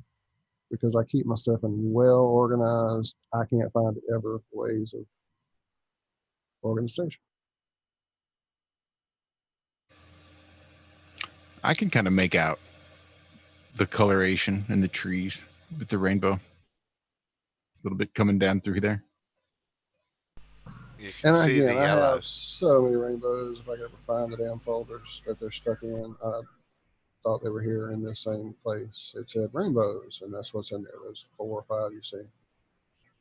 because I keep my stuff in well organized. I can't find ever ways of organization.
I can kind of make out the coloration in the trees. With the rainbow. A little bit coming down through there.
You can
And
see
again,
the
I
yellow.
have so many rainbows. If I could ever find the damn folders that they're stuck in, I thought they were here in this same place. It said rainbows, and that's what's in there. There's 4 or 5 you see.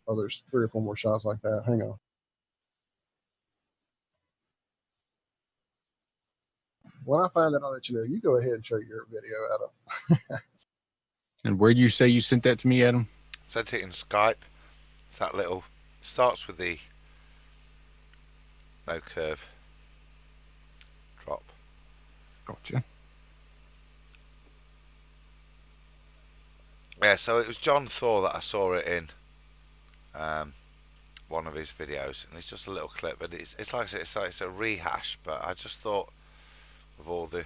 Oh, there's 3 or 4 more shots like that. Hang on. When I find that, I'll let you know. You go ahead and show your video, Adam.
And where do you say you sent that to me, Adam?
Sent it in Skype. It's that little, starts with the no curve drop.
Gotcha.
Yeah, so it was John Thor that I saw it in one of his videos, and it's just a little clip, and it's like I said, it's a rehash, but I just thought of all the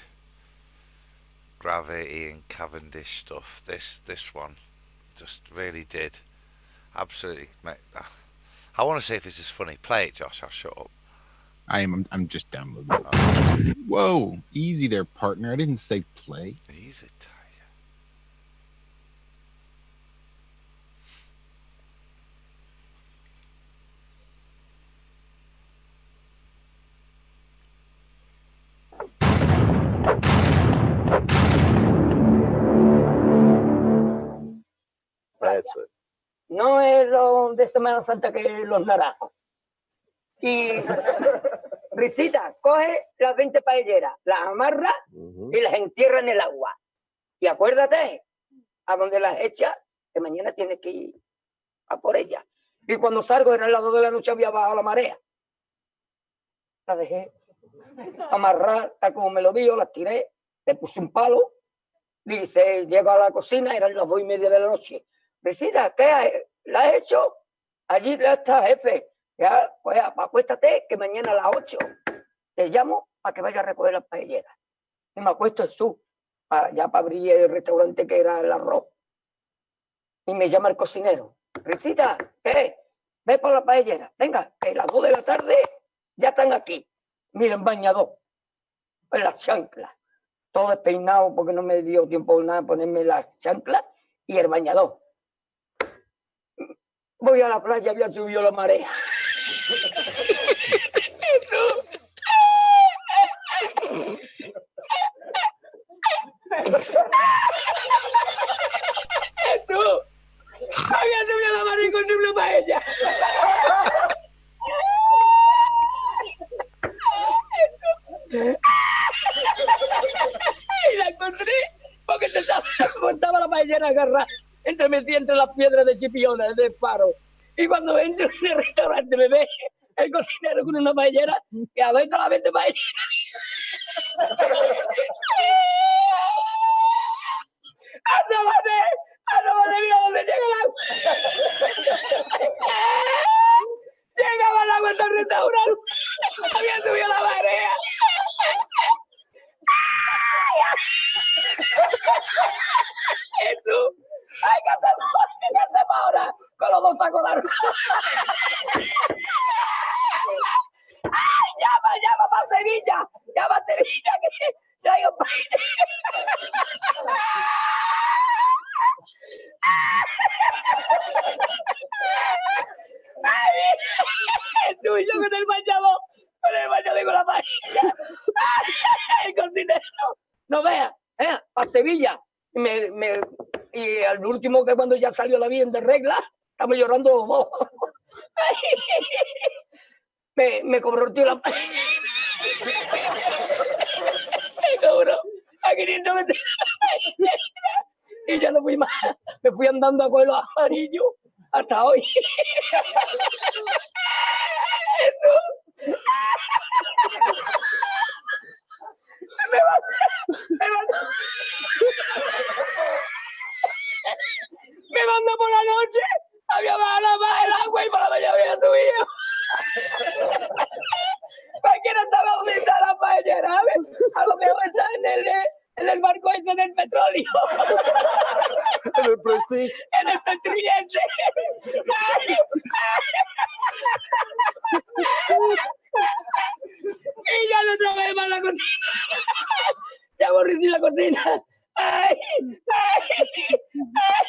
Gravity and Cavendish stuff, this one just really did absolutely make that. I want to see if this is funny. Play it, Josh. I'll shut up.
I'm just downloading it. Whoa, easy there, partner. I didn't say play.
Easy,
No es lo de Semana Santa que los naranjos. Y Risita, coge las 20 paelleras, las amarra y las entierra en el agua. Y acuérdate, a donde las echas, que mañana tienes que ir a por ellas. Y cuando salgo, era las 2 de la noche, había bajado la marea. La dejé amarrar, tal como me lo dijo, las tiré, le puse un palo. Dice, llego a la cocina, eran las 2:30 de la noche. Risita, ¿qué la has hecho? Allí ya está, jefe. Ya, pues acuéstate, que mañana a las 8 te llamo para que vayas a recoger las paelleras. Y me acuesto en ya para abrir el restaurante que era el arroz. Y me llama el cocinero. Risita, ¿qué? Ve por la paellera. Venga, que las 2 de la tarde ya están aquí. Miren, bañador. En las chanclas. Todo despeinado porque no me dio tiempo nada ponerme las chanclas y el bañador. Voy a la playa, había subido la marea. Tú, había subido la marea con una paella. Y la encontré porque estaba la paellera agarrada metida entre las piedras de Chipiona, de Faro. Y cuando entro en el restaurante me ve el cocinero con una paellera que adentro la 20 paelleras. ¡Asómate, mira dónde llega el agua! Llegaba el agua hasta el restaurante. Había subido la marea. ¿Y tú? ¡Ay, qué hacemos ahora! Con los 2 sacos de arroz. ¡Ay, llama para Sevilla! ¡Llama a Sevilla que traigo ¡ay! Tú y yo con el bañador con la paella. El cocinero. No veas, para Sevilla. Y al último, que cuando ya salió la bien de regla, estamos llorando los dos. Me cobró el tío la paella. Me cobró a 500 metros. Y ya no fui más. Me fui andando a coger los amarillos hasta hoy. Me mandó por la noche, había bajado más el agua y por la mañana había subido. Cualquiera estaba donde está la paellera, ¿sabes? A lo mejor está en el barco ese del petróleo.
En el Prestige.
En el Prestige ese. Y ya no trabaja más la cocina. Ya aborrecí la cocina. ¡Ay! ¡Ay! ¡Ay!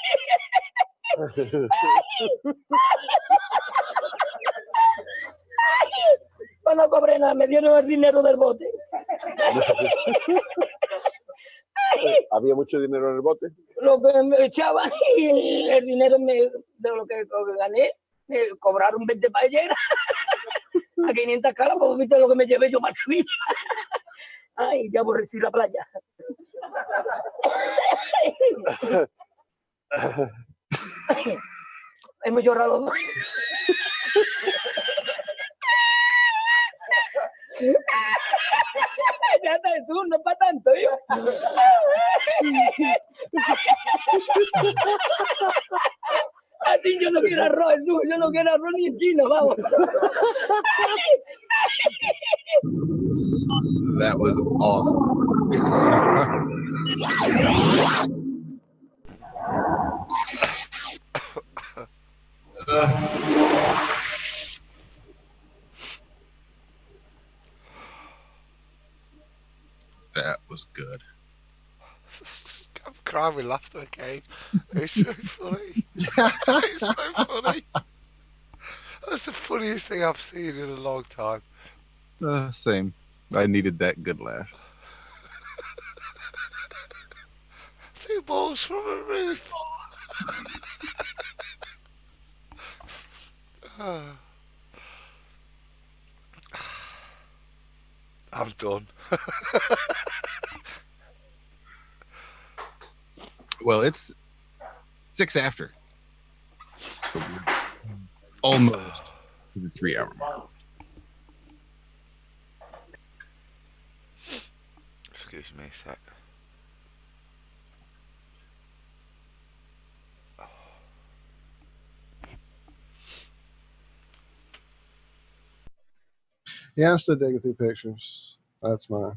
Pues no cobré nada, me dieron el dinero del bote.
¿Había mucho dinero en el bote?
Lo que me echaban y el dinero de lo que gané, me cobraron 20 paelleras a 500 caras, porque viste lo que me llevé yo para Sevilla. Ay, ya aborrecí la playa. Hemos llorado los dos. Ya está, tú, no es para tanto, yo. A ti yo no quiero arroz, tú, yo no quiero arroz ni en chino, vamos.
That was awesome. That was good.
I'm crying with laughter again. It's so funny. It's so funny. That's the funniest thing I've seen in a long time.
Same. I needed that good laugh.
2 balls from a roof. I'm done.
Well, it's 6 after. So almost to the 3-hour mark.
Excuse me a sec.
Yeah, I'm still digging through pictures. That's my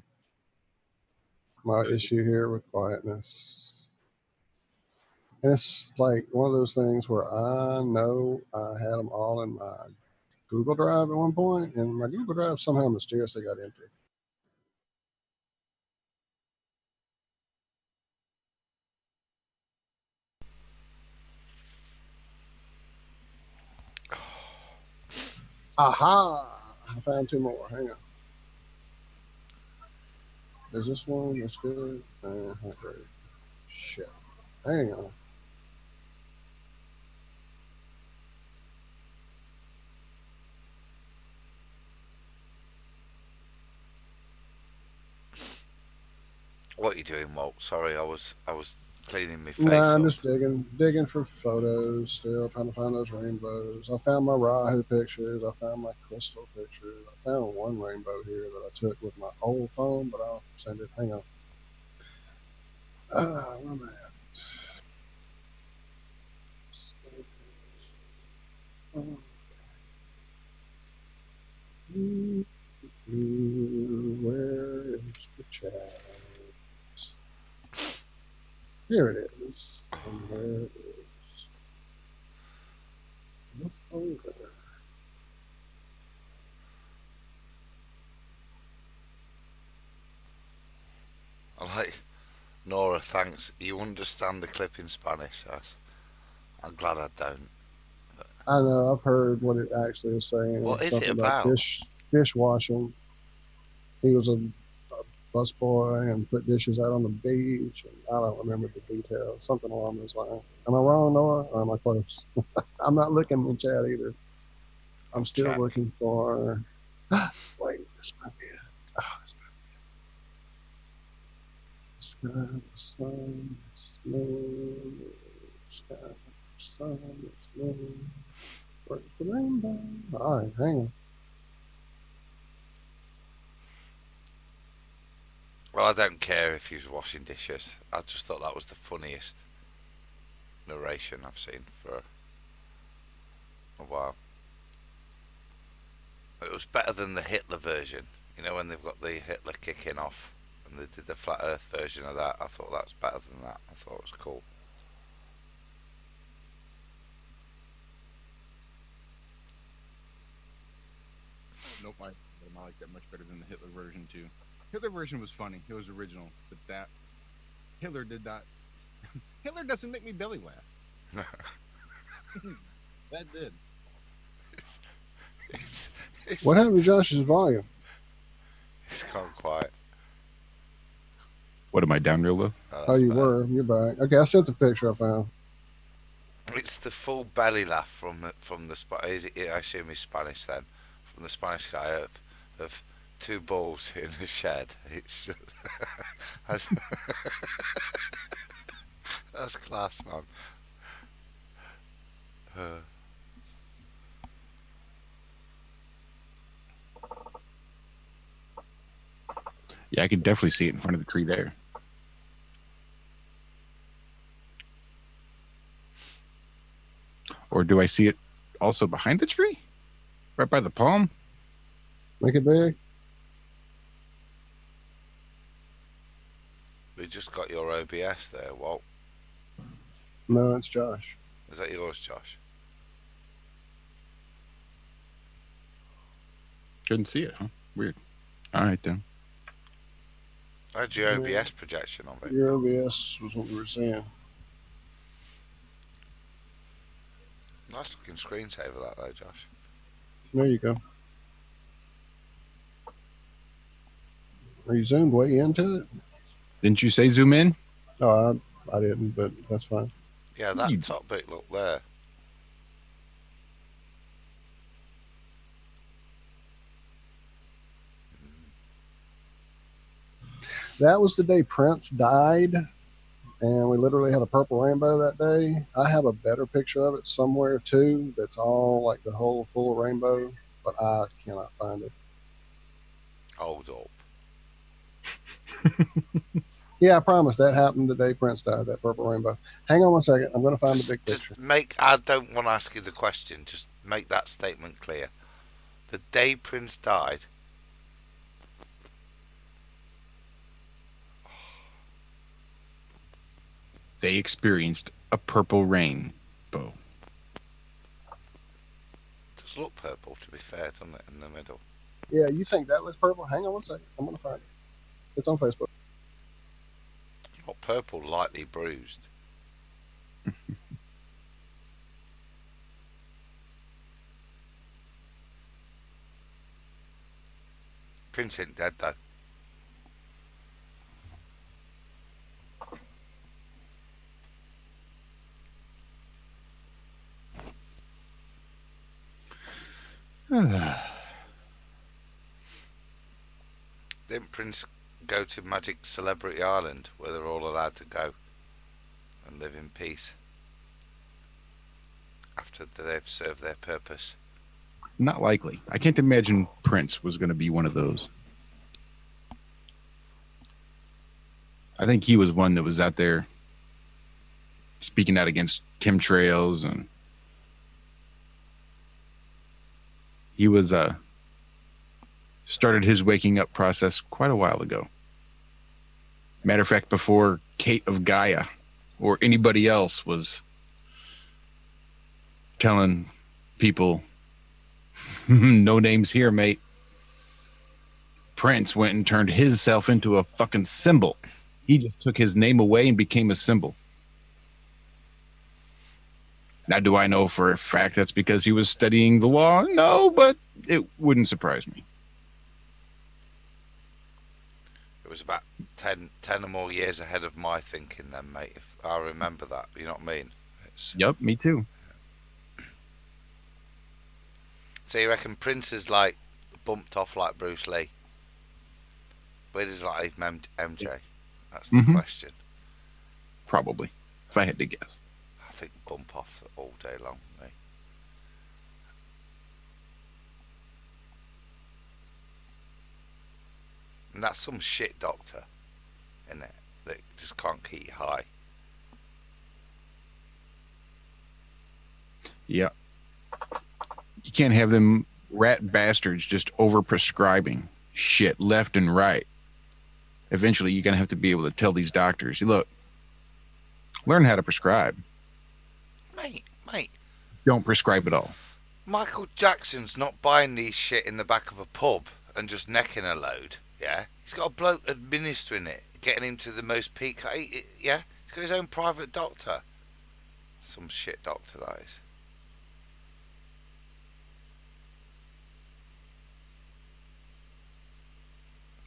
issue here with quietness. And it's like one of those things where I know I had them all in my Google Drive at one point, and my Google Drive somehow mysteriously got empty. Aha! I found 2 more. Hang on. Is this one that's good? Not great. Shit. Hang on.
What are you doing, Walt? Sorry, I was cleaning my face.
Nah, I'm
up.
just digging for photos still, trying to find those rainbows. I found my Rahu pictures. I found my crystal pictures. I found one rainbow here that I took with my old phone, but I'll send it. Hang on. Where am I at? Where is the chat? Here it is. And where it is. Look over.
I like Nora. Thanks. You understand the clip in Spanish? I'm glad I don't.
I know. I've heard what it actually is saying.
What is it
Something
about?
Dishwashing. He was a busboy and put dishes out on the beach. And I don't remember the details. Something along those lines. Am I wrong, Noah, or am I close? I'm not looking in the chat either. I'm still looking for. Wait, this might be it. Oh, this might be it. Sky, sun, moon, sky, sun, moon. Where's the rainbow? All right, hang on.
Well, I don't care if he's washing dishes. I just thought that was the funniest narration I've seen for a while. It was better than the Hitler version. You know, when they've got the Hitler kicking off and they did the flat earth version of that. I thought that's better than that. I thought it was cool.
Nope, I like that much better than the Hitler version too. Hitler version was funny. It was original, but that Hitler did not. Hitler doesn't make me belly laugh. That did.
What happened to Josh's volume?
It's gone quiet.
What am I down real low?
Oh, you were. You're back. Okay, I sent the picture I found.
It's the full belly laugh from the I assume he's Spanish then, from the Spanish guy of two balls in a shed. It's just, that's class, man.
Yeah, I can definitely see it in front of the tree there. Or do I see it also behind the tree? Right by the palm?
Make it big.
We just got your OBS there, Walt.
No, it's Josh.
Is that yours, Josh?
Couldn't see it, huh? Weird. All right, then.
I had your OBS projection on it.
Your OBS was what we were saying.
Nice looking screensaver, that though, Josh.
There you go. Are you zoomed way into it?
Didn't you say zoom in?
No, I didn't, but that's fine.
Yeah, that top bit look there.
That was the day Prince died, and we literally had a purple rainbow that day. I have a better picture of it somewhere too. That's all like the whole full rainbow, but I cannot find it.
Hold up.
Yeah, I promise that happened the day Prince died. That purple rainbow. Hang on one second. I'm going to find the big picture.
I don't want to ask you the question. Just make that statement clear. The day Prince died.
They experienced a purple rainbow.
It does look purple, to be fair, doesn't it, in the middle?
Yeah, you think that looks purple? Hang on one second. I'm going to find it. It's on Facebook.
Not purple, lightly bruised. Prince ain't dead, though. Didn't Prince go to Magic Celebrity Island, where they're all allowed to go and live in peace after they've served their purpose?
Not likely. I can't imagine Prince was going to be one of those. I think he was one that was out there speaking out against chemtrails, and he was started his waking up process quite a while ago. Matter of fact, before Kate of Gaia or anybody else was telling people, no names here, mate. Prince went and turned himself into a fucking symbol. He just took his name away and became a symbol. Now, do I know for a fact that's because he was studying the law? No, but it wouldn't surprise me.
It was about 10 or more years ahead of my thinking then, mate, if I remember that. You know what I mean?
Yep, me too.
So you reckon Prince is like bumped off like Bruce Lee? Where does that leave MJ? That's the question.
Probably, if I had to guess.
I think bump off all day long, mate. And that's some shit doctor, isn't it? That just can't keep you high.
Yeah. You can't have them rat bastards just over-prescribing shit left and right. Eventually, you're going to have to be able to tell these doctors, look, learn how to prescribe.
Mate.
Don't prescribe at all.
Michael Jackson's not buying these shit in the back of a pub and just necking a load, yeah? He's got a bloke administering it, getting him to the most peak, yeah? He's got his own private doctor. Some shit doctor, that is.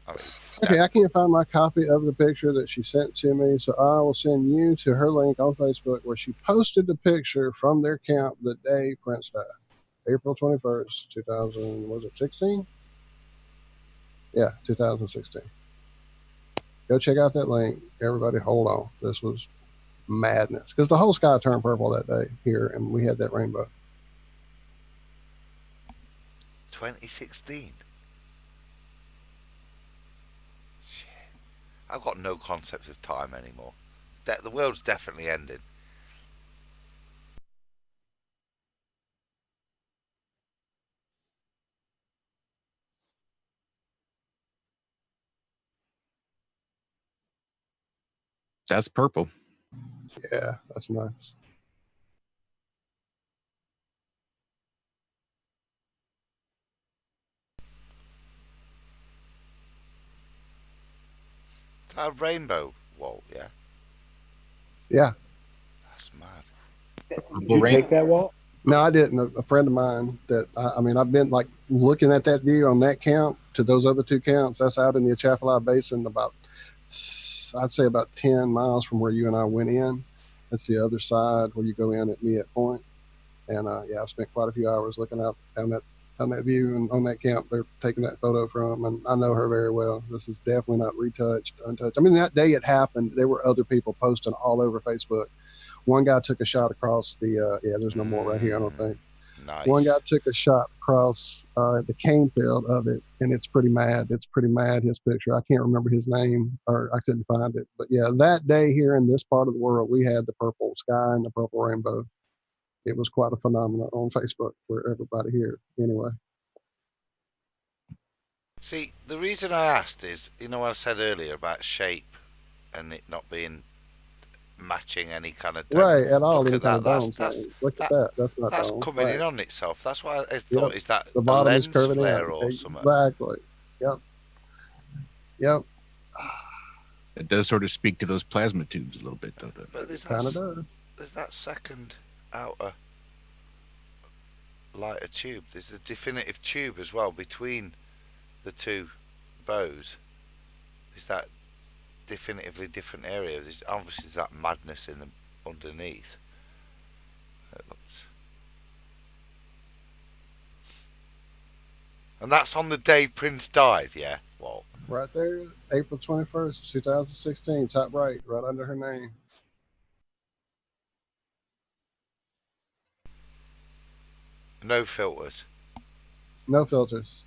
Okay, I can't find my copy of the picture that she sent to me, so I will send you to her link on Facebook where she posted the picture from their camp the day Prince died, April 21st, 2000. Was it 16? Yeah, 2016. Go check out that link. Everybody, hold on. This was madness because the whole sky turned purple that day here, and we had that rainbow.
2016. I've got no concept of time anymore. The world's definitely ending.
That's purple.
Yeah, that's nice.
A rainbow wall, yeah.
Yeah.
That's mad.
Did you take that wall?
No, I didn't. A friend of mine that I mean, I've been like looking at that view on that camp to those other two camps. That's out in the Atchafalaya Basin, about I'd say about 10 miles from where you and I went in. That's the other side where you go in at Miette Point. And yeah, I've spent quite a few hours looking out down that view and on that camp they're taking that photo from. And I know her very well. This is definitely not retouched, untouched. I mean, that day it happened, there were other people posting all over Facebook. One guy took a shot across the yeah, there's no more right here, I don't think.
Nice.
One guy took a shot across the cane field of it, and it's pretty mad. It's pretty mad, his picture. I can't remember his name, or I couldn't find it. But yeah, that day here in this part of the world, we had the purple sky and the purple rainbow. It was quite a phenomenon on Facebook for everybody here. Anyway.
See, the reason I asked is, you know what I said earlier about shape and it not being matching any kind of dome.
Right, at all.
Look at that.
Look at that. That's not
that's
dome.
coming
Right.
in on itself. That's why I thought,
Yep.
is that
The
a
bottom
lens
is curving
flare
in.
or something?
Exactly. Yep. Yep.
It does sort of speak to those plasma tubes a little bit, though.
But there's
Kind of does.
There's that second outer lighter tube. There's the definitive tube as well between the two bows. Is that definitively different area? There's obviously that madness in the underneath. And that's on the day Prince died, yeah? Well,
right there, April 21st, 2016, top right under her name.
No filters.
No filters.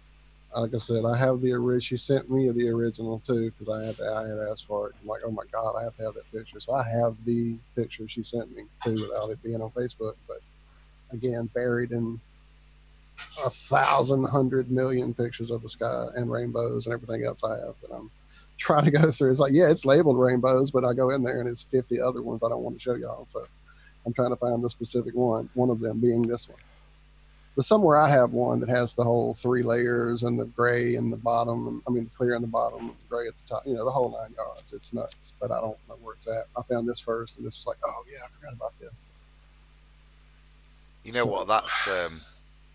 Like I said, I have the original. She sent me the original too because I had asked for it. I'm like, oh my God, I have to have that picture. So I have the picture she sent me too without it being on Facebook. But again, buried in 1,100 million pictures of the sky and rainbows and everything else I have that I'm trying to go through. It's like, yeah, it's labeled rainbows, but I go in there and it's 50 other ones I don't want to show y'all. So I'm trying to find the specific one of them being this one. But somewhere I have one that has the whole 3 layers and the gray in the bottom. I mean, the clear in the bottom, gray at the top, the whole 9 yards. It's nuts, but I don't know where it's at. I found this first, and this was like, oh, yeah, I forgot about this.
You know what that's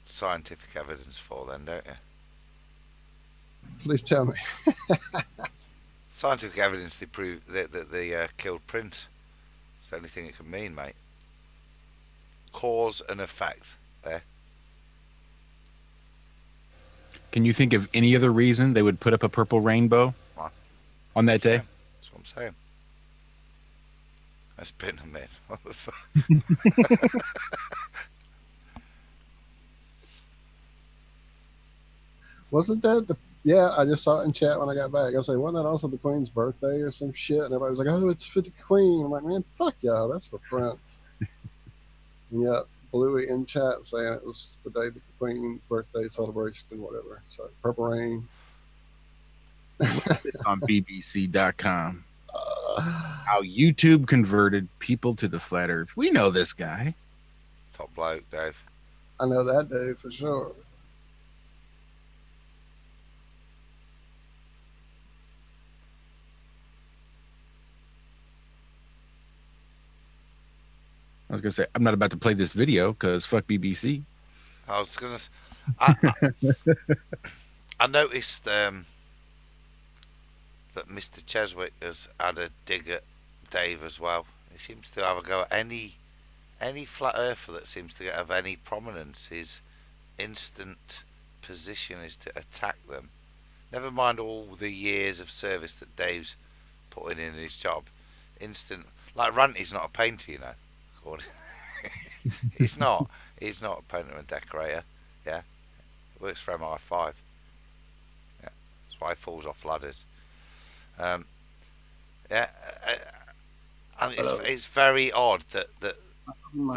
scientific evidence for then, don't you?
Please tell me.
Scientific evidence they prove that they killed Prince. It's the only thing it can mean, mate. Cause and effect there.
Can you think of any other reason they would put up a purple rainbow on that day?
That's what I'm saying. That's been a myth. What the fuck?
Wasn't that yeah, I just saw it in chat when I got back. I say, wasn't that also the Queen's birthday or some shit? And everybody was like, oh, it's for the Queen. I'm like, man, fuck y'all. That's for Prince. And yeah, Bluey in chat saying it was the day that the Queen's birthday celebration and whatever. So Purple Rain.
On BBC.com. How YouTube converted people to the flat earth. We know this guy.
Top bloke, Dave.
I know that dude for sure.
I was going to say, I'm not about to play this video because fuck BBC.
I was going to... I noticed that Mr. Cheswick has had a dig at Dave as well. He seems to have a go at any flat earther that seems to have any prominence. His instant position is to attack them. Never mind all the years of service that Dave's putting in his job. Instant, like Ranty's not a painter, you know. He's not. He's not a painter and decorator. Yeah, he works for MI5. Yeah, that's why he falls off ladders. Yeah, and it's very odd that the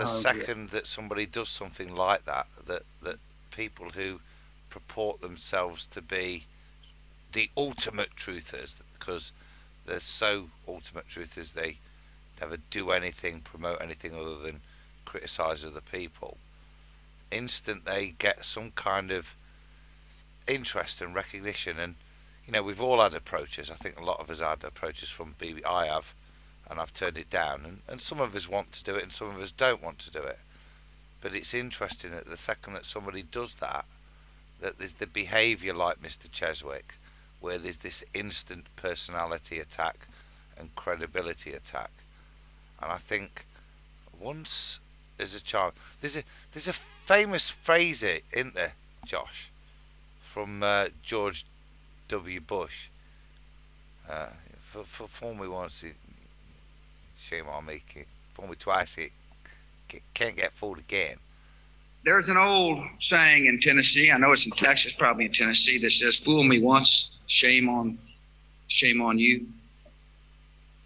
second that somebody does something like that, that people who purport themselves to be the ultimate truthers, because they're so ultimate truthers, they never do anything, promote anything other than criticise other people. Instant they get some kind of interest and recognition, and you know, we've all had approaches. I think a lot of us had approaches from BB. I have, and I've turned it down. And some of us want to do it, and some of us don't want to do it. But it's interesting that the second that somebody does that, that there's the behaviour like Mr. Cheswick, where there's this instant personality attack and credibility attack. And I think once as a child, there's a famous phrase, isn't there, Josh, from George W. Bush. Fool me once, shame on me. Fool me twice, can't get fooled again.
There's an old saying in Tennessee, I know it's in Texas, probably in Tennessee, that says, "Fool me once, shame on you."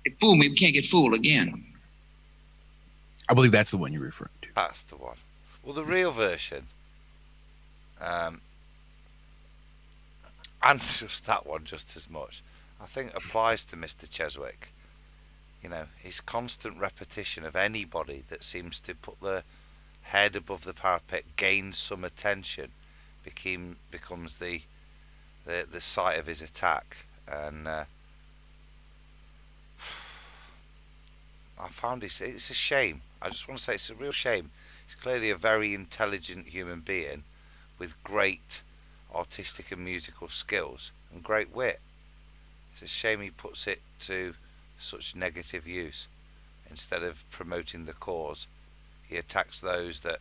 If fool me, we can't get fooled again.
I believe that's the one you're referring to.
That's the one. Well, the real version, and just that one just as much, I think applies to Mr. Cheswick. You know, his constant repetition of anybody that seems to put their head above the parapet, gains some attention, becomes the site of his attack. And I found it's a shame. I just want to say it's a real shame. He's clearly a very intelligent human being with great artistic and musical skills and great wit. It's a shame he puts it to such negative use. Instead of promoting the cause, he attacks those that,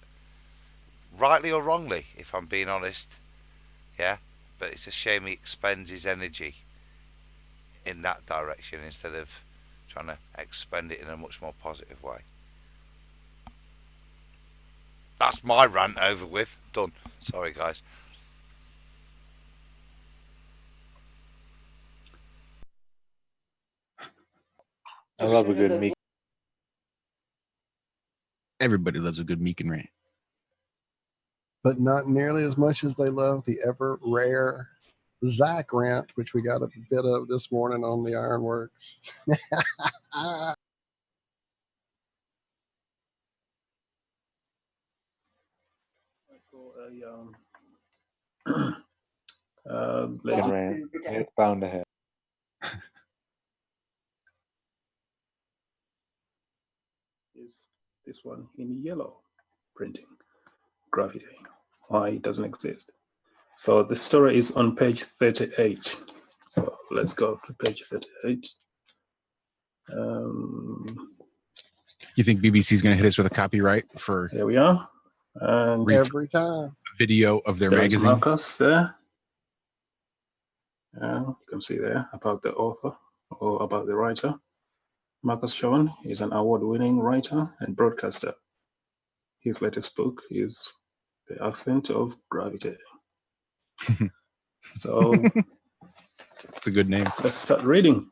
rightly or wrongly, if I'm being honest, yeah, but it's a shame he expends his energy in that direction instead of trying to expend it in a much more positive way. That's my rant over with. Done. Sorry, guys.
I love a good meek.
Everybody loves a good meek and rant.
But not nearly as much as they love the ever rare Zach rant, which we got a bit of this morning on the Ironworks.
It's bound to happen.
Is this one in yellow printing? Gravity. Why it doesn't exist. So the story is on page 38. So let's go to page 38.
You think BBC is going to hit us with a copyright for?
Here we are. And
every time.
Video of their
there is
magazine.
Marcus there. You can see there about the author or about the writer. Marcus Shawn is an award-winning writer and broadcaster. His latest book is The Accent of Gravity. So
it's a good name.
Let's start reading.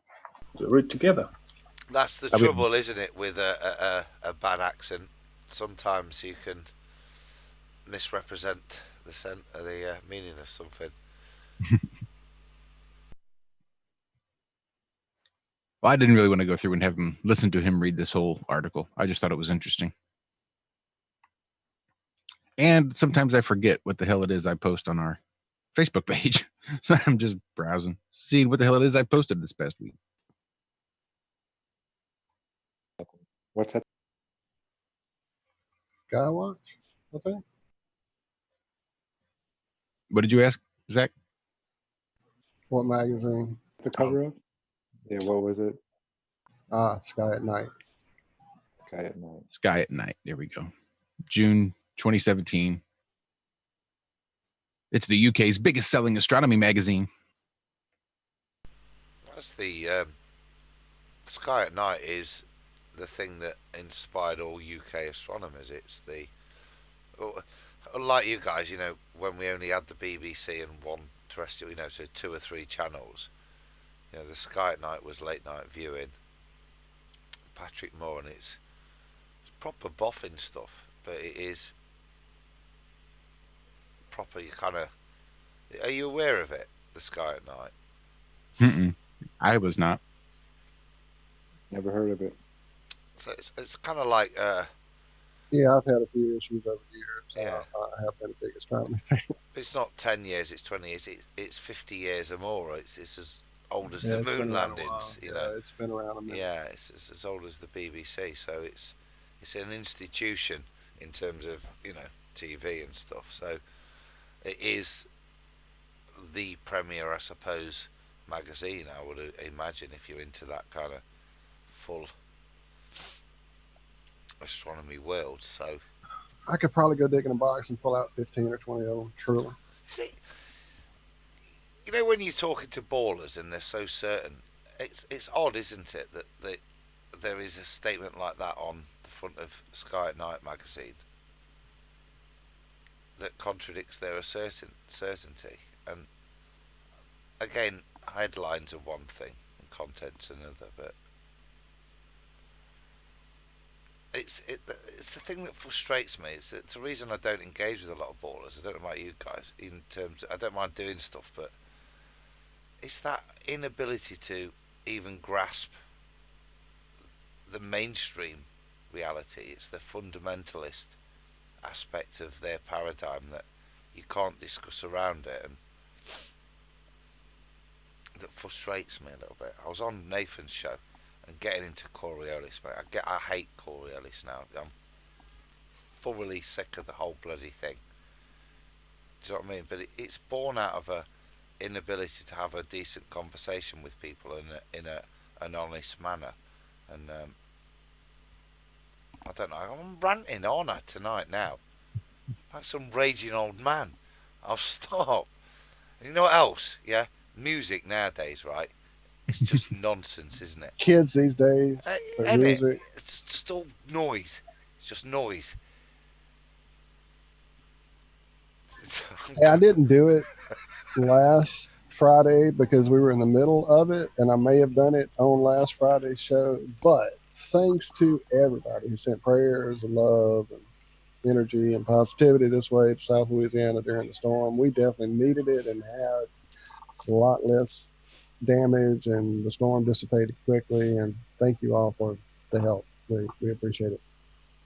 We'll read together.
That's the trouble, isn't it, with a bad accent? Sometimes you can misrepresent the meaning of something.
Well, I didn't really want to go through and have him listen to him read this whole article. I just thought it was interesting. And sometimes I forget what the hell it is I post on our Facebook page. So I'm just browsing, seeing what the hell it is I posted this past week.
What's that?
Guy Watch, I think.
What did you ask, Zach?
What magazine?
The cover of? Yeah, what was it?
Sky at Night.
Sky at Night.
Sky at Night. There we go. June 2017. It's the UK's biggest selling astronomy magazine.
That's the Sky at Night is the thing that inspired all UK astronomers. It's the like you guys, you know, when we only had the BBC and one terrestrial, you know, so 2 or 3 channels. You know, the Sky at Night was late night viewing. Patrick Moore, and it's proper boffin stuff, but it is proper. You kind of, are you aware of it? The Sky at Night.
Mm-mm. I was not.
Never heard of it.
So it's kind of like
Yeah, I've had a few issues over the years.
Yeah.
I have been a big astronomy fan.
it's not 10 years, it's 20 years, it's 50 years or more. It's as old as
Yeah,
the
it's been
moon
around a
landings,
while.
you
Yeah,
know.
it's been around a minute.
Yeah, it's as old as the BBC, so it's an institution in terms of, you know, TV and stuff. So it is the premier, I suppose, magazine, I would imagine, if you're into that kind of full astronomy world. So
I could probably go dig in a box and pull out 15 or 20 of them, truly.
see, you know, when you're talking to ballers and they're so certain, it's odd, isn't it, that there is a statement like that on the front of Sky at Night magazine that contradicts their certainty. And again, headlines are one thing and content's another, but it's the thing that frustrates me. It's the reason I don't engage with a lot of ballers. I don't know about you guys. In terms, I don't mind doing stuff, but it's that inability to even grasp the mainstream reality. It's the fundamentalist aspect of their paradigm that you can't discuss around it, and that frustrates me a little bit. I was on Nathan's show and getting into Coriolis, mate. I hate Coriolis now. I'm thoroughly sick of the whole bloody thing. Do you know what I mean? But it's born out of a inability to have a decent conversation with people in an honest manner. And I don't know. I'm ranting, aren't I, tonight now? Like some raging old man. I'll stop. And you know what else? Yeah, music nowadays, right? It's just nonsense, isn't it?
Kids these days, their
Ain't it?
music.
It's just all noise. It's just noise.
Hey, I didn't do it last Friday because we were in the middle of it, and I may have done it on last Friday's show. But thanks to everybody who sent prayers and love and energy and positivity this way to South Louisiana during the storm, we definitely needed it and had a lot less damage, and the storm dissipated quickly. And thank you all for the help. We appreciate it.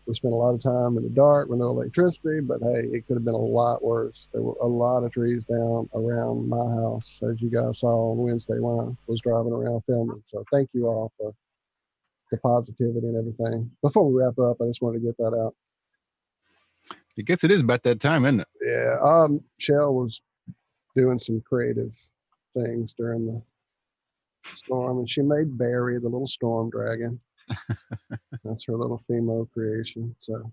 We spent a lot of time in the dark with no electricity, but hey, it could have been a lot worse. There were a lot of trees down around my house, as you guys saw on Wednesday when I was driving around filming. So thank you all for the positivity and everything. Before we wrap up, I just wanted to get that out.
I guess it is about that time, isn't it?
Yeah. Shell was doing some creative things during the storm, and she made Barry the little storm dragon. That's her little female creation. So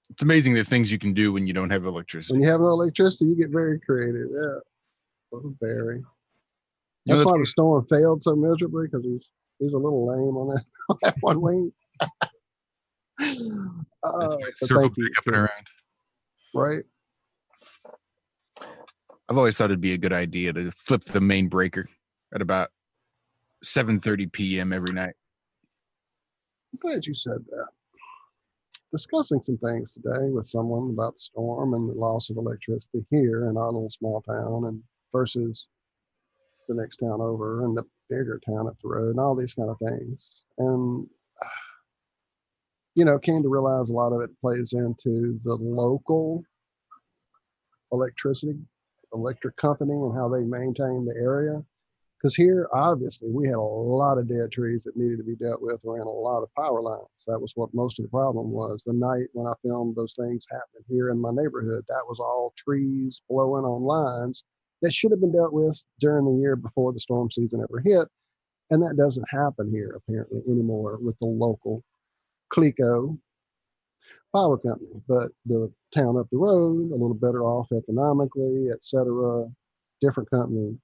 it's amazing the things you can do when you don't have electricity.
When you have no electricity, you get very creative. Yeah. Little Barry. That's why the storm failed so miserably, because he's a little lame on that one wing. Thank you.
Up and around.
Right.
I've always thought it'd be a good idea to flip the main breaker at about 7:30 p.m. every night.
I'm glad you said that. Discussing some things today with someone about the storm and the loss of electricity here in our little small town, and versus the next town over and the bigger town up the road, and all these kind of things. And came to realize a lot of it plays into the local electric company and how they maintain the area. Because here, obviously, we had a lot of dead trees that needed to be dealt with around a lot of power lines. That was what most of the problem was. The night when I filmed those things happening here in my neighborhood, that was all trees blowing on lines that should have been dealt with during the year before the storm season ever hit. And that doesn't happen here, apparently, anymore with the local Clico power company. But the town up the road, a little better off economically, etc., different company,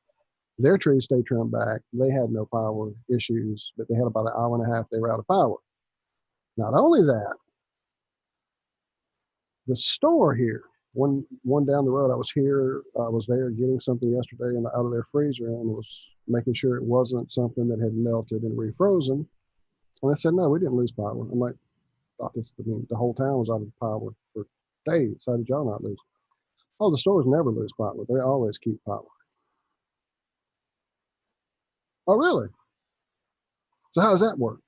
their trees stay trimmed back. They had no power issues, but they had about an hour and a half they were out of power. Not only that, the store here, one down the road, I was there getting something yesterday and out of their freezer and was making sure it wasn't something that had melted and refrozen. And I said, no, we didn't lose power. I'm like, the whole town was out of power for days. How did y'all not lose it? Oh, the stores never lose power. They always keep power. Oh, really? So how does that work?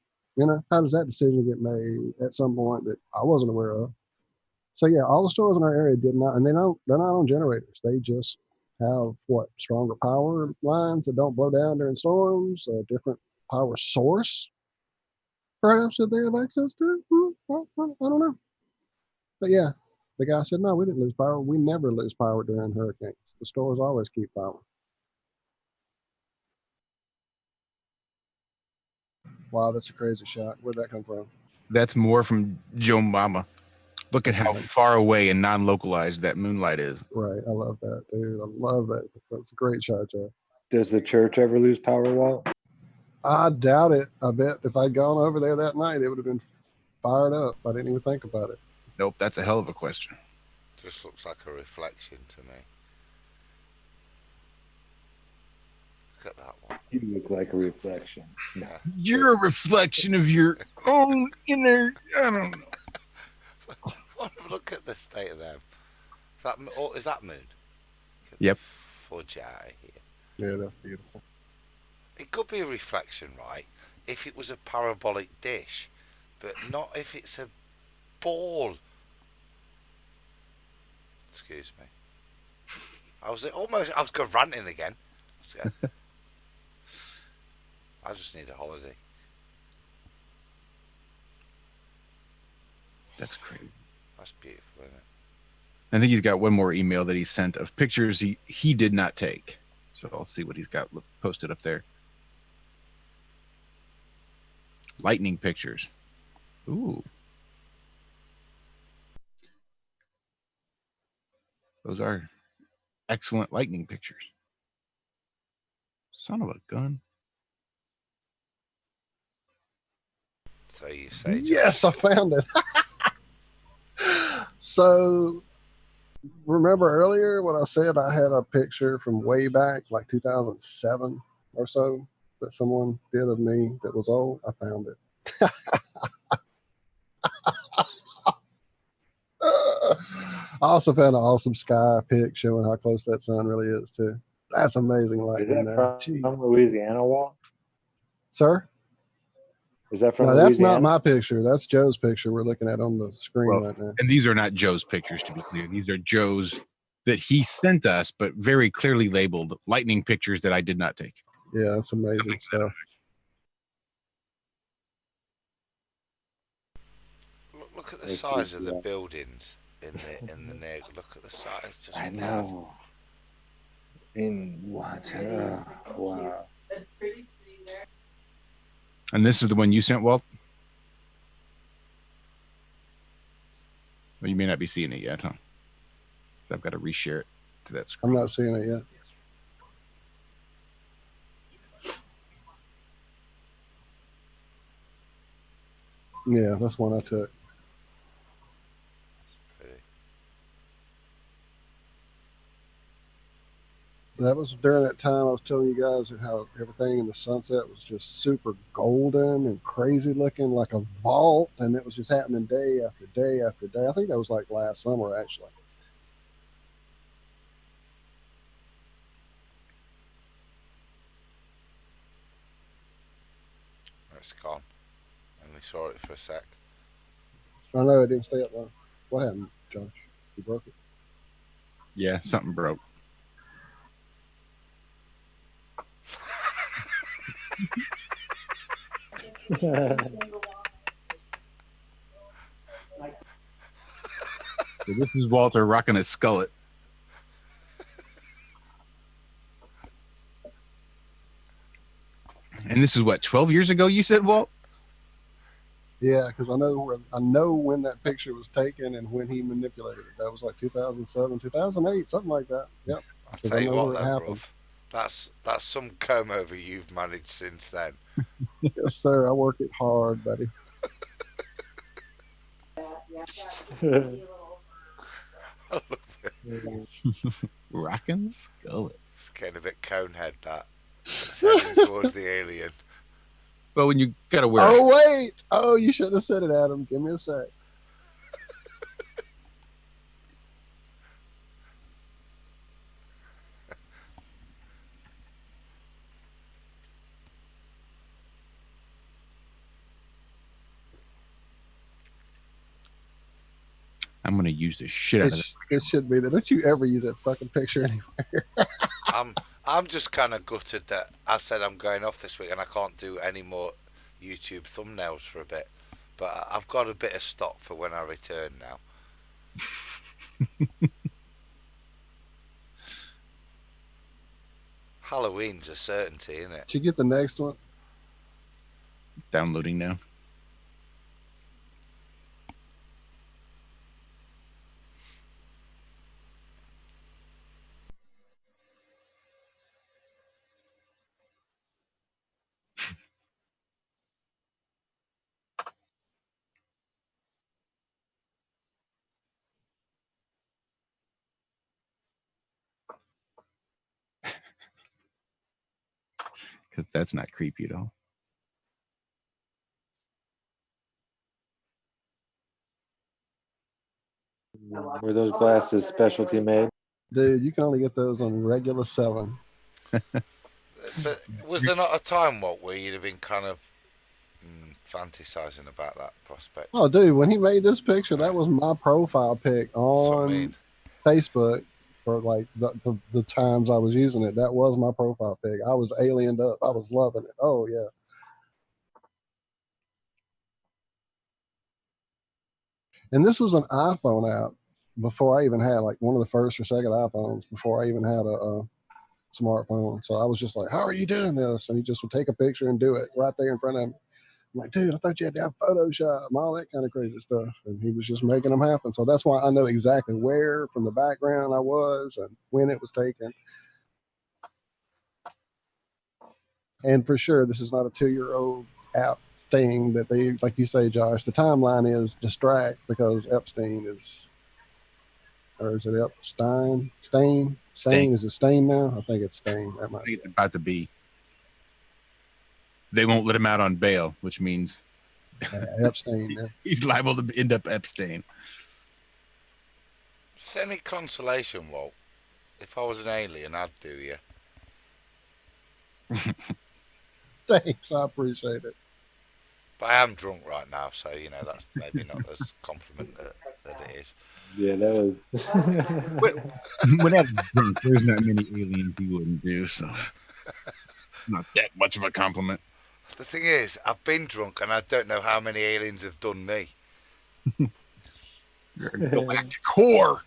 How does that decision get made at some point that I wasn't aware of? So yeah, all the stores in our area did not, and they're not on generators. They just have stronger power lines that don't blow down during storms, a different power source, perhaps, that they have access to. I don't know. But yeah, the guy said, no, we didn't lose power. We never lose power during hurricanes. The stores always keep power. Wow, that's a crazy shot. Where'd that come from?
That's more from Joe Mama. Look at how far away and non-localized that moonlight is.
Right. I love that, dude. I love that. That's a great shot, Joe.
Does the church ever lose power, Walt?
I doubt it. I bet if I'd gone over there that night, it would have been fired up. I didn't even think about it.
Nope, that's a hell of a question.
Just looks like a reflection to me. Look at that one.
You look like a reflection. No.
You're a reflection of your own inner, I don't know.
Look at the state of them. Is that moon?
Yep.
Fudge eye here.
Yeah, that's beautiful.
It could be a reflection, right? If it was a parabolic dish, but not if it's a ball. Excuse me. I was going ranting again. I just need a holiday.
That's crazy.
That's beautiful, isn't it?
I think he's got one more email that he sent of pictures he did not take. So I'll see what he's got posted up there. Lightning pictures. Ooh. Those are excellent lightning pictures. Son of a gun.
So you say...
Yes, I found it. So, remember earlier when I said I had a picture from way back, like 2007 or so, that someone did of me that was old? I found it. I also found an awesome sky pic showing how close that sun really is, too. That's amazing lighting there.
From Louisiana, Walt?
Sir?
Is that from
No,
Louisiana?
that's not my picture. That's Joe's picture we're looking at on the screen right now.
And these are not Joe's pictures, to be clear. These are Joe's that he sent us, but very clearly labeled lightning pictures that I did not take.
Yeah, that's amazing stuff.
Look at the size of the buildings in the near. Look at the size. Just
I know. In what? Wow.
That's pretty there.
And this is the one you sent, Walt? Well, you may not be seeing it yet, huh? So I've got to reshare it to that screen.
I'm not seeing it yet. Yeah, that's one I took. That was during that time I was telling you guys how everything in the sunset was just super golden and crazy looking, like a vault, and it was just happening day after day after day. I think that was like last summer, actually.
It's gone. Only saw it for a sec.
Oh no, it didn't stay up long. What happened, Josh? You broke it?
Yeah, something broke. So this is Walter rocking a skullet. And this is what, 12 years ago? You said, Walt?
Yeah, because I know when that picture was taken and when he manipulated it. That was like 2007, 2008, something like that. Yep.
I'll
'Cause
tell
I
you
know
what,
where it
then,
happened.
bruv. That's some comb over you've managed since then.
Yes, sir. I work it hard, buddy.
I love it.
Rocking the skullet.
It's getting a bit conehead, that. It's heading towards the alien.
Well, when you gotta wear
Oh, wait. Oh, you shouldn't have said it, Adam. Give me a sec.
I'm gonna use the shit out of it.
It should be that. Don't you ever use that fucking picture anywhere.
I'm just kind of gutted that I said I'm going off this week and I can't do any more YouTube thumbnails for a bit. But I've got a bit of stock for when I return now. Halloween's a certainty, isn't it?
Did you get the next one?
Downloading now. Because that's not creepy at all.
Were those glasses specialty made?
Dude, you can only get those on regular selling.
But was there not a time, Walt, where you'd have been kind of fantasizing about that prospect?
Oh, dude, when he made this picture, that was my profile pic on Facebook for like the times I was using it. That was my profile pic. I was aliened up. I was loving it. Oh, yeah. And this was an iPhone app before I even had like one of the first or second iPhones before I even had a smartphone. So I was just like, how are you doing this? And he just would take a picture and do it right there in front of me. I'm like, dude, I thought you had to have Photoshop and all that kind of crazy stuff. And he was just making them happen. So that's why I know exactly where from the background I was and when it was taken. And for sure, this is not a 2-year-old app thing that they, like you say, Josh, the timeline is distract because Epstein is, or is it Epstein? Stain? Is it Stain now? I think it's Stain. That might
I think it's about to be. They won't let him out on bail, which means
Epstein. Yeah.
He's liable to end up Epstein.
Just any consolation, Walt. If I was an alien, I'd do you.
Thanks, I appreciate it.
But I am drunk right now, so you know that's maybe not as compliment that it is.
Yeah, that was.
When I'm drunk, there's not many aliens he wouldn't do, so not that much of a compliment.
The thing is, I've been drunk and I don't know how many aliens have done me.
You're a galactic whore.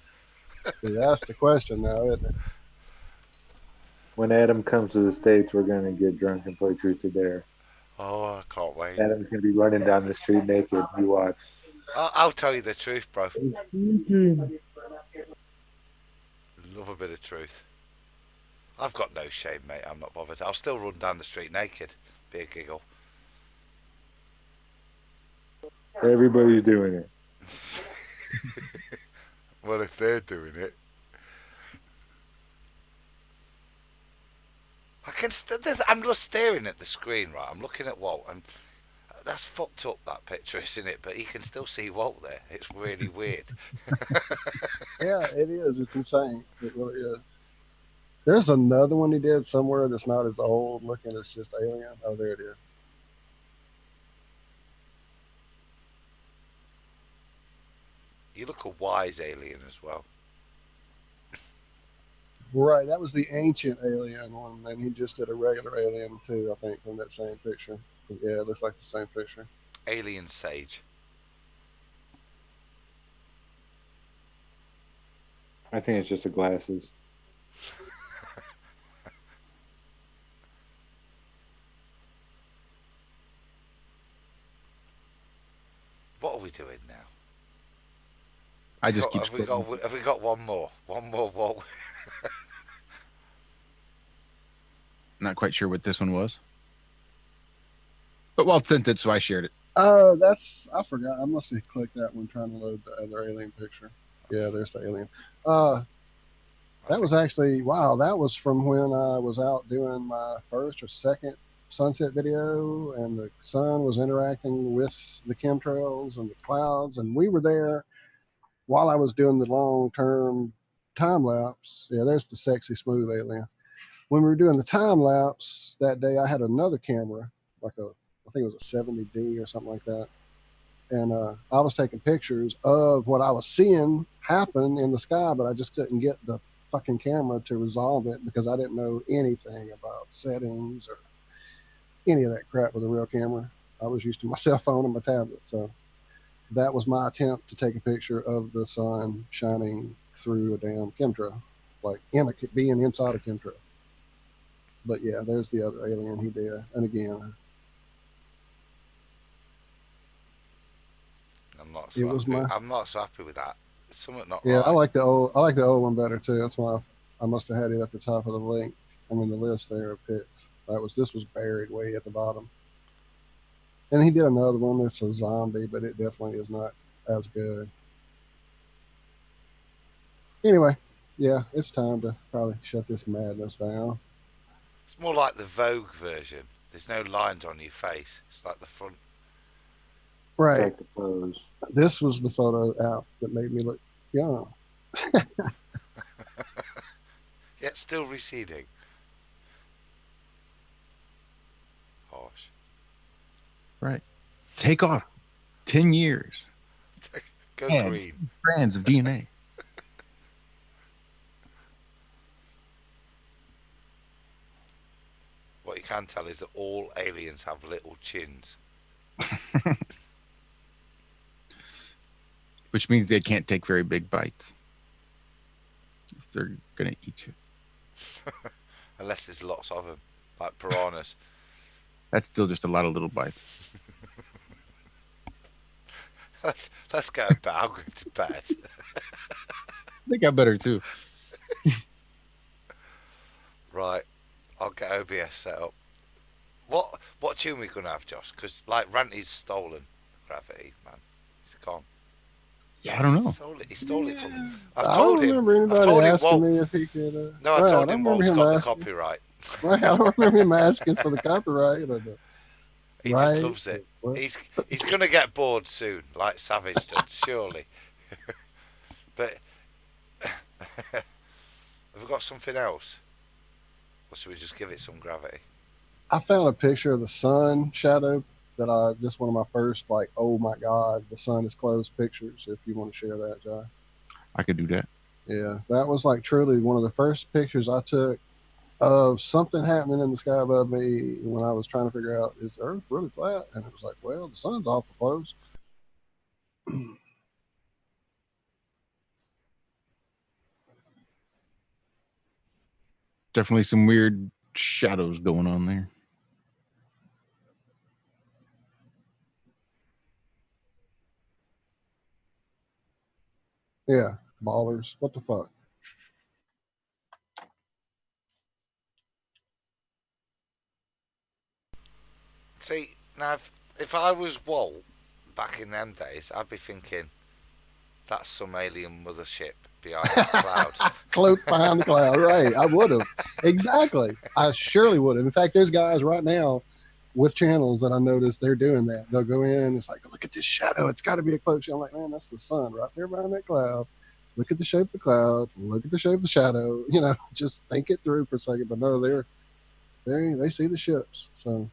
See, that's the question now, isn't it?
When Adam comes to the States, we're going to get drunk and play Truth or Dare.
Oh, I can't wait.
Adam's going to be running down the street naked. You watch.
I'll tell you the truth, bro. Love a bit of truth. I've got no shame, mate. I'm not bothered. I'll still run down the street naked. Be a giggle.
Everybody's doing it.
Well, if they're doing it. I'm just staring at the screen, right? I'm looking at Walt, and that's fucked up, that picture, isn't it? But you can still see Walt there. It's really weird.
Yeah, it is. It's insane. It really is. There's another one he did somewhere that's not as old looking. It's just alien. Oh, there it is.
You look a wise alien as well.
Right, that was the ancient alien one, and he just did a regular alien too, I think, from that same picture. Yeah, it looks like the same picture.
Alien sage.
I think it's just the glasses.
I just keep
Have we got one more? One more Walt.
Not quite sure what this one was. But Walt sent it, so I shared it.
Oh, I forgot. I must have clicked that one trying to load the other alien picture. Yeah, there's the alien. That was actually, wow, that was from when I was out doing my first or second sunset video, and the sun was interacting with the chemtrails and the clouds, and we were there while I was doing the long-term time lapse. Yeah, there's the sexy smooth alien. When we were doing the time lapse that day, I had another camera, I think it was a 70D or something like that. And I was taking pictures of what I was seeing happen in the sky, but I just couldn't get the fucking camera to resolve it because I didn't know anything about settings or any of that crap with a real camera. I was used to my cell phone and my tablet. So that was my attempt to take a picture of the sun shining through a damn chemtrail, like being inside a chemtrail. But yeah, there's the other alien he did. And again,
I'm not so happy with that. It's something not
yeah,
right.
I like the old one better too. That's why I must have had it at the top of the link. I mean the list there of pics. This was buried way at the bottom. And he did another one that's a zombie, but it definitely is not as good. Anyway, yeah, it's time to probably shut this madness down.
It's more like the Vogue version. There's no lines on your face. It's like the front.
Right.
Take the pose.
This was the photo app that made me look young.
Yet still receding. Harsh.
Right. Take off 10 years.
Go
Add
green.
Strands of DNA.
What you can tell is that all aliens have little chins.
Which means they can't take very big bites. If they're going to eat you.
Unless there's lots of them, like piranhas.
That's still just a lot of little bites.
Let's go to bed. I'll go to bed.
I think I better too.
Right. I'll get OBS set up. What tune we gonna have, Josh? Because like Ranty's stolen Gravity, man. He's gone.
Yeah, I don't know.
He stole it from me. I
don't
told him.
remember anybody asking me if he could.
No, I told him Walt's got the copyright.
Right, I don't remember him asking for the copyright. Or the,
He just loves it. He's gonna get bored soon, like Savage did, surely. But have we got something else? Or should we just give it some gravity?
I found a picture of the sun shadow that just one of my first, like, oh my God, the sun is closed pictures. If you want to share that, Josh.
I could do that.
Yeah, that was like truly one of the first pictures I took of something happening in the sky above me when I was trying to figure out, is the earth really flat? And it was like, well, the sun's awful close.
Definitely some weird shadows going on there.
Yeah, ballers. What the fuck?
See, now if I was Walt back in them days, I'd be thinking, that's some alien mothership behind that cloud.
Cloaked behind the cloud, right. I would have. Exactly. I surely would have. In fact, there's guys right now with channels that I noticed they're doing that. They'll go in, it's like, look at this shadow. It's got to be a cloak shadow. I'm like, man, that's the sun right there behind that cloud. Look at the shape of the cloud. Look at the shape of the shadow. You know, just think it through for a second. But no, they see the ships. So.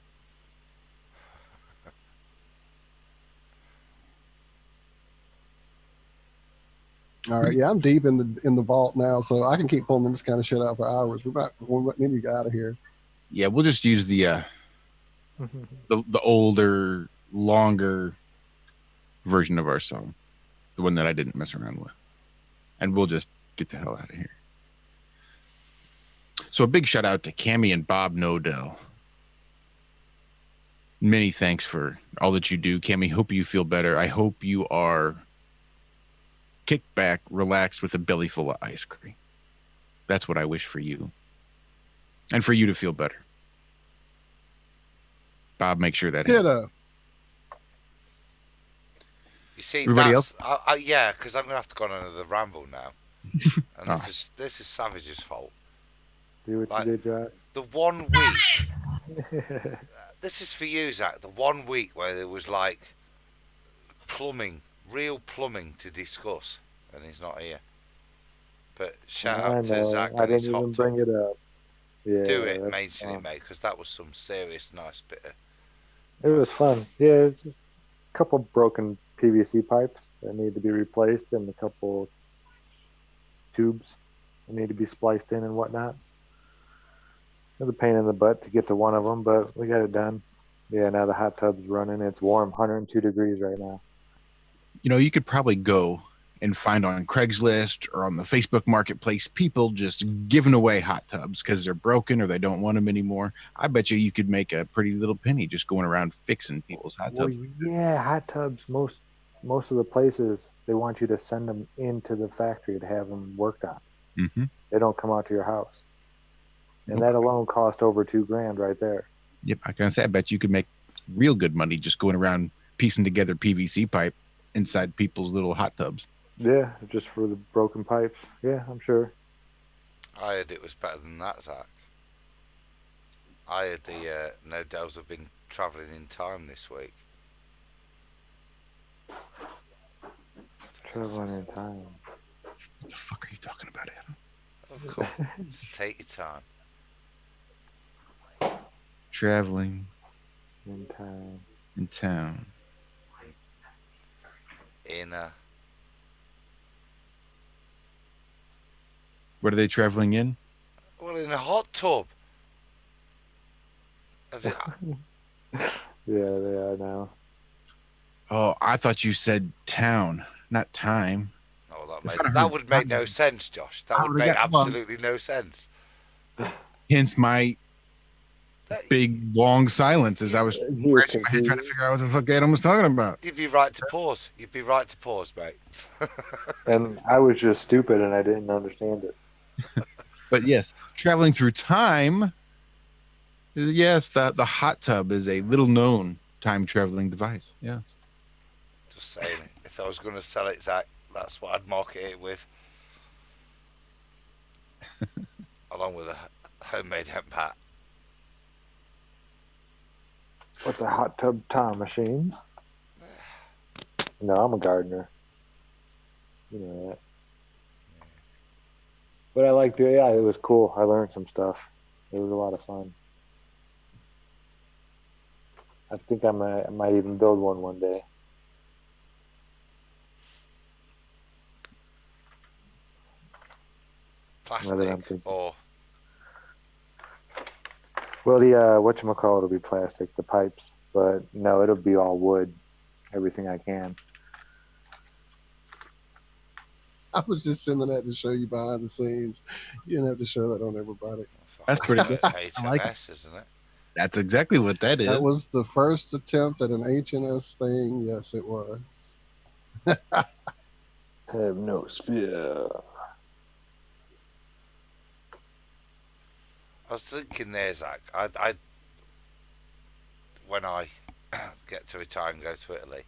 All right, yeah, I'm deep in the vault now, so I can keep pulling this kind of shit out for hours. We need to get out of here.
Yeah, we'll just use the older, longer version of our song, the one that I didn't mess around with, and we'll just get the hell out of here. So a big shout out to Cammie and Bob Nodell. Many thanks for all that you do, Cammie. Hope you feel better. I hope you are kick back, relax with a belly full of ice cream. That's what I wish for you. And for you to feel better. Bob, make sure that happens.
Ditto.
You see,
Everybody
that's, yeah, because I'm going to have to go on another ramble now. And this is Savage's fault.
Do what
Like,
you did, Josh.
The 1 week, this is for you, Zach, the 1 week where there was like plumbing, real plumbing to discuss, and he's not here. But shout out to Zach
I
and his
didn't
hot
even
tub.
bring it up. Yeah,
Do it,
that's
mention it,
fun.
mate, because that was some serious nice bit of...
It was fun. Yeah, it's just a couple broken PVC pipes that need to be replaced and a couple tubes that need to be spliced in and whatnot. It was a pain in the butt to get to one of them, but we got it done. Yeah, now the hot tub's running. It's warm, 102 degrees right now.
You know, you could probably go and find on Craigslist or on the Facebook marketplace people just giving away hot tubs because they're broken or they don't want them anymore. I bet you could make a pretty little penny just going around fixing people's hot
Well,
tubs.
yeah, hot tubs. Most of the places, they want you to send them into the factory to have them worked on.
Mm-hmm.
They don't come out to your house, and that alone cost over $2,000 right there.
Yep, I can say I bet you could make real good money just going around piecing together PVC pipe inside people's little hot tubs.
Yeah, just for the broken pipes. Yeah, I'm sure.
I heard it was better than that, Zach. I heard the No Dells have been travelling in time this week.
Traveling in time.
What the fuck are you talking about, Adam?
Oh, cool. Just take your time.
Traveling
in time.
In town.
In
What are they traveling in?
well, in a hot tub.
Yeah, they are now.
Oh, I thought you said town, not time.
Oh, that would make no sense, Josh. That would make absolutely no sense.
Hence my big long silence as I was scratching my head trying to figure out what the fuck Adam was talking about.
You'd be right to pause. You'd be right to pause, mate.
And I was just stupid and I didn't understand it.
But yes, traveling through time. Yes, the hot tub is a little known time traveling device. Yes.
Just saying it. If I was going to sell it, Zach, that's what I'd market it with. Along with a homemade hemp hat.
What's a hot tub time machine? No, I'm a gardener. You know that. But I liked it. Yeah, it was cool. I learned some stuff. It was a lot of fun. I think I might even build one day.
Plastic or...
Well, the whatchamacallit will be plastic, the pipes. But no, it'll be all wood. Everything I can.
I was just sending that to show you behind the scenes. You didn't have to show that on everybody.
That's pretty good.
HMS,
I like it.
Isn't it?
That's exactly what that is.
That was the first attempt at an HNS thing. Yes, it was.
Have no sphere.
I was thinking there, Zach, I when I get to retire and go to Italy,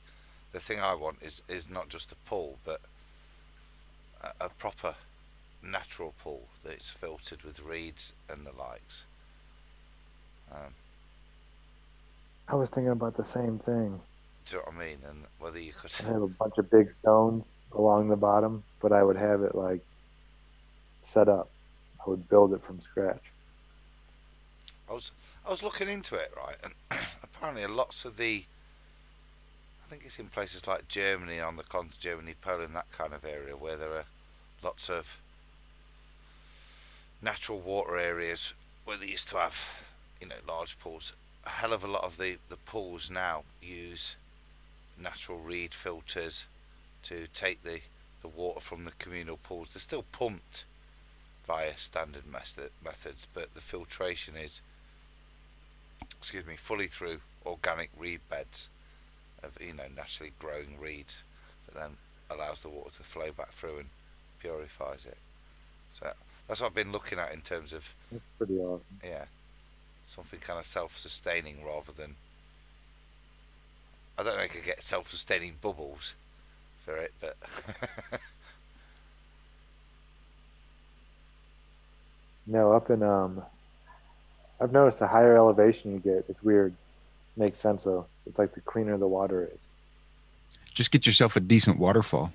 the thing I want is not just a pool, but a proper natural pool that's filtered with reeds and the likes.
I was thinking about the same thing.
Do you know what I mean? And whether you could
I have a bunch of big stones along the bottom, but I would have it like set up. I would build it from scratch.
I was looking into it, right, and apparently lots of I think it's in places like Germany, on the continent, Germany, Poland, that kind of area, where there are lots of natural water areas where they used to have, large pools. A hell of a lot of the pools now use natural reed filters to take the water from the communal pools. They're still pumped via standard methods, but the filtration is, fully through organic reed beds of naturally growing reeds that then allows the water to flow back through and purifies it. So that's what I've been looking at in terms of,
That's pretty awesome.
yeah, something kind of self-sustaining rather than, I don't know if you could get self-sustaining bubbles for it, but
No, up in I've noticed the higher elevation you get, it's weird. Makes sense though. It's like the cleaner the water is.
Just get yourself a decent waterfall.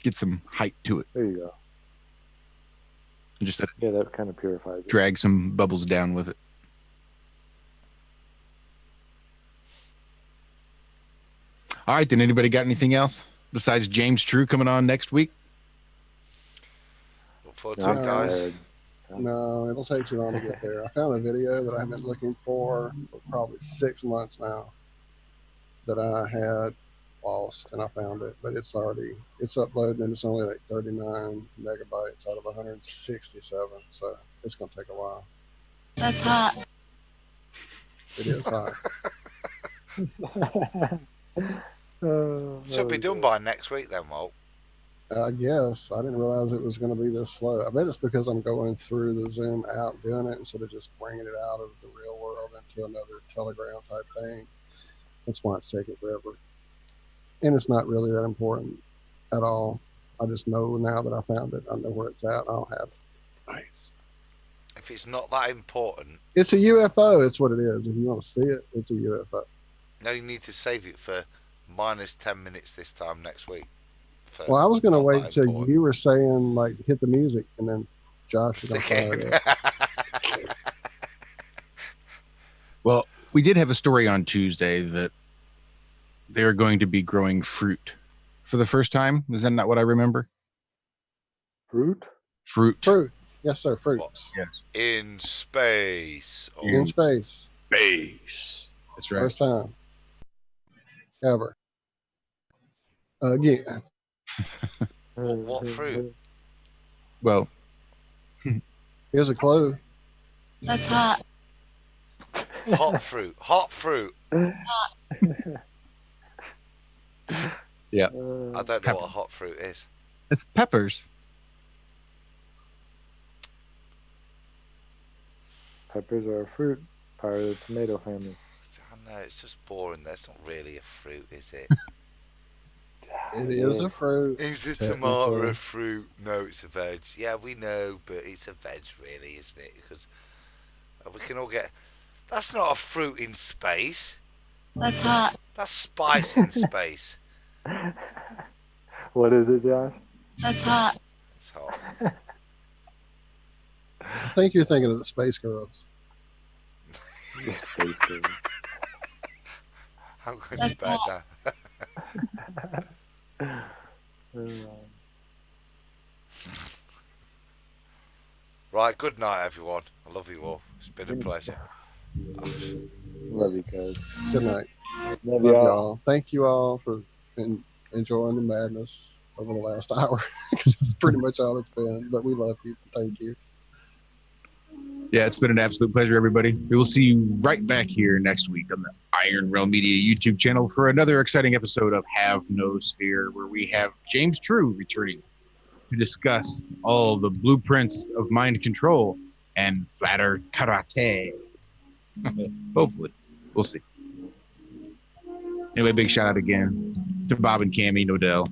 Get some height to it.
There you go.
And just
Yeah, that kind of purifies it.
drag some bubbles down with it. All right, then anybody got anything else besides James True coming on next week?
look forward to it, guys.
No, it'll take too long to get there. I found a video that I've been looking for probably 6 months now that I had lost, and I found it, but it's uploaded, and it's only like 39 megabytes out of 167, so it's going to take a while.
That's hot.
It is hot.
Should be done by next week then, Walt.
I guess. I didn't realize it was going to be this slow. I bet it's because I'm going through the Zoom app doing it instead of just bringing it out of the real world into another Telegram type thing. That's why it's taking forever. And it's not really that important at all. I just know now that I found it. I know where it's at. I'll have it. Nice.
If it's not that important,
It's a UFO. It's what it is. If you want to see it, it's a UFO.
now you need to save it for minus 10 minutes this time next week.
Well, I was going to
not
wait
that
till
important.
you were saying, like, hit the music, and then Josh was going to fire it up.
Well, we did have a story on Tuesday that they're going to be growing fruit for the first time. Is that not what I remember?
Fruit?
Fruit. Yes, sir. Fruits.
Yes.
In space. Oh,
In space.
Space. That's right.
First time. Ever. Again.
what fruit?
Well,
here's a clue.
That's hot.
Hot fruit. Hot fruit.
Yeah.
I don't know what a hot fruit is.
It's peppers.
Peppers are a fruit, part of the tomato family.
I know, it's just boring. That's not really a fruit, is it?
It is a fruit.
Is a tomato a fruit? No, it's a veg. Yeah, we know, but it's a veg, really, isn't it? Because we can all get. That's not a fruit in space.
That's hot.
That's spice in space.
What is it, Josh?
That's hot.
It's hot.
I think you're thinking of the Space Girls.
The Space Girls.
I'm going to bed now. Right, good night, everyone. I love you all. It's been a pleasure.
Love you guys.
Good night.
Love
y'all. Thank you all for enjoying the madness over the last hour, because it's pretty much all it's been. But we love you. Thank you.
Yeah, it's been an absolute pleasure, everybody. We will see you right back here next week on the Iron Realm Media YouTube channel for another exciting episode of Have No Sphere, where we have James True returning to discuss all the blueprints of mind control and flat earth karate. Hopefully. We'll see. Anyway, big shout out again to Bob and Cammie Nodell.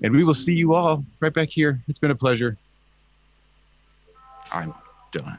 And we will see you all right back here. It's been a pleasure. I'm done.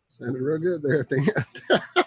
Sounded real good there at the end.